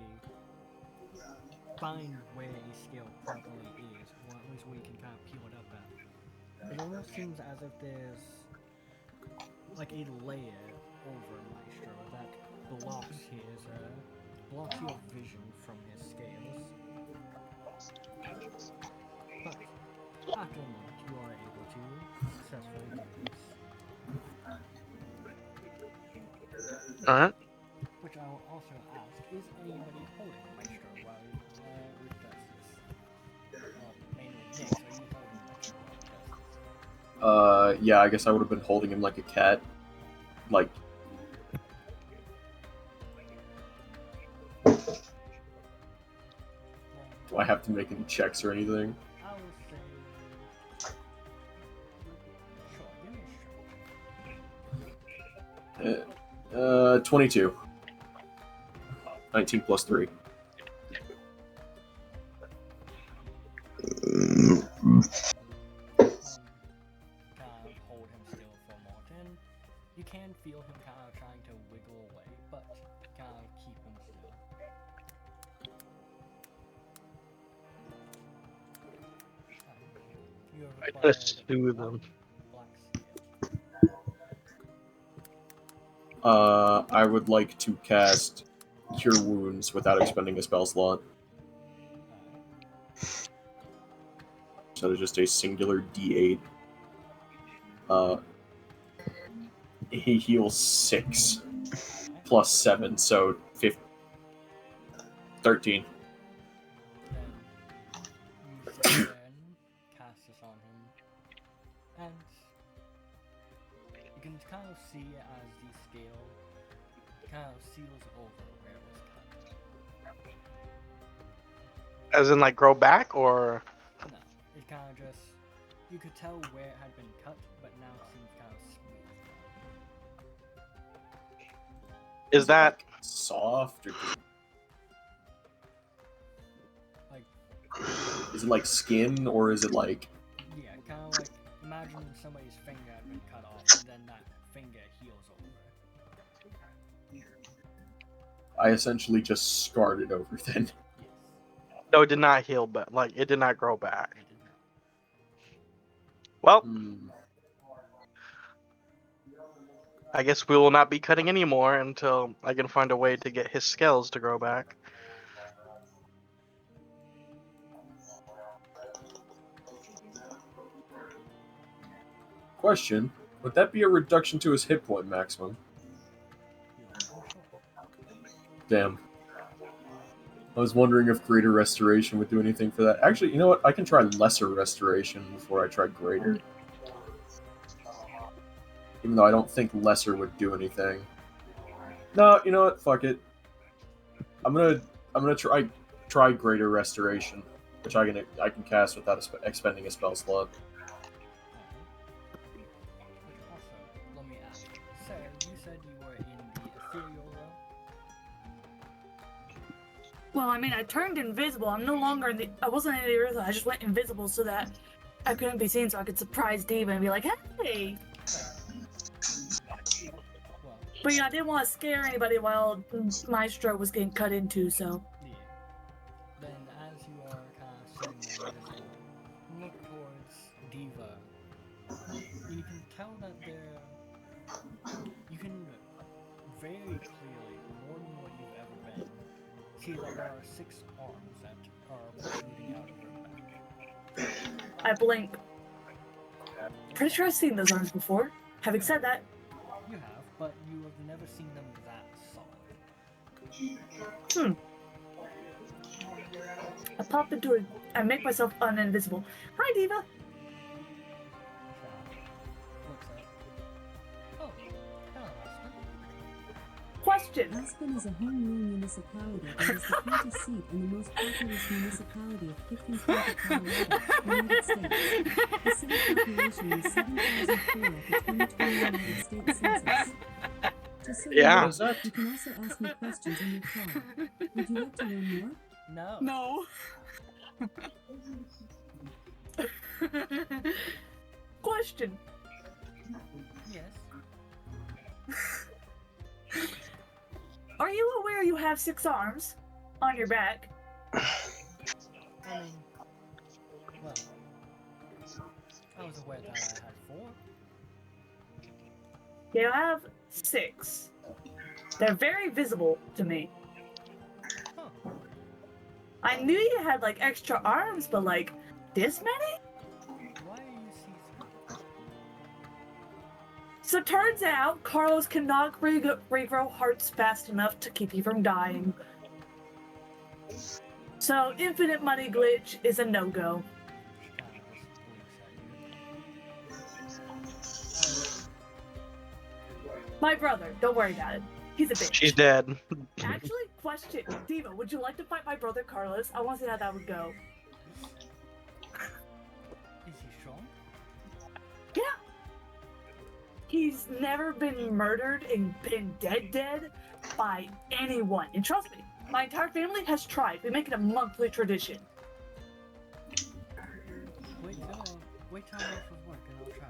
find where a scale properly is, or at least where you can kind of peel it up at. It almost seems as if there's like a layer over Maestro that blocks your vision from his scales. But after a moment, you are able to successfully do this. Alright. Which I will also ask, is anybody holding Maestro while Rick does this? Well, mainly Nick, so you holding Maestro while he does this. Yeah, I guess I would have been holding him like a cat. Like, do I have to make any checks or anything? I will say... Sure, give me a strength. 22. 19 plus 3. Kind of hold him still for a moment, and you can feel him kind of trying to wiggle away, but kind of keep him still. You have I acquired just soothe him. Black Seal. I would like to cast Cure Wounds without expending a spell slot. So just a singular D8. He heals 6 plus 7, so 13. Then you cast this on him, and you can kind of see as the scale kind of seals over where it was cut. As in, like, grow back, or? No, it kind of just, you could tell where it had been cut, but now it seems kind of smooth. Is that... Soft or Like, is it like skin or is it like yeah, kind of like, imagine somebody's finger had been cut off, and then that finger heals over. I essentially just scarred it over then? Yes, No, it did not heal, but, like, it did not grow back. it did not. Well, Hmm. I guess we will not be cutting anymore until I can find a way to get his scales to grow back. Question: would that be a reduction to his hit point maximum? Damn. I was wondering if Greater Restoration would do anything for that. Actually, you know what? I can try Lesser Restoration before I try Greater. Even though I don't think Lesser would do anything. No, you know what? Fuck it. I'm gonna try Greater Restoration, which I can cast without expending a spell slot. Which also, let me ask, Sarah, you said you were in the ethereal realm? Well, I mean, I turned invisible. I'm no longer in the. I wasn't in the earth. I just went invisible so that I couldn't be seen, so I could surprise Diva and be like, "Hey!" Well, But I didn't want to scare anybody while Maestro was getting cut into, so. Yeah. Then, as you are kind of sitting there, just look towards Diva. You can tell that you can very clearly, more than what you've ever been, see that there are 6 arms that are protruding out of her back. I blink. Pretty sure I've seen those arms before. Having said that, You have, but you have never seen them that solid. I pop into it. I make myself uninvisible. Hi, Diva. Looks up. Oh, hello, Aspen. Question. Aspen is a home rule municipality that is the county seat and the most populous municipality of Clifton County, Colorado, United States. The city population is 7,004 at the 2020 United States Census. Just so Yeah. you know, you can also ask me questions in your car. Would you like to learn more? No. No. Question. Yes. Are you aware you have 6 arms on your back? I mean, well, I was aware that I had 4. You have 6. They're very visible to me. Huh. I knew you had like extra arms, but like this many? Why are you see-through? So turns out Carlos cannot regrow hearts fast enough to keep you from dying. So infinite money glitch is a no-go. She kind of just blinks at you. My brother, don't worry about it. He's a bitch. She's dead. Actually, question. Diva, would you like to fight my brother Carlos? I want to see how that would go. Is he strong? Yeah. He's never been murdered and been dead by anyone. And trust me, my entire family has tried. We make it a monthly tradition. Wait till I'm off of work and I'll try.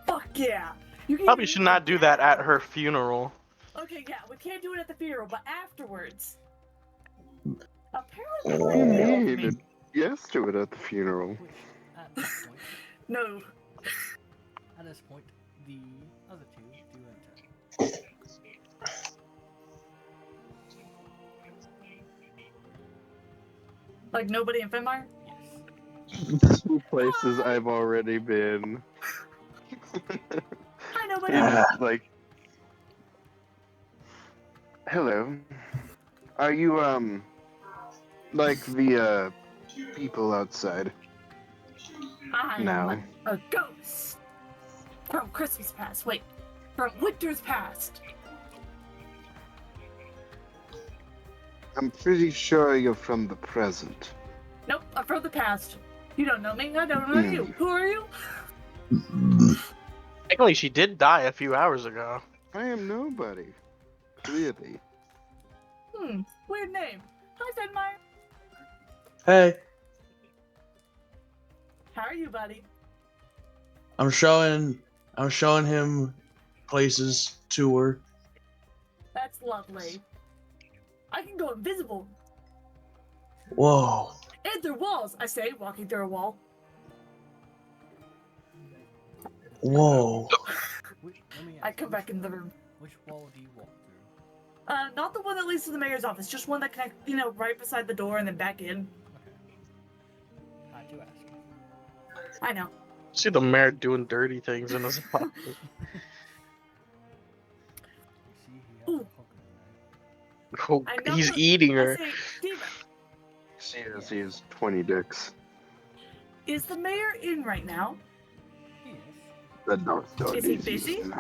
Fuck yeah. You can Probably even should use not the do that dagger. at her funeral. Okay, yeah, we can't do it at the funeral, but afterwards. Apparently, What they do you failed mean? me. Yes to it at the funeral. Which, at this point, No. the other 2 do enter. Like nobody in Fenmire? Yes. 2 places I've already been. Hi, nobody. Like, hello. Are you like the people outside? I am No. a ghost. From Christmas past. Wait. From winter's past. I'm pretty sure you're from the present. Nope, I'm from the past. You don't know me. I don't know you. Who are you? Technically, she did die a few hours ago. I am nobody. Clearly. Weird name. Hi, Fenmire. Hey, How are you, buddy? I'm showing him places tour. That's lovely. I can go invisible. Whoa. And through walls, I say, walking through a wall. Whoa. Let me I ask, come back in the room. which wall do you walk through? Not the one that leads to the mayor's office, just one that connects, right beside the door and then back in. Okay. Had to ask. I know. See the mayor doing dirty things in his pocket. You see, he has Ooh. a coconut knife. Oh, I know he's that- eating I her. say, Diva, She has 20 dicks. is the mayor in right now? He is. The North Door Is he is busy? using- I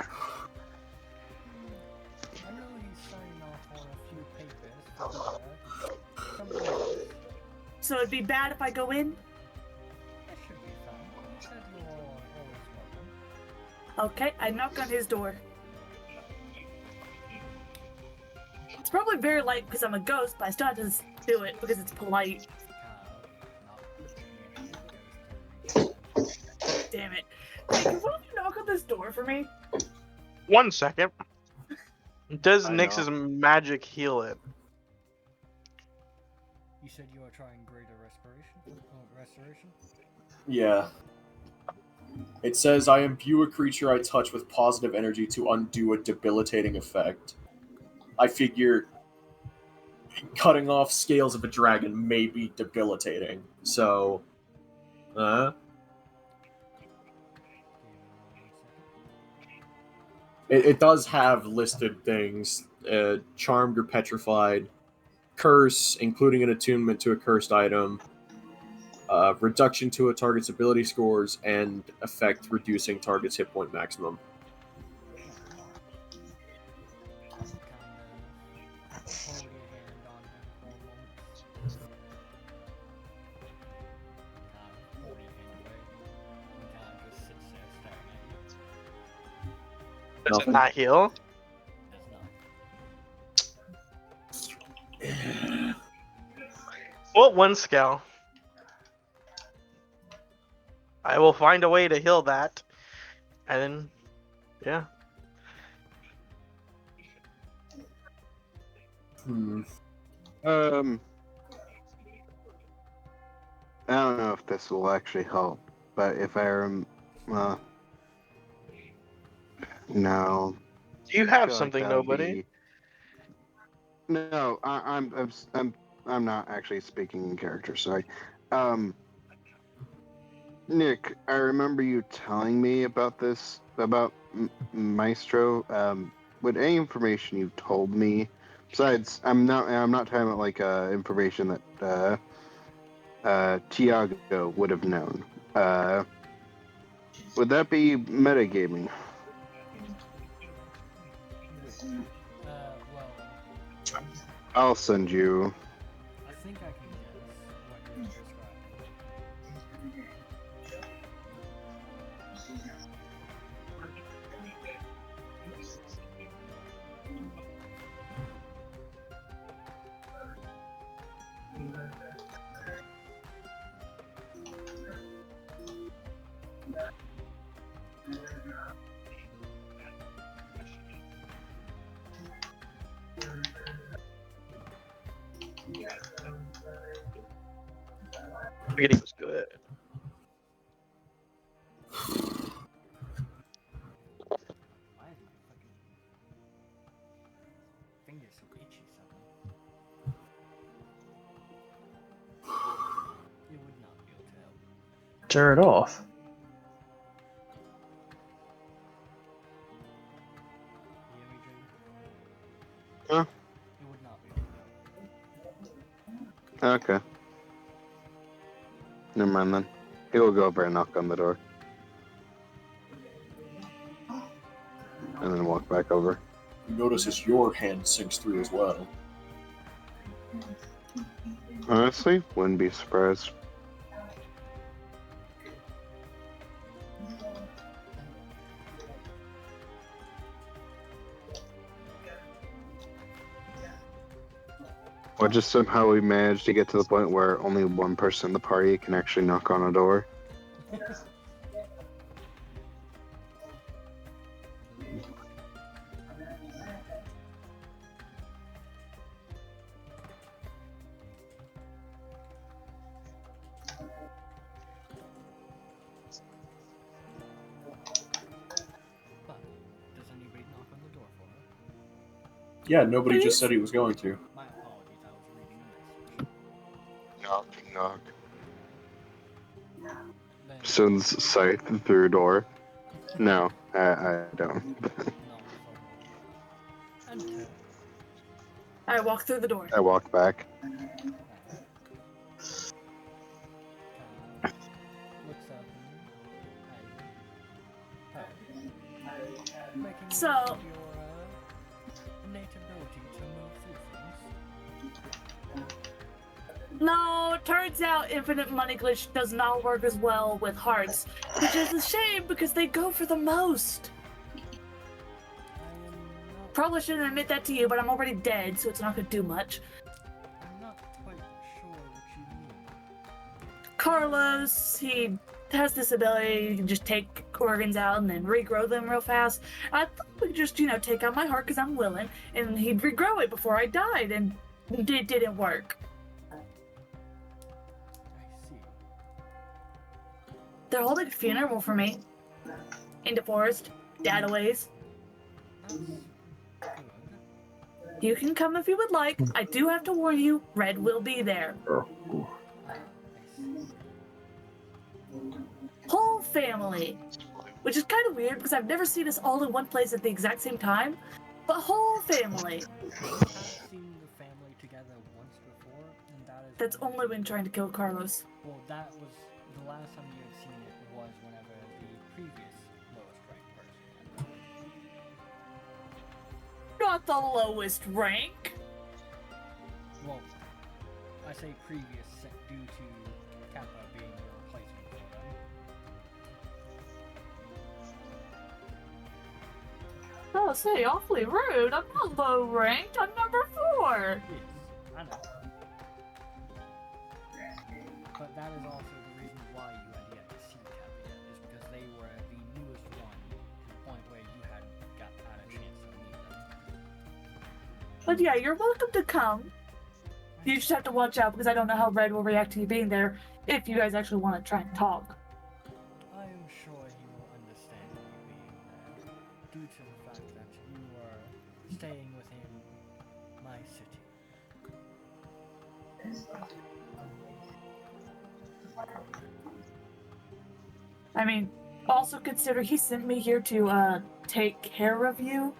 know he's signing off on a few papers. Something like this. So it'd be bad if I go in? That should be fine. He said you're always welcome. Okay, I knock on his door. It's probably very light because I'm a ghost, but I still have to do it because it's polite. Damn it. Hey, can one of you knock on this door for me? 1 second. Does I Nyx's magic heal it? You said you are trying greater restoration? Yeah. It says, I imbue a creature I touch with positive energy to undo a debilitating effect. I figure cutting off scales of a dragon may be debilitating. So, it does have listed things. Charmed or petrified. Curse, including an attunement to a cursed item. Reduction to a target's ability scores, and effect reducing target's hit point maximum. Hold your hand on him for a moment. Hold your hand away. He just sits there staring at you. Does it not heal? Does not. What one scale? I will find a way to heal that. And then, yeah. I don't know if this will actually help, but if I no. Do you I have feel something, that would nobody? be- No, I'm not actually speaking in character. Sorry. Nick, I remember you telling me about this about Maestro. With any information you've told me, besides, I'm not talking about like information that Tiago would have known. Would that be metagaming? Well, I'll send you. I think I can guess what you're describing. Spaghetti was good. Why is my fucking finger so itchy suddenly? You would not be able to help. Tear it off. You hear me, Jade? Huh? You would not be able to help. Okay. Never mind then. He will go over and knock on the door. And then walk back over. You notice as your hand sinks through as well. Honestly, wouldn't be surprised. Or just somehow we managed to get to the point where only one person in the party can actually knock on a door. But does anybody knock on the door for her? Yeah, nobody just said he was going to. My apologies, I was reading a message. Knock, knock. Then, Soon's sight through a door. No, I don't. Enter. I walk through the door. I walk back. Looks up and making So- use of your innate ability to move through things. No, turns out Infinite Money Glitch does not work as well with hearts, which is a shame because they go for the most. I am not, Probably shouldn't admit that to you, but I'm already dead, so it's not gonna do much. I'm not quite sure what you mean. Carlos, he has this ability, he can just take organs out and then regrow them real fast. I thought we could just, take out my heart because I'm willing, and he'd regrow it before I died, and it didn't work. I see. They're holding a funeral for me. In the forest, Dataways. That's good. You can come if you would like. I do have to warn you, Red will be there. I see. Whole family. Which is kind of weird because I've never seen us all in one place at the exact same time. But whole family. I've seen the family together once before, and that is. That's only when trying to kill Carlos. Well, that was the last time you had seen it was whenever the previous lowest ranked person had died. Not the lowest rank. Well, I say previous due to Kappa being the replacement for them. Oh, say, awfully rude. I'm not low ranked. I'm number 4. Yes, I know. But that is also the reason why you had yet to see Kappa yet, is because they were the newest one to the point where you had a chance to meet them. But yeah, you're welcome to come. You just have to watch out because I don't know how Red will react to you being there if you guys actually want to try and talk. I am sure he will understand you being there, due to the fact that you are staying within my city. I mean, also consider he sent me here to take care of you.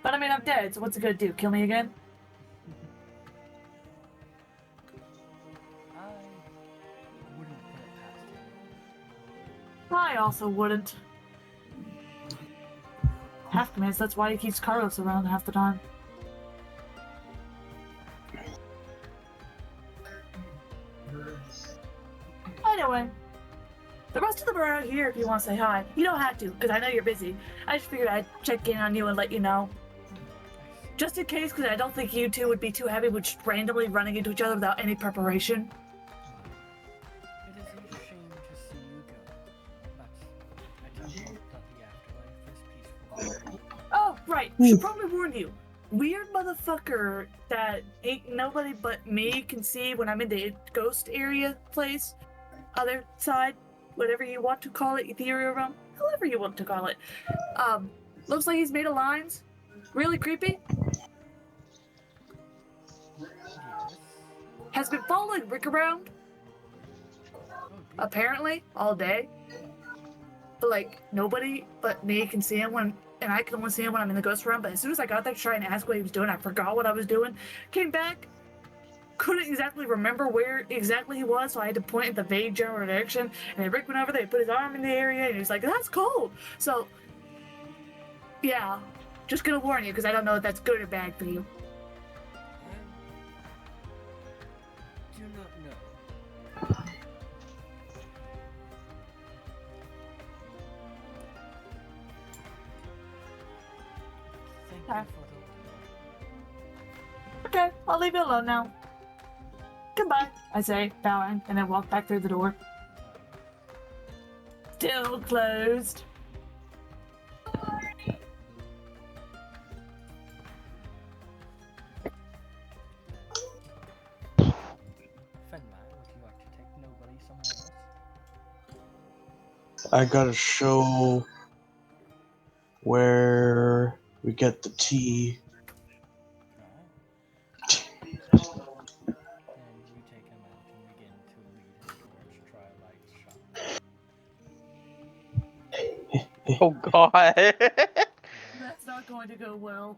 But I mean, I'm dead, so what's it gonna do? Kill me again? I wouldn't put it past him. I also wouldn't. Half minutes, that's why he keeps Carlos around half the time. Anyway, the rest of them are out here if you want to say hi. You don't have to, because I know you're busy. I just figured I'd check in on you and let you know. Just in case, because I don't think you two would be too happy with just randomly running into each other without any preparation. It is a shame to see you go, but I do hope that the afterlife is peaceful. Oh, right. Should probably warn you. Weird motherfucker that ain't nobody but me can see when I'm in the ghost area place. Other side. Whatever you want to call it. Ethereal realm. However you want to call it. Looks like he's made of lines. Really creepy. Yes. Has been following Rick around. Oh, dear. Apparently. All day. But like, nobody but me can see him when... And I can only see him when I'm in the ghost realm, but as soon as I got there to try and ask what he was doing, I forgot what I was doing. Came back, couldn't exactly remember where exactly he was, so I had to point in the vague general direction. And then Rick went over there, put his arm in the area, and he was like, "That's cold." So, yeah, just gonna warn you because I don't know if that's good or bad for you. I do not know. Thank Okay. you for the... Okay, I'll leave you alone now. Goodbye, I say, bowing, and then walk back through the door. Still closed. Fenman, would you like to take nobody somewhere else? I gotta show where we get the tea. Alright. And you take him out and begin to lead him towards Twilight Shop. Oh god. That's not going to go well.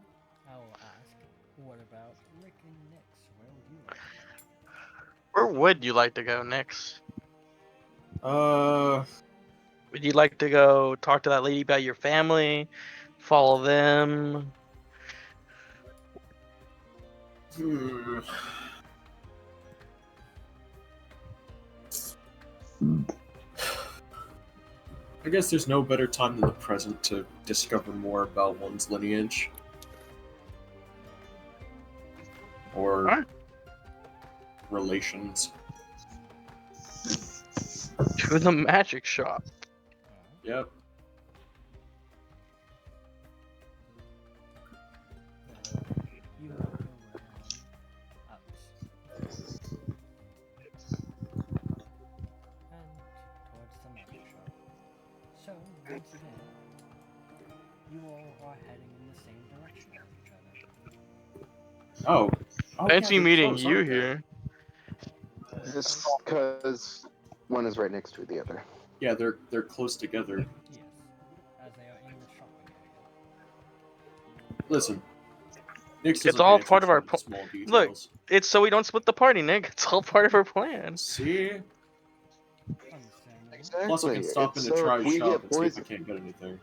I will ask, what about Rick and Nix? Where would you like to go? Where would you like to go next? Would you like to go talk to that lady about your family? Follow them? I guess there's no better time than the present to discover more about one's lineage. Or Alright. relations. To the magic shop. Yep. You make your way out. And towards the magic shop. So, once again, you all are heading in the same direction as each other. Oh. Oh, Fancy yeah, they're meeting close, you aren't they? here. Just because one is right next to the other. Yeah, they're close together. Yes, as they are in the shopping area. Listen, Nick It's doesn't all pay part of our attention to po- small Look. details. It's so we don't split the party, Nick. It's all part of our plan. See? Understandable. Plus, I can stop It's into so if Try's we shop get and see if I poisoned. can't get anything.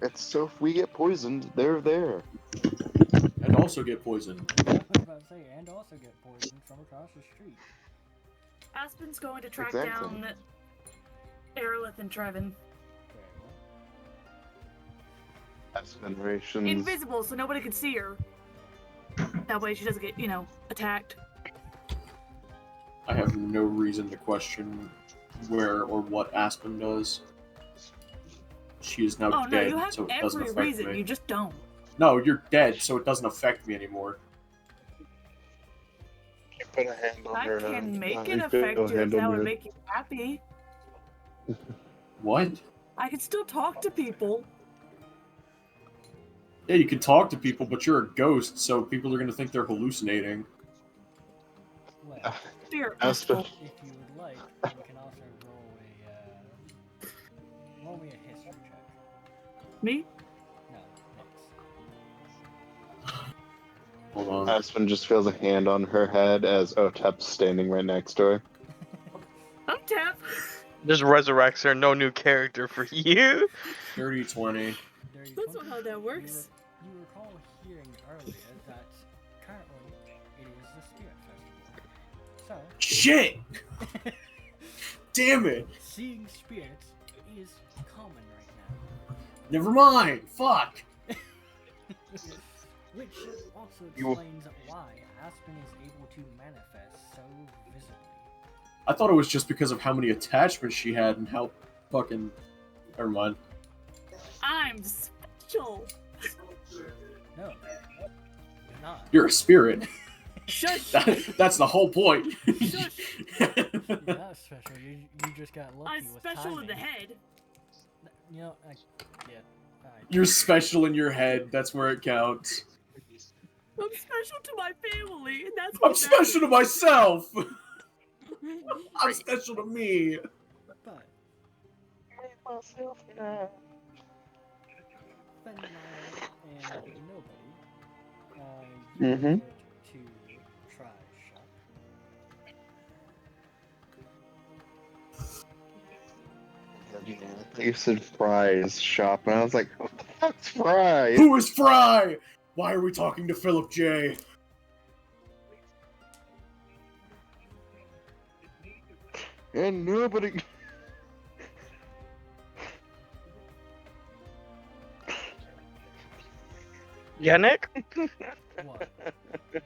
It's so if we get poisoned, they're there. And also get poisoned. I was about to say, and also get poisoned from across the street. Aspen's going to track Exactly. down Aerolith and Trevin. Very well. Aspirations. Invisible, so nobody can see her. That way she doesn't get, attacked. I have no reason to question where or what Aspen does. She is now Oh no, dead, you have so it doesn't every affect reason. me. You just don't. No, you're dead, so it doesn't affect me anymore. Put a hand on I her. can make I it put affect a you if hand that on would her. make you happy. What? I can still talk to people. Yeah, you can talk to people, but you're a ghost, so people are gonna think they're hallucinating. Well, Spirit Aspen. crystal. if you would like, you can also roll me a history check. Me? No, Nix. Hold on. Aspen just feels a hand on her head as Otep's standing right next to her. I'm Tap. Just resurrects her. No new character for you. 30-20. Dirty That's 20. not how that works. You recall hearing earlier that currently it is the Spirit Festival. Shit! So, Damn it! seeing spirits is common right Never mind! Fuck! now. Which also You- explains why Aspen is able to manifest so visibly. I thought it was just because of how many attachments she had and how fucking... Never mind. I'm special. No, you're not. You're a spirit. Shush. That's the whole point. Shush. You're not special. You just got lucky I'm with special timing. in the head. You know, yeah. Alright. You're special in your head. That's where it counts. I'm special to my family, and that's I'm what special to myself. matters. I'm special to me. But Myself now. Fenmire and nobody, you Mhm. head to Try's shop. You said Fry's shop, and I was like, "What the fuck's Fry?" Who is Fry? Why are we talking to Philip J? And nobody. Yeah, Nick. What?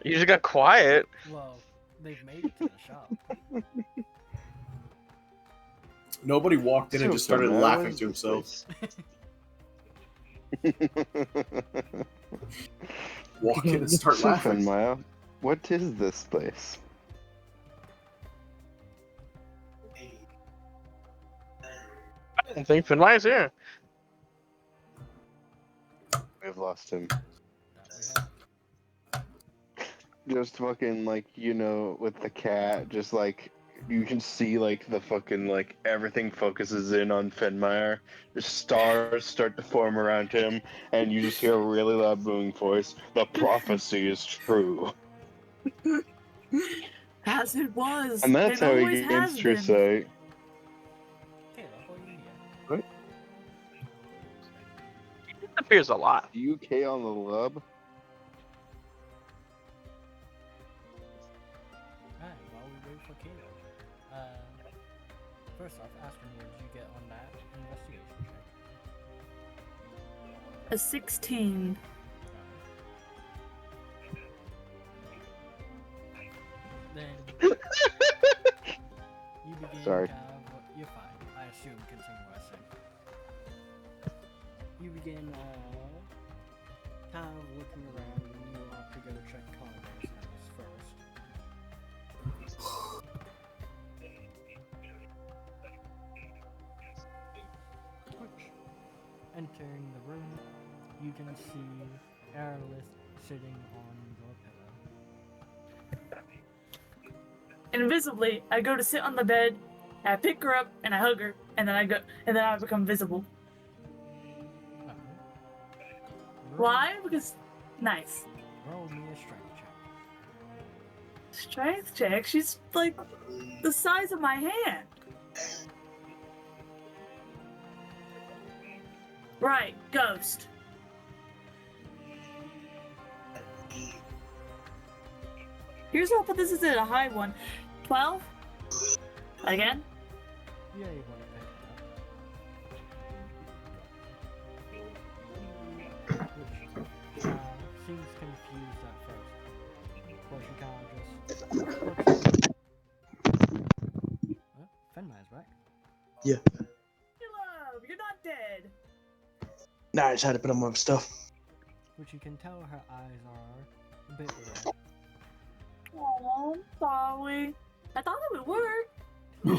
You just got quiet. Well, they've made it to the shop. Nobody walked in and So just started fun, man. laughing What to is himself. this Walk in and place? start So laughing. fun, Maya. What is this place? I don't think Finlay's here. We've lost him. That we have. Just fucking like, with the cat, just like you can see like the fucking like everything focuses in on Fenmire. The stars start to form around him, and you just hear a really loud booming voice. The prophecy is true. As it was. And that's it how he always gains has true been. sight. Kayla, what are you here? It appears a lot. UK on the lub. Alright, while we wait for Kayla. First off, Aspen, what did you get on that investigation check? A 16. Then you begin Sorry. kind of looking around, and you opt to go check Carlos house first. Which, entering the room, you can see Aerolith sitting on your pillow. Invisibly, I go to sit on the bed, I pick her up, and I hug her, and then I become visible. Uh-oh. Why? Because, nice. Roll me a strength check. Strength check? She's like the size of my hand. Right, ghost. Here's how I'll put this is at a high one. 12? Again? Yeah, you want to pick it up. Which seems confused at first. Of course, you can't just. Oh, Fenrir's back. Yeah. Hello, you're not dead. Nah, I just had to put on my stuff. Which you can tell her eyes are a bit red. Oh, I'm sorry. I thought it would work. You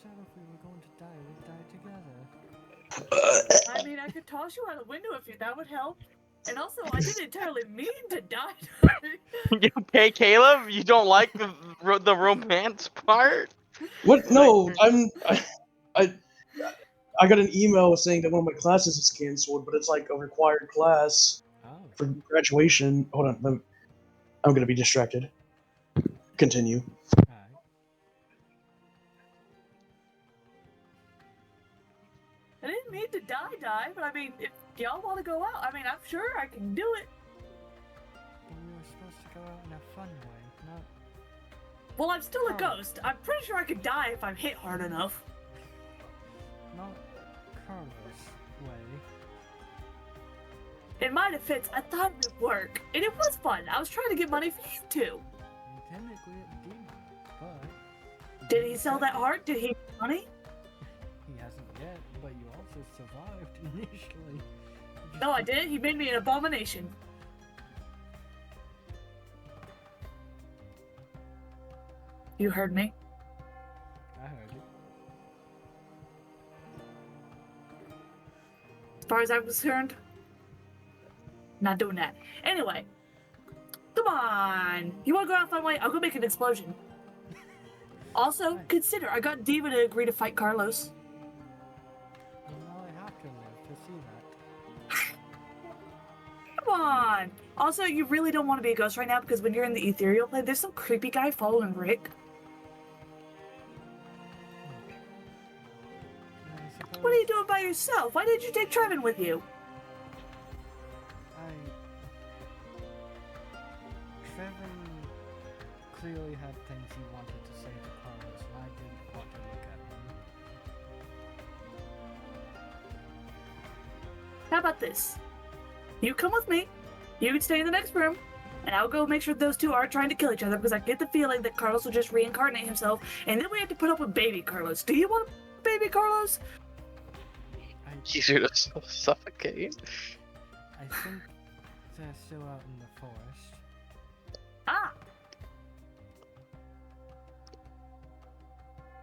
said if we were going to die, we'd die together. I mean, I could toss you out a window if that would help. And also, I didn't entirely mean to die. You okay, Caleb? You don't like the romance part? What? No, I got an email saying that one of my classes is canceled, but it's like a required class Oh. for graduation. Hold on, I'm gonna be distracted. Continue. Alright. I didn't mean to die, but I mean, if y'all want to go out, I mean, I'm sure I can do it. But we were supposed to go out in a fun way, not Well, I'm still a Oh. ghost. I'm pretty sure I could die if I'm hit hard enough. Carlos way. In my defense, I thought it would work, and it was fun. I was trying to get money for you too. And technically it did, but Did he sell that heart? Did he get money? he hasn't yet, but you also survived initially. You just No, I took- didn't. He made me an abomination. You heard me. I heard it. As far as I'm concerned, not doing that. Anyway, come on. You want to go out fun way? I'll go make an explosion. Also, consider I got Diva to agree to fight Carlos. Well, now I have to live to see that. Come on. Also, you really don't want to be a ghost right now because when you're in the ethereal plane, there's some creepy guy following Rick. And I suppose What are you doing by yourself? Why didn't you take Trevin with you? Trevor clearly had things he wanted to say to Carlos, and I didn't want to look at him. How about this? You come with me. You can stay in the next room. And I'll go make sure those two aren't trying to kill each other because I get the feeling that Carlos will just reincarnate himself and then we have to put up with baby Carlos. Do you want baby Carlos? Easier to suffocate. I think they're still out in the forest. Ah!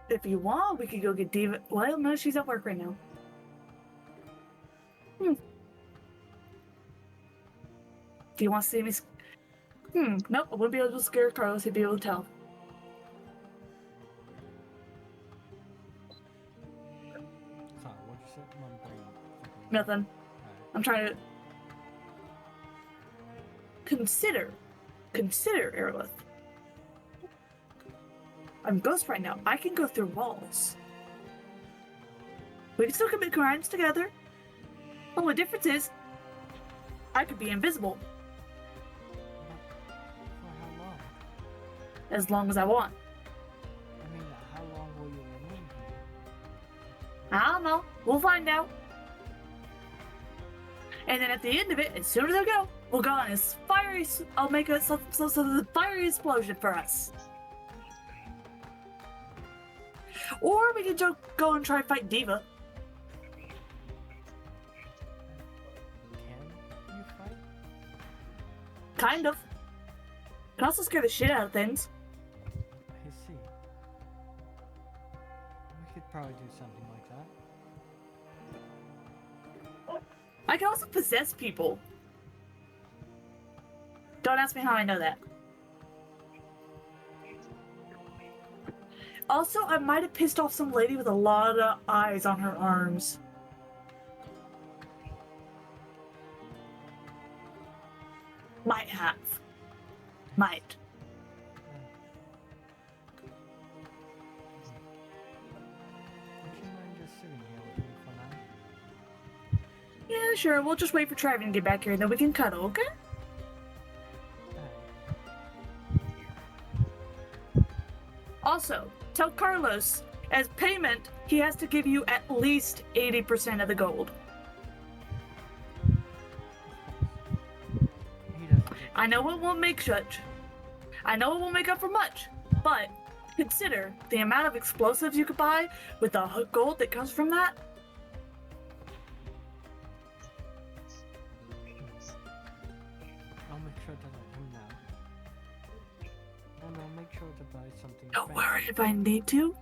If you want, we could go get Diva. Well, no, she's at work right now. Do you want to see me? Nope, I wouldn't be able to scare Carlos. He'd be able to tell. Sorry, what'd you say? My brain fucking- Nothing. Alright. I'm trying to consider Aerolith. I'm ghost right now. I can go through walls. We can still commit crimes together. Only difference is, I could be invisible For how long? as long as I want. I mean, how long will you remain here? I don't know. We'll find out. And then at the end of it, as soon as I go, we'll go on this fiery. I'll make a fiery explosion for us. Or we can go and try and fight Diva. Kind of. Can also scare the shit out of things. I see. We could probably do something like that. I can also possess people. Don't ask me how I know that. Also, I might have pissed off some lady with a lot of eyes on her arms. Might have. Might. Would you mind just sitting here with me for now? Yeah, sure. We'll just wait for Trevor to get back here, and then we can cuddle, okay? Also, tell Carlos, as payment, he has to give you at least 80% of the gold. I know it won't make much. I know it won't make up for much, but consider the amount of explosives you could buy with the gold that comes from that. I'll make sure to let him know. And I'll make sure to buy something. Don't fancy. worry if I need to.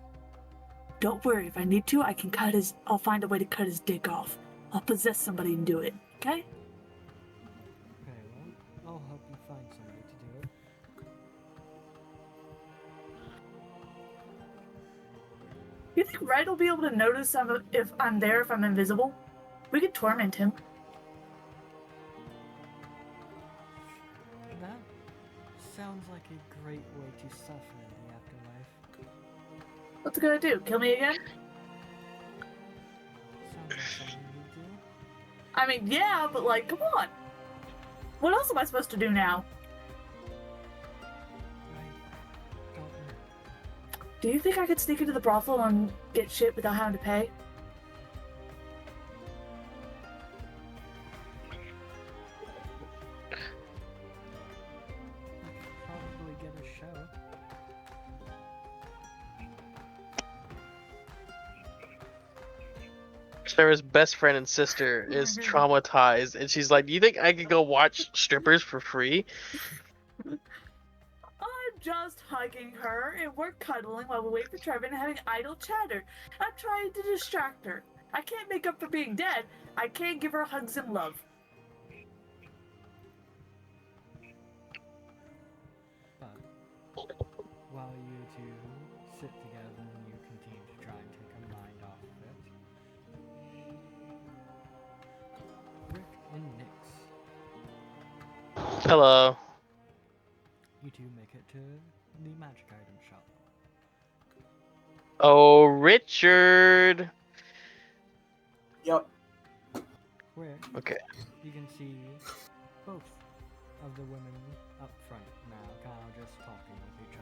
Don't worry if I need to. I can cut his. I'll find a way to cut his dick off. I'll possess somebody and do it. Okay? Okay, well, I'll help you find somebody to do it. You think Red will be able to notice if I'm there if I'm invisible? We could torment him. That sounds like a great way to suffer in the afterlife. What's it gonna do? Kill me again? Sounds like something you do. I mean, yeah, but like, come on. What else am I supposed to do now? I don't know. Do you think I could sneak into the brothel and get shit without having to pay? Probably get a show. Sarah's best friend and sister is traumatized, and she's like, "Do you think I could go watch strippers for free?" I'm just hugging her and we're cuddling while we wait for Trevor and having idle chatter. I'm trying to distract her. I can't make up for being dead. I can't give her hugs and love. But while you two sit together and you continue to try and take her mind off of it, Rick and Nix, Hello. you two make it to the magic item shop. Oh, Richard. Yep. Where Okay. you can see both of the women up front now, kind of just talking with each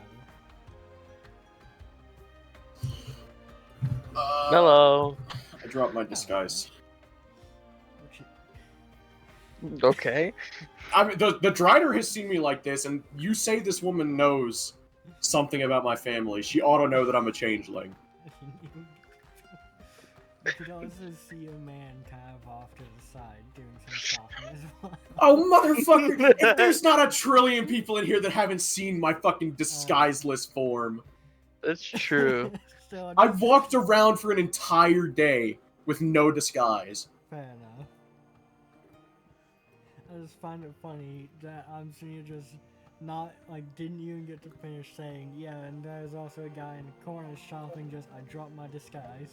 other. Hello. I dropped my disguise. Which Okay. I mean, the Drider has seen me like this, and you say this woman knows something about my family. She ought to know that I'm a changeling. you could also see a man kind of off to the side doing some shopping as well. Oh, motherfucker! If there's not a trillion people in here that haven't seen my fucking disguiseless form. That's true. So, I've walked around for an entire day with no disguise. fair enough. I just find it funny that I'm seeing you just not, like, didn't even get to finish saying, yeah, and there's also a guy in the corner shopping, just, I dropped my disguise.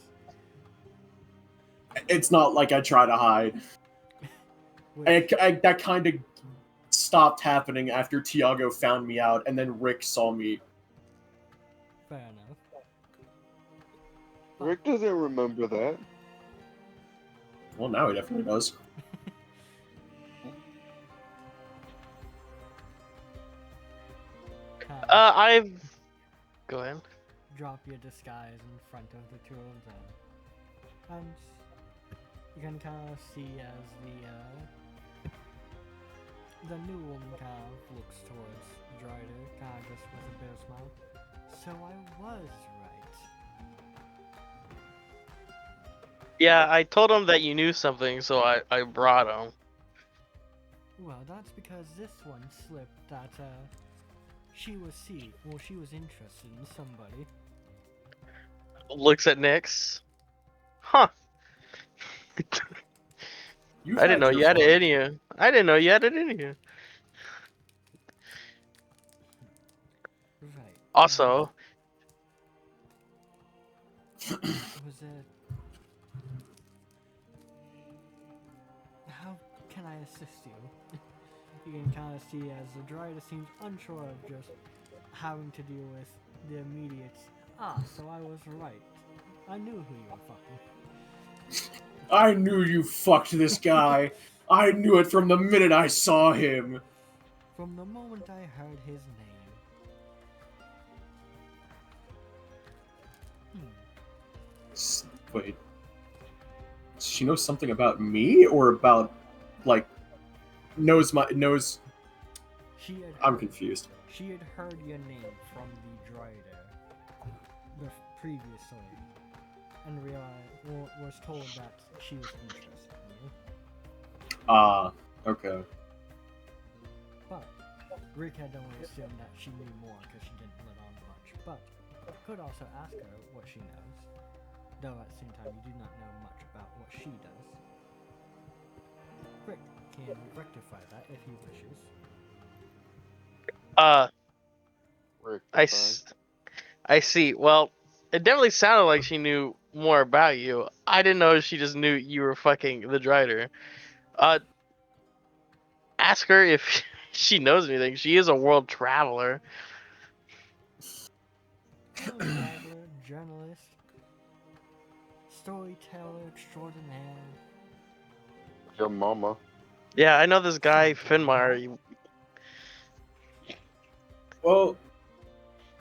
It's not like I try to hide. Which, That kind of stopped happening after Tiago found me out, and then Rick saw me. fair enough. Rick doesn't remember that. Well, now he definitely does. I've. Go ahead. Drop your disguise in front of the two of them. And you can kind of see as the new woman kind of looks towards Drider, kind of just with a bit of smile. So I was right. Yeah, I told him that you knew something, so I brought him. Well, that's because this one slipped that she was interested in somebody. Looks at Nyx. Huh. You've I didn't know your you had fun. it in you. I didn't know you had it in you. Right. Also, Was it? How can I assist you? You can kind of see as the Dryder seems unsure of just having to deal with the immediate. So I was right. I knew who you were fucking. I knew you fucked this guy. I knew it from the minute I saw him. From the moment I heard his name. Wait. Does she know something about me, or about, like, knows? She had I'm heard- confused. She had heard your name from the Dryder previously, and was told that she was interested in you. Okay. But Rick had only assumed that she knew more because she didn't let on much. But could also ask her what she knows, though at the same time you do not know much about what she does. Rick can rectify that if he wishes. I see. Well, it definitely sounded like she knew more about you. I didn't know she just knew you were fucking the Dryder. Ask her if she knows anything. She is a world traveler. Traveler, journalist, storyteller extraordinaire. Your mama. Yeah, I know this guy Finmar. Well,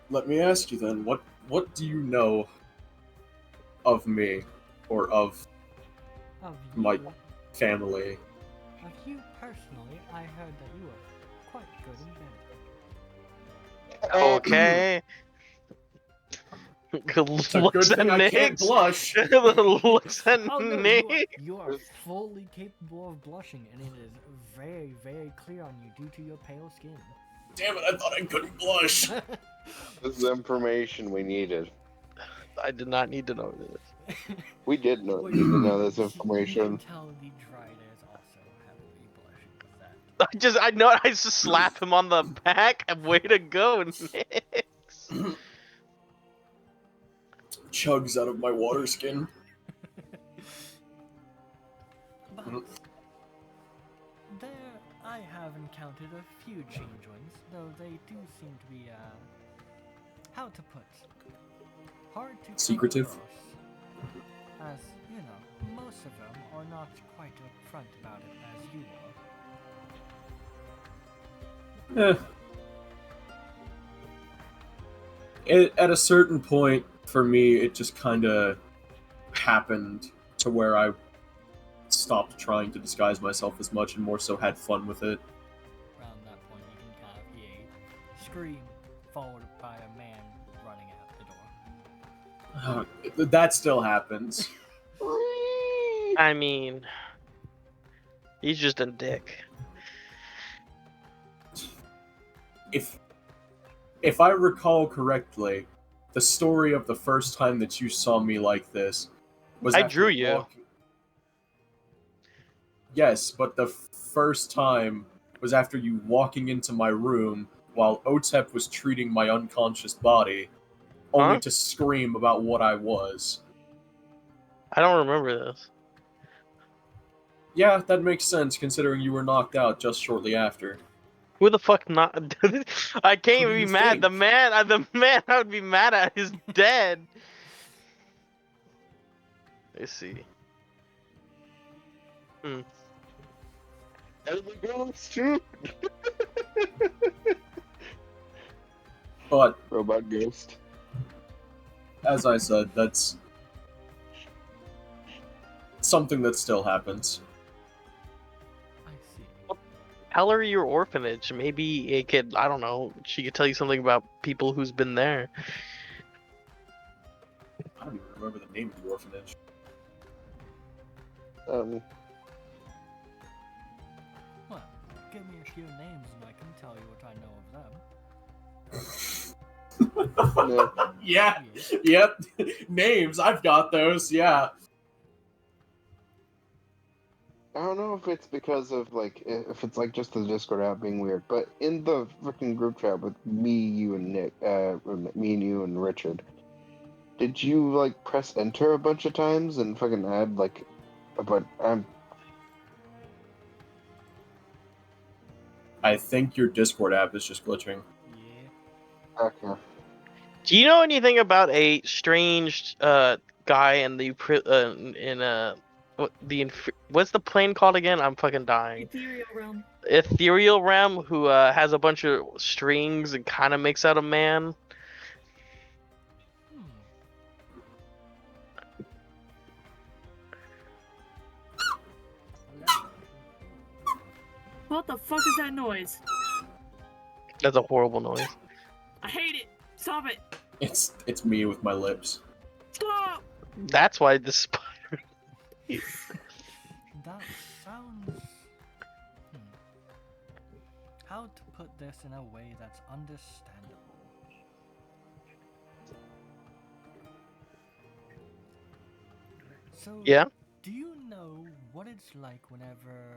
let me ask you then. What do you know of me, or of Of my you, family? of you personally, I heard that you were quite good in bed. Okay. It's a good thing I can't blush. Looks at Oh no, Nyx. you are fully capable of blushing, and it is very, very clear on you due to your pale skin. Damn it! I thought I couldn't blush. This is the information we needed. I did not need to know this. We did know, Well, need to know this You information. can tell the Dryder is also heavily blushing with that. I just slap him on the back and way to go, Nyx. Chugs out of my water skin. But there, I have encountered a few changelings, though they do seem to be, how to put, hard to come Secretive? across. As, you know, most of them are not quite upfront about it as you are. At a certain point, for me, it just kind of happened to where I stopped trying to disguise myself as much and more so had fun with it. Around that point, you can kind of hear a scream followed by a man running out the door. That still happens. I mean, he's just a dick. If I recall correctly, the story of the first time that you saw me like this was I after drew you. Yes, but the first time was after you walking into my room while Otep was treating my unconscious body, only Huh? to scream about what I was. I don't remember this. Yeah, that makes sense considering you were knocked out just shortly after. Who the fuck not? I can't Who do even be you mad. think? The man I would be mad at is dead. Let's see. And the ghost too. But Robot ghost. as I said, that's something that still happens. I see. Tell her your orphanage. Maybe it could. I don't know. She could tell you something about people who's been there. I don't even remember the name of the orphanage. Well, give me a few names and I can tell you what I know of them. Yeah. Yeah. Yep. Names. I've got those. Yeah. I don't know if it's because of like if it's like just the Discord app being weird, but in the freaking group chat with me, you and Nick, or me and you and Richard, did you like press enter a bunch of times and fucking add like, but I think your Discord app is just glitching. Yeah. okay. Do you know anything about a strange guy in the what's the plane called again? I'm fucking dying. Ethereal realm. Ethereal realm, who has a bunch of strings and kind of makes out a man. Hmm. What the fuck is that noise? That's a horrible noise. I hate it. Stop it. It's me with my lips. Stop. That's why the spider. That sounds. How to put this in a way that's understandable? So, Yeah. do you know what it's like whenever?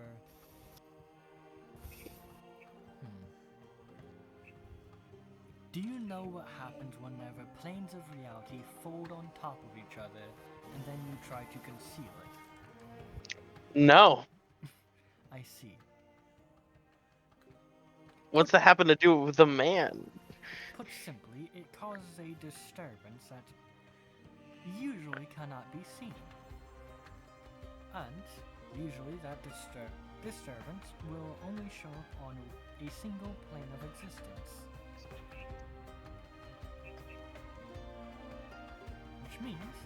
Do you know what happens whenever planes of reality fold on top of each other and then you try to conceal it? No. I see. What's that happen to do with the man? Put simply, it causes a disturbance that usually cannot be seen. And usually that disturbance will only show up on a single plane of existence. Which means,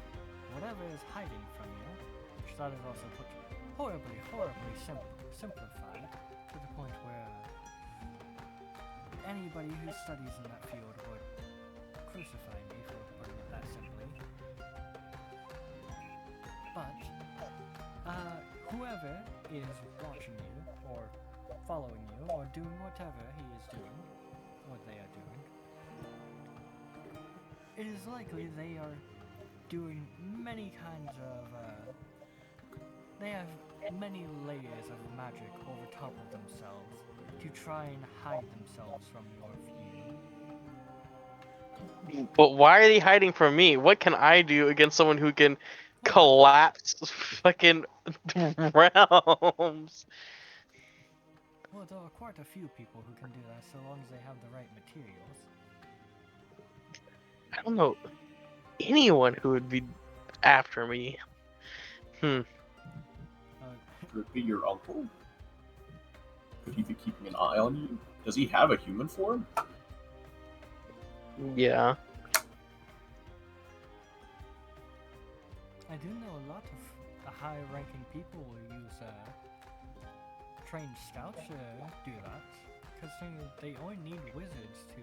whatever is hiding from you, which that is also put horribly simplified, to the point where anybody who studies in that field would crucify me for putting it that simply. But, whoever is watching you, or following you, or doing whatever he is doing, what they are doing, it is likely they are doing many kinds of, they have many layers of magic over top of themselves to try and hide themselves from your view. But why are they hiding from me? What can I do against someone who can collapse fucking realms? Well, there are quite a few people who can do that so long as they have the right materials. I don't know anyone who would be after me. Could it be your uncle? Could he be keeping an eye on you? Does he have a human form? Yeah. I do know a lot of high-ranking people who use trained scouts to do that, because they only need wizards to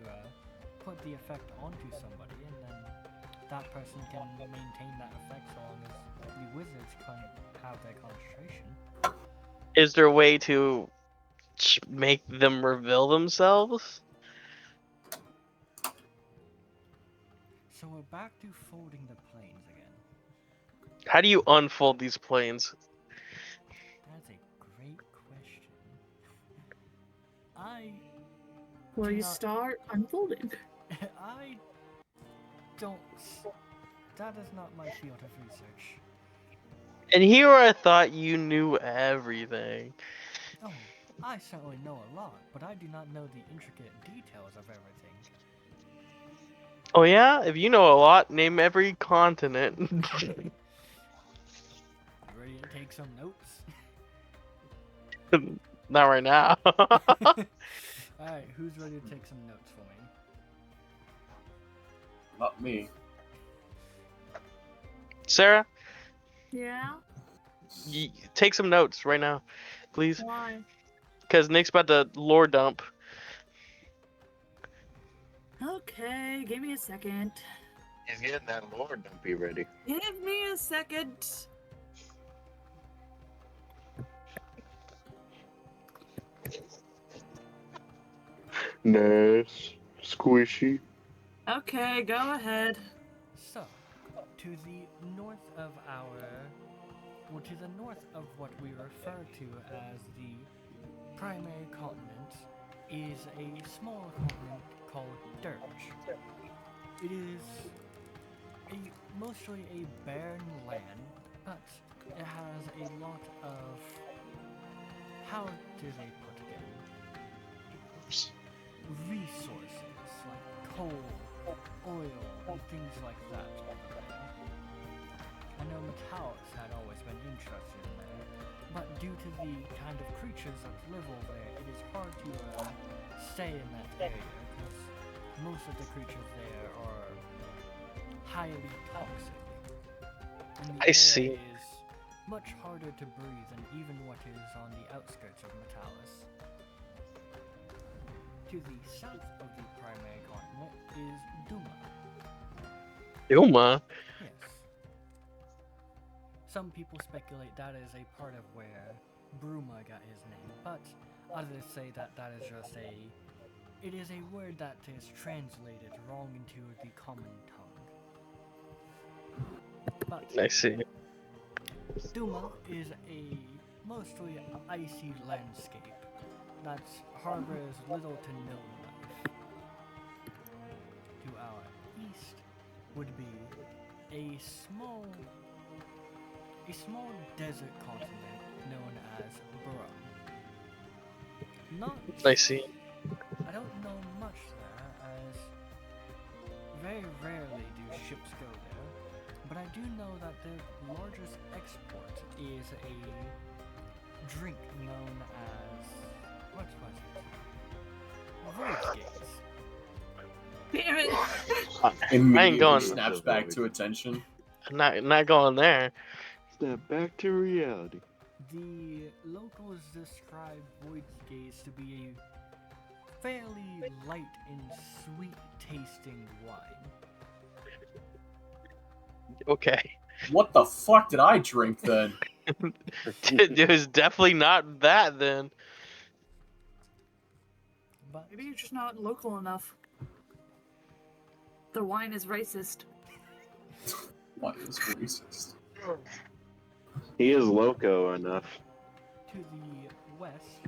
put the effect onto somebody, and then that person can maintain that effect so long as the wizards can have their concentration. Is there a way to make them reveal themselves? So we're back to folding the planes again. How do you unfold these planes? That's a great question. Well, you Not- start unfolding. I don't. That is not my field of research. And here I thought you knew everything. Oh, I certainly know a lot, but I do not know the intricate details of everything. Oh yeah? If you know a lot, name every continent. You ready to take some notes? Not right now. Alright, who's ready to take some notes for me? Not me. Sarah, Yeah? take some notes right now, please. Why? Because Nick's about to lore dump. Okay, give me a second. He's getting that lore dumpy ready. Give me a second. Nice. Squishy. Okay, go ahead. So, to the north of to the north of what we refer to as the primary continent is a small continent called Dirge. It is mostly a barren land, but it has a lot of, how do they put it in? Resources like coal, oil, and things like that over there. I know Metalis had always been interested in there, but due to the kind of creatures that live over there, it is hard to stay in that area because most of the creatures there are highly toxic. And the I see. air is much harder to breathe than even what is on the outskirts of Metalis. To the south of the primary continent is Duma. Yuma. Yes. Some people speculate that is a part of where Bruma got his name, but others say that is just it is a word that is translated wrong into the common tongue. But I see. Duma is a mostly icy landscape that harbors little to no life. To our east would be a small desert continent known as Brum. Not I see. I don't know much there, as very rarely do ships go there, but I do know that their largest export is a drink known as, what was it? Void Gaze. Damn it! Immediately going- snaps back to attention. Not going there. Snap back to reality. The locals describe Void Gaze to be a fairly light and sweet tasting wine. Okay. What the fuck did I drink then? It was definitely not that then. But Maybe you're just not local enough. The wine is racist. What is racist? He is loco enough. to the west,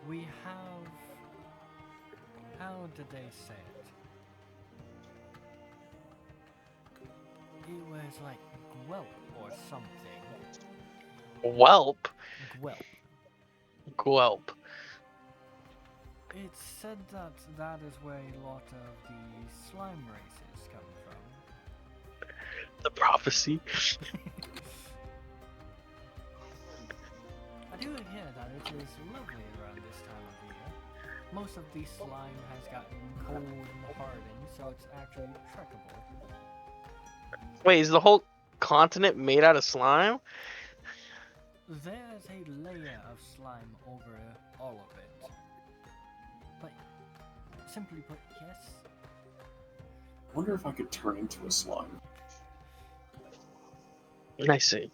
we have, how did they say it? It was like Gwelp or something. Whelp. Gwelp. Gwelp. It's said that is where a lot of the slime races come from. The prophecy. I do hear that it is lovely around this time of year. Most of the slime has gotten cold and hardened, so it's actually trekkable. Wait, is the whole continent made out of slime? There's a layer of slime over all of it. But, simply put, yes. I wonder if I could turn into a slime. I see.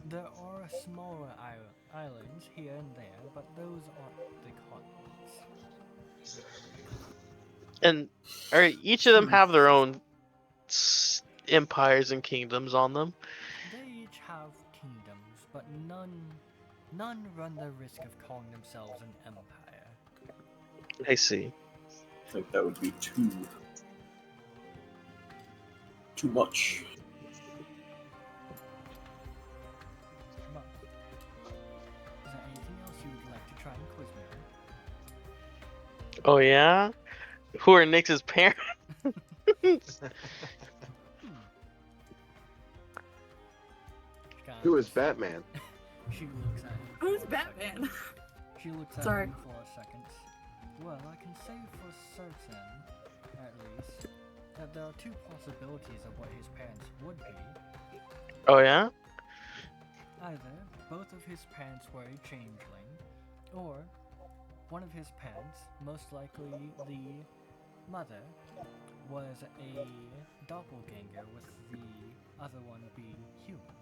There are smaller islands here and there, but those aren't the continents. And each of them have their own empires and kingdoms on them. They each have kingdoms, but none run the risk of calling themselves an empire. I see. I think that would be too much. But, is there anything else you would like to try and quiz me on? Oh yeah? Who are Nyx's parents? Who is Batman? She looks at him. Who's Batman? She looks at Sorry. him for a second. Well, I can say for certain, at least, that there are two possibilities of what his parents would be. Oh yeah? Either both of his parents were a changeling, or one of his parents, most likely the mother, was a doppelganger with the other one being human.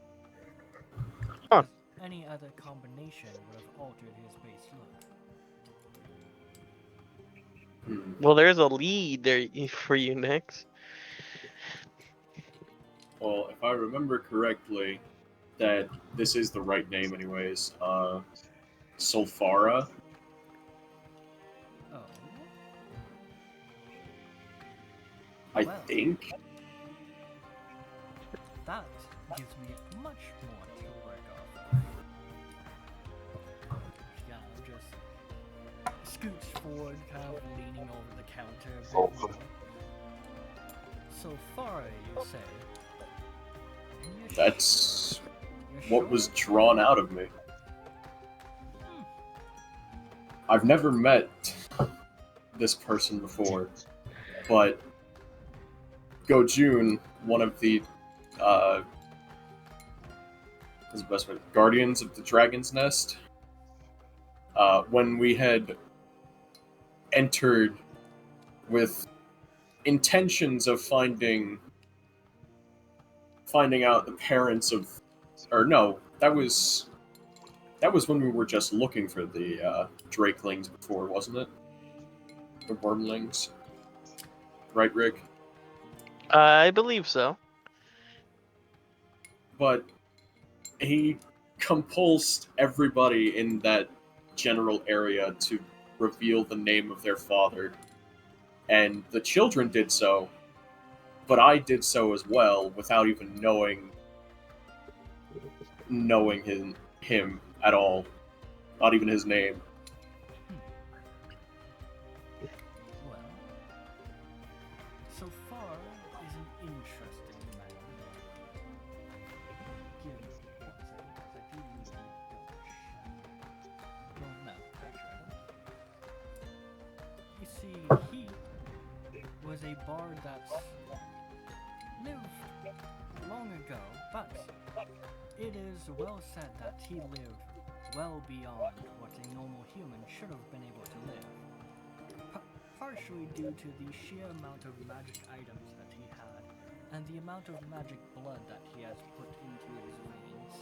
Huh. Any other combination mutation would have altered his base look. Well, there's a lead there for you, Nix. Well, if I remember correctly, that this is the right name, anyways. Sulfara. Oh. I Well. think. That gives me much more to work off of. Yeah, just scooch forward, kind of leaning over the counter a bit more. So far, you say? You That's you're what sure? was drawn out of me. I've never met this person before, but Go-Jun, one of the what's the best way? Guardians of the Dragon's Nest. When we had entered with intentions of finding out the parents of, or no, that was when we were just looking for the Drakelings before, wasn't it? The Wormlings, right, Rick? I believe so. But he compulsed everybody in that general area to reveal the name of their father. And the children did so, but I did so as well without even knowing him at all. Not even his name. Well, so far is an interesting man. Give me 1 second, because I do need to double check. Well, no, actually, you see, he was a bard that's lived long ago, but it is well said that he lived well beyond what a normal human should have been able to live. Partially due to the sheer amount of magic items that he had, and the amount of magic blood that he has put into his veins.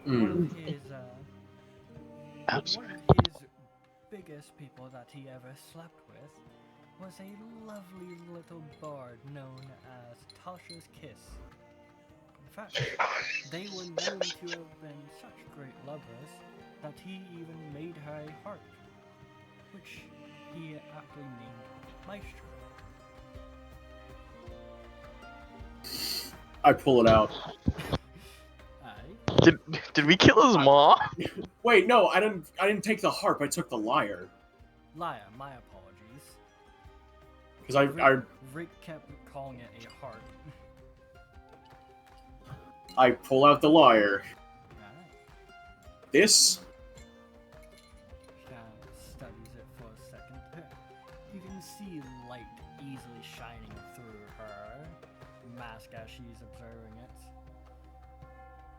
One of his, one of his biggest people that he ever slept with was a lovely little bard known as Tasha's Kiss. In fact, they were known to have been such great lovers that he even made her a harp, which he aptly named Maestro. I pull it out. Aye. Did we kill his mom? Wait, no, I didn't take the harp. I took the lyre. Liar, my apologies. Because I Rick kept calling it a harp. I pull out the lyre. Aye. This Kind of studies it for a second. You can see light easily shining through her mask as she's observing it.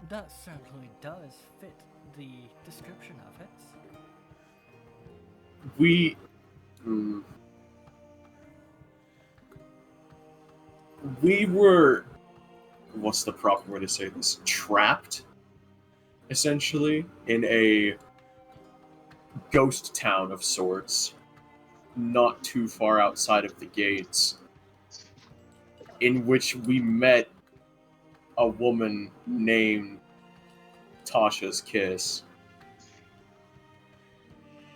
That certainly does fit the description of it. we we were, what's the proper way to say this? Trapped, essentially, in a ghost town of sorts, not too far outside of the gates, in which we met a woman named Tasha's Kiss.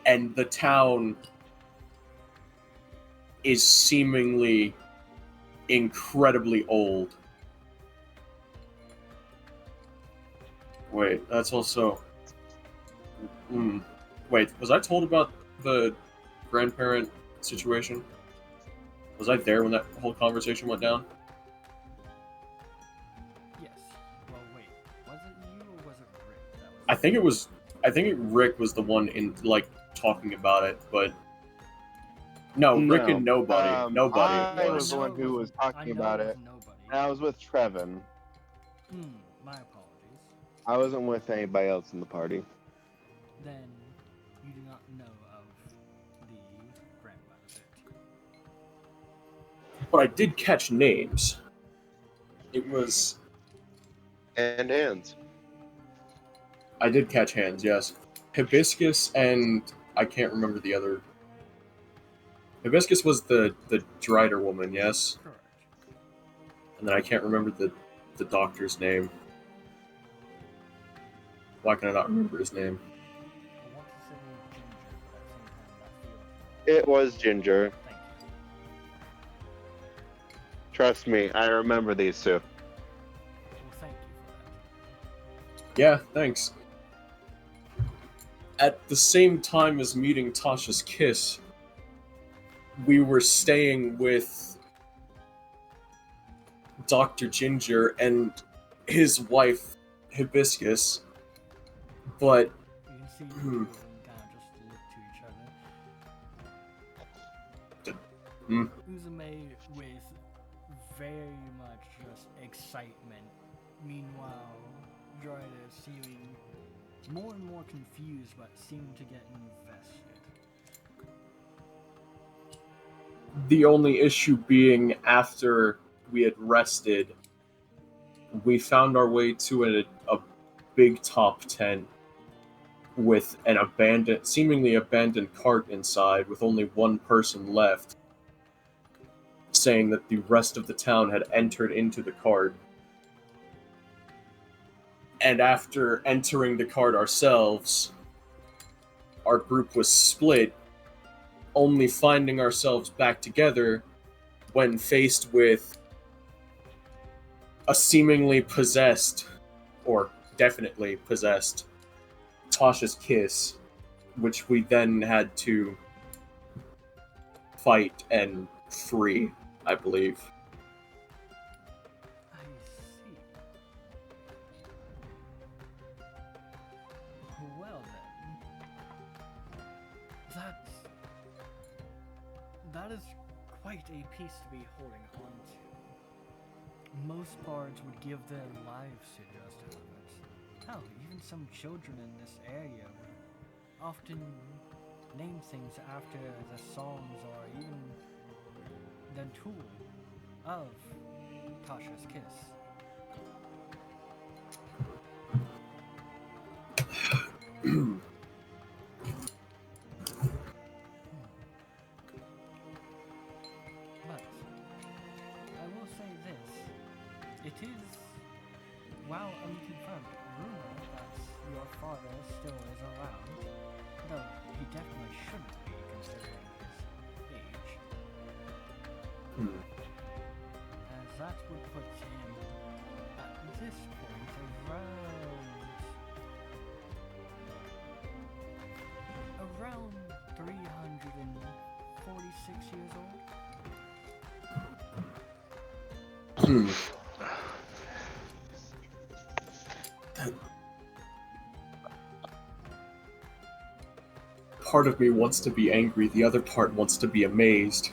And the town is seemingly incredibly old. Wait, that's also... Wait, was I told about the grandparent situation? Was I there when that whole conversation went down? Yes. Well, wait. Was it you or was it Rick? That was I think Rick was the one in, like, talking about it, but... No, Rick and nobody. Nobody I was. was the one who was talking about it. Nobody. And I was with Trevin. My apologies. I wasn't with anybody else in the party. Then you do not know of the grandmother bit. But I did catch names. It was... And hands. I did catch hands, yes. Hibiscus and I can't remember the other. Hibiscus was the Drider woman, yes? Correct. And then I can't remember the doctor's name. Why can I not remember his name? I want to say Ginger, but at the same time, that feels It was Ginger. Thank you. Trust me, I remember these two. Well, thank you for that. Yeah, thanks. At the same time as meeting Tasha's Kiss, we were staying with Dr. Ginger and his wife, Hibiscus, but You can see you Hmm. and kind of just look to each other. Hmm. Uzume with very much just excitement. Meanwhile, Drider seeming more and more confused, but seeming to get invested. the only issue being after we had rested, we found our way to a big top tent with an seemingly abandoned cart inside with only one person left, saying that the rest of the town had entered into the cart. And after entering the cart ourselves, our group was split, only finding ourselves back together when faced with a seemingly possessed, or definitely possessed, Tasha's Kiss, which we then had to fight and free, I believe. I see. Well then, that is quite a piece to be holding on to. Most bards would give their lives to just have it. Hell, even some children in this area would often name things after the songs or even the tool of Tasha's Kiss. But I will say this: it is, while unconfirmed, rumor that your father still is around, though he definitely shouldn't be considering his age, as that would put him at this point around 346 years old. Part of me wants to be angry, the other part wants to be amazed.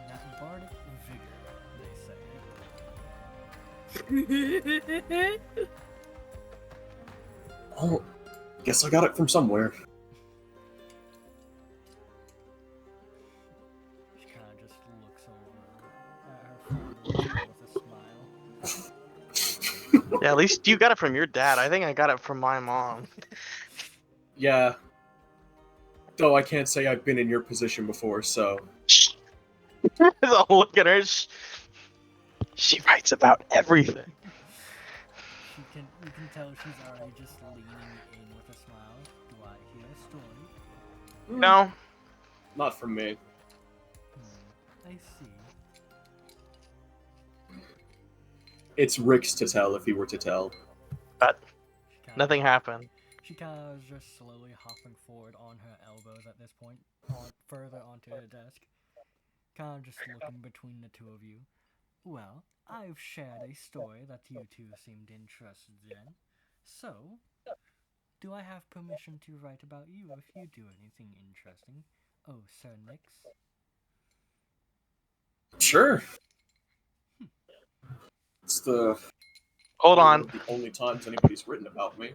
That bardic vigor, they say. Oh, guess I got it from somewhere. She kind of just looks over at her phone with a smile. Yeah, at least you got it from your dad. I think I got it from my mom. Yeah. Though I can't say I've been in your position before, so... Look at her. She writes about everything. You can tell she's already just leaning in with a smile. Do I hear a story? No. Not from me. I see. It's Rick's to tell if he were to tell. But She kinda- nothing happened. She kind of is just slowly hopping forward on her elbows at this point, further onto her desk. Kind of just looking between the two of you. Well, I've shared a story that you two seemed interested in. So, do I have permission to write about you if you do anything interesting? Oh, Sir Nix? Sure. It's the... Hold on. The only times anybody's written about me.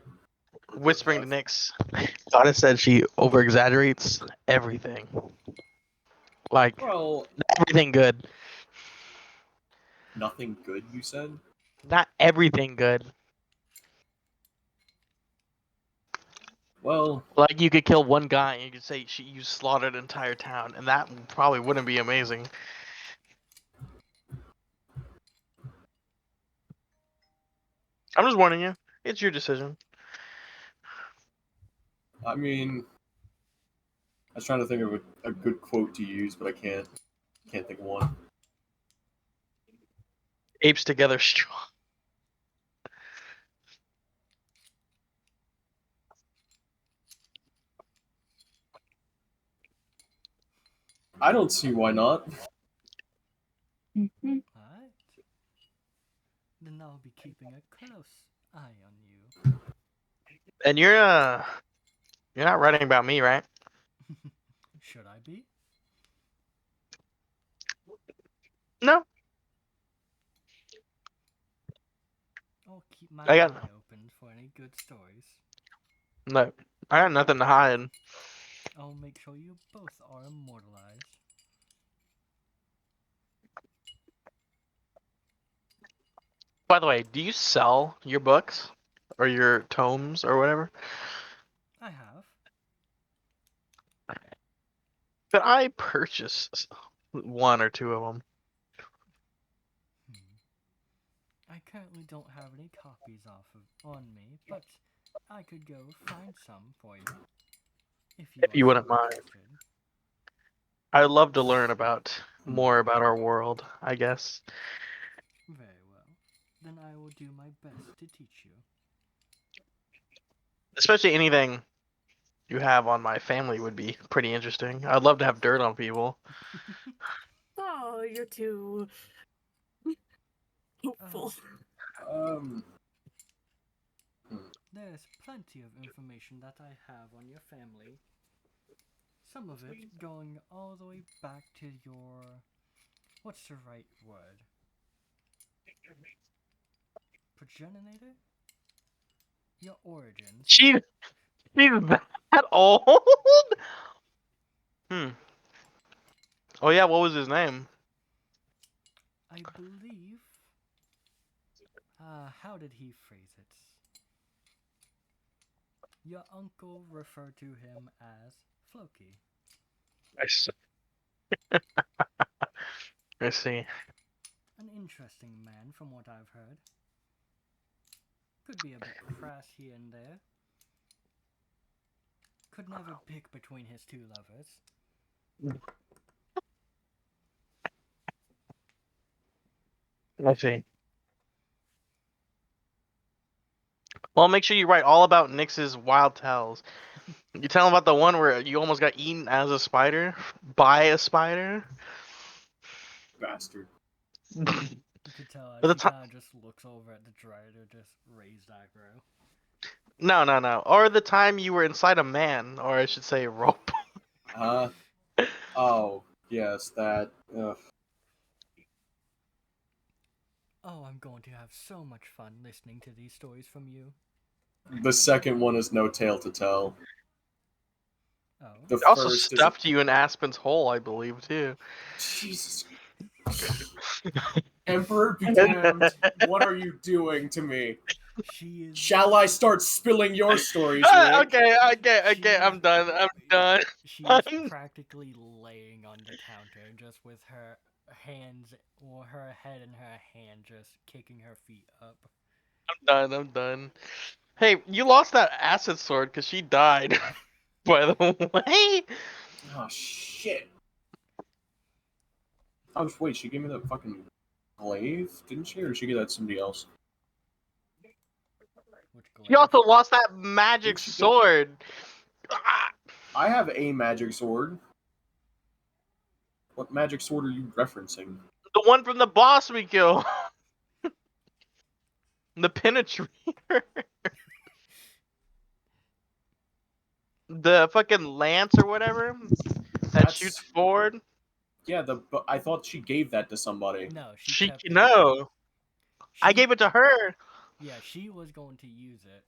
Whispering to Nyx. Goddess said she over exaggerates everything. Like, Well, everything good. nothing good, you said? Not everything good. Well, Like you could kill one guy and you could say you slaughtered an entire town, and that probably wouldn't be amazing. I'm just warning you. It's your decision. I mean, I was trying to think of a good quote to use, but I can't. Can't think of one. Apes together strong. I don't see why not. Alright. Then I'll be keeping a close eye on you. And you're not writing about me, right? Should I be? No. I'll keep my I got- eye open for any good stories. No. I got nothing to hide. I'll make sure you both are immortalized. By the way, do you sell your books or your tomes or whatever? I have. Could I purchase one or two of them? I currently don't have any copies on me, but I could go find some for you. If you are wouldn't so mind. interested. I'd love to learn more about our world, I guess. Very well. Then I will do my best to teach you. Especially anything you have on my family would be pretty interesting. I'd love to have dirt on people. Oh, you're too hopeful. There's plenty of information that I have on your family. Some of it going all the way back to your... What's the right word? Progenitor? Your origins. She's that old? Oh yeah, what was his name? I believe... how did he phrase it? Your uncle referred to him as Floki. I see. I see. An interesting man from what I've heard. Could be a bit crass here and there. Could never pick between his two lovers. I see. Well, make sure you write all about Nyx's wild tales. You tell him about the one where you almost got eaten as a spider by a spider. Bastard. You could tell But the she kind of just looks over at the Drider, just raised aggro. No. Or the time you were inside a man, or I should say rope. Oh, yes, that. Ugh. Oh, I'm going to have so much fun listening to these stories from you. The second one is no tale to tell. Oh. The It also first is- stuffed you in Aspen's hole, I believe, too. Jesus. Emperor be damned. What are you doing to me? She is... Shall I start spilling your stories, Rick? Okay, I'm done. She's practically laying on the counter, just with her hands, or her head in her hand, just kicking her feet up. I'm done. Hey, you lost that acid sword because she died, by the way. Oh, shit. Oh, wait, she gave me the fucking glaive, didn't she? Or did she give that to somebody else? You also lost that magic sword. I have a magic sword. What magic sword are you referencing? The one from the boss we killed. The penetrator. The fucking lance or whatever that shoots forward. Yeah, but I thought she gave that to somebody. No, She kept it. no. I gave it to her. Yeah, she was going to use it,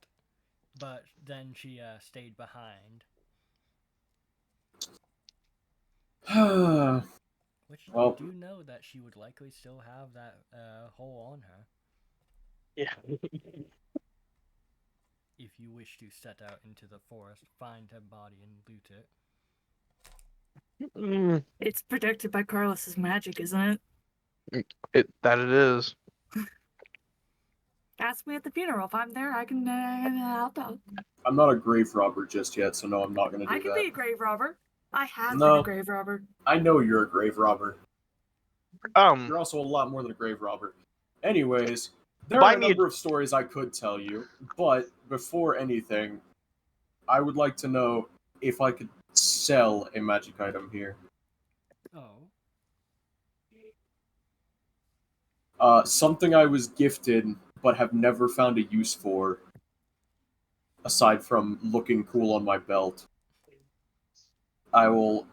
but then she stayed behind. Which Well, you do know that she would likely still have that hole on her. Yeah. if you wish to set out into the forest, find a body and loot it. It's protected by Carlos's magic, isn't it? That it is. Ask me at the funeral. If I'm there, I can help out. I'm not a grave robber just yet, so no, I'm not gonna do I can that. be a grave robber. I have been No. a grave robber. I know you're a grave robber. Um, You're also a lot more than a grave robber. Anyways, there Buy are a me a- number of stories I could tell you, but before anything, I would like to know if I could sell a magic item here. Oh. Something I was gifted but have never found a use for, aside from looking cool on my belt. I will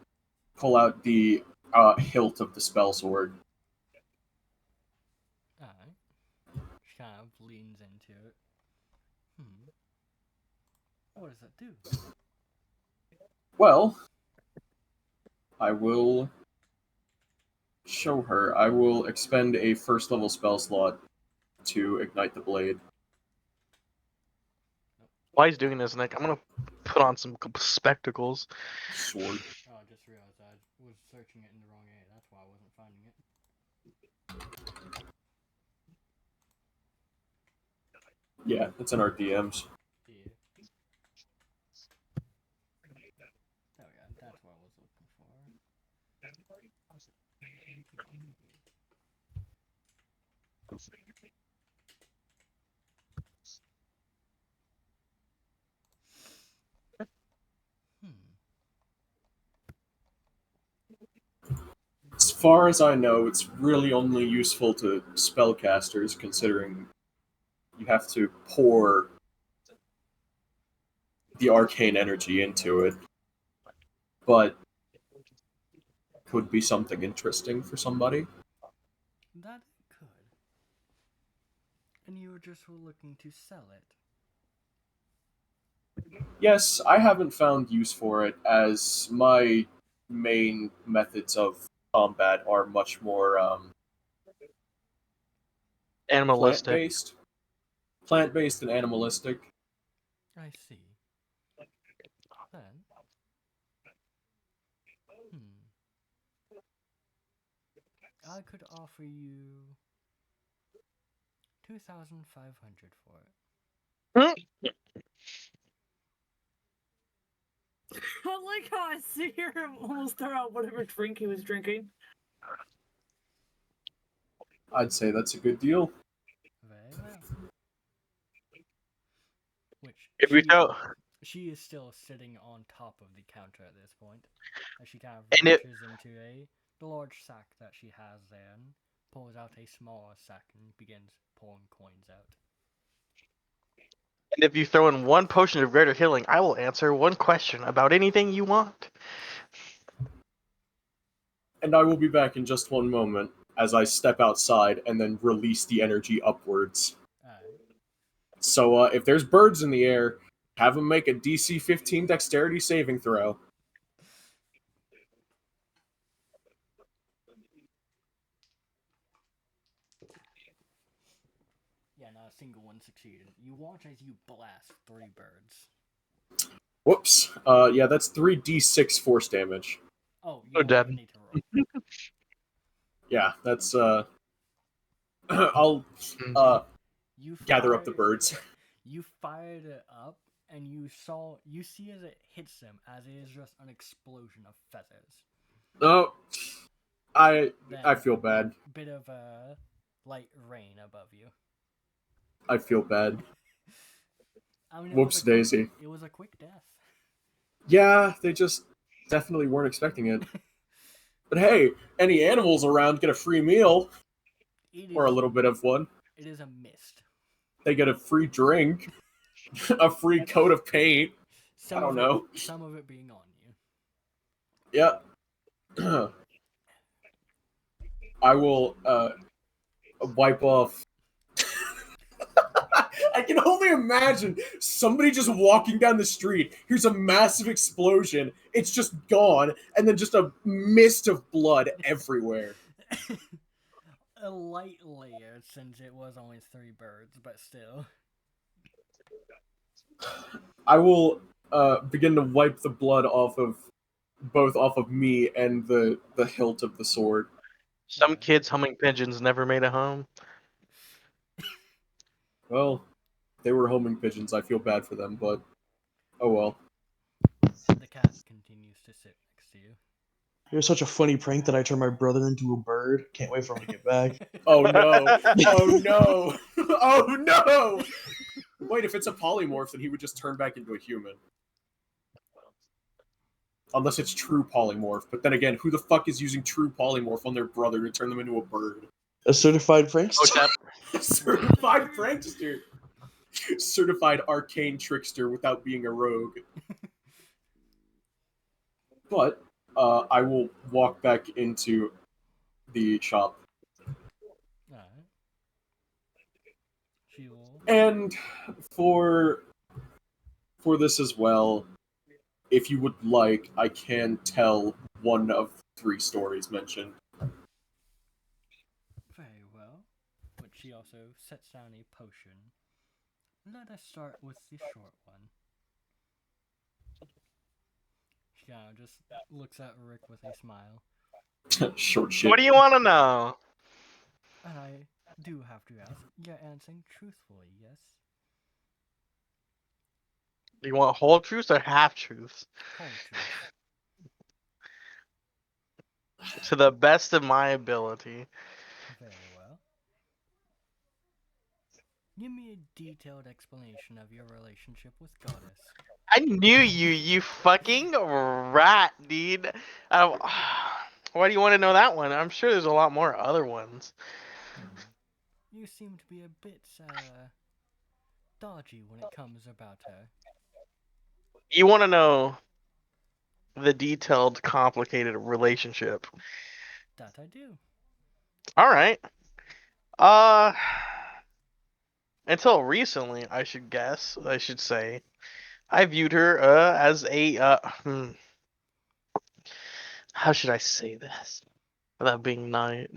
pull out the hilt of the spell sword. Alright. She kind of leans into it. What does that do? Well, I will show her. I will expend a first level spell slot to ignite the blade. While he's doing this, Nick, I'm gonna put on some spectacles. Sword. Oh, I just realized I was searching it in the wrong area. That's why I wasn't finding it. Yeah, it's in our DMs. Yeah. There we go. That's what I was looking for. As far as I know, it's really only useful to spellcasters, considering you have to pour the arcane energy into it. But could be something interesting for somebody. That it could. And you were just looking to sell it. Yes, I haven't found use for it, as my main methods of combat are much more Animalistic. plant-based and animalistic. I see. Then. I could offer you 2,500 for it. I like how I see him almost throw out whatever drink he was drinking. I'd say that's a good deal. Very well. Which If we tell, she is still sitting on top of the counter at this point, as she kind of And it- reaches into the large sack that she has there and pulls out a smaller sack and begins pulling coins out. and if you throw in one potion of greater healing, I will answer one question about anything you want. And I will be back in just one moment as I step outside and then release the energy upwards. So if there's birds in the air, have them make a DC 15 dexterity saving throw. Yeah, not a single one succeeded. You watch as you blast 3 birds. Whoops. Yeah, that's 3d6 force damage. Oh, you Oh, don't dead. even need to roll. Yeah, that's I'll You gather up the fired- birds. You fired it up, and you see as it hits them, as it is just an explosion of feathers. Oh, I Then feel bad. Bit of light rain above you. I feel bad. I mean, Whoops daisy. It was a quick death. Yeah, they just definitely weren't expecting it. But hey, any animals around get a free meal or a little bit of one. It is a mist. They get a free drink, a free coat of paint. I don't know. Some of it being on you. Yep. I will wipe off. I can only imagine somebody just walking down the street. Here's a massive explosion. It's just gone, and then just a mist of blood everywhere. A light layer, since it was only 3 birds, but still. I will begin to wipe the blood off of me and the hilt of the sword. Some Okay. kids humming pigeons never made a home. Well, they were homing pigeons. I feel bad for them, but oh well. The cat continues to sit next to you. It was such a funny prank that I turned my brother into a bird. Can't wait for him to get back. Oh no! Oh no! Oh no! Wait, if it's a polymorph, then he would just turn back into a human. Unless it's true polymorph. But then again, who the fuck is using true polymorph on their brother to turn them into a bird? A certified prankster. Certified prankster! Certified arcane trickster without being a rogue. But, I will walk back into the shop. Alright. She will. And for this as well, if you would like, I can tell one of 3 stories mentioned. Very well. But she also sets down a potion. Let us start with the short one. She kind of just looks at Rick with a smile. Short shit. What do you want to know? And I do have to ask, you're answering truthfully, yes? Do you want whole truths or half truths? Whole truth. To the best of my ability. Very well. Give me a detailed explanation of your relationship with Goddess. I knew you, you fucking rat, dude. Why do you want to know that one? I'm sure there's a lot more other ones. You seem to be a bit, dodgy when it comes about her. You want to know the detailed, complicated relationship. That I do. All right. Until recently, I should say, I viewed her as a how should I say this without being nice?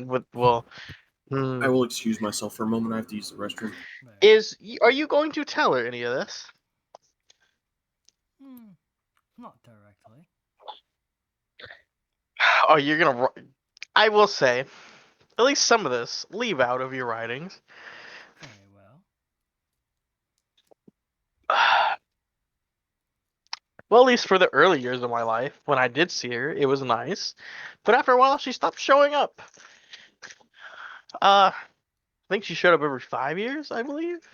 I will excuse myself for a moment. I have to use the restroom. Right. Are you going to tell her any of this? Not directly. Oh, you're gonna. I will say, at least some of this, leave out of your writings. Very well. Well, at least for the early years of my life, when I did see her, it was nice. But after a while, she stopped showing up. I think she showed up every 5 years, I believe.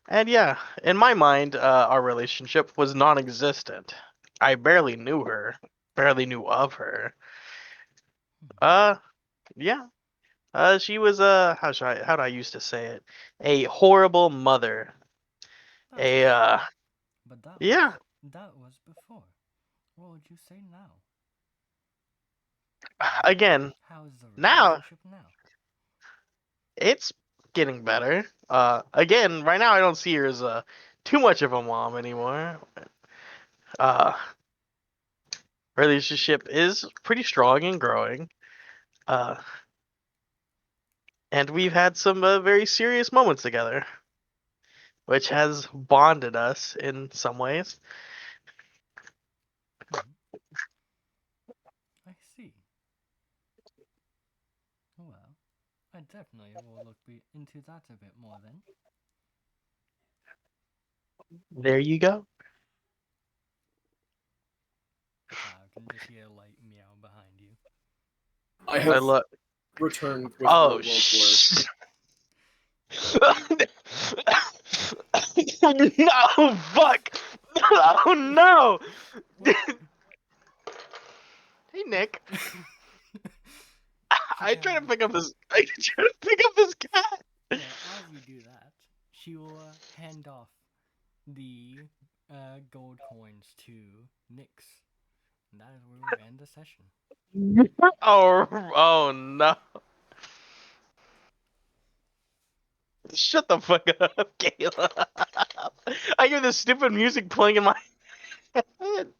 And yeah, in my mind, our relationship was non-existent. I barely knew her, barely knew of her. Yeah. She was how do I used to say it? A horrible mother. But that yeah. that was before. What would you say now? Again, How's the now relationship now? it's getting better. Again, right now I don't see her as too much of a mom anymore. Relationship is pretty strong and growing. And we've had some very serious moments together, which has bonded us in some ways. I see. Well, I definitely will look into that a bit more then. There you go. I can just hear a light meow behind you. I have look. returned with Oh, World shh. No, fuck. Oh, no. Hey, Nick. I try to pick up this. I try to pick up this cat. Well, as you do that, she will hand off the gold coins to Nyx. And that is where we end the session. Oh no. Shut the fuck up, Kayla. I hear this stupid music playing in my head.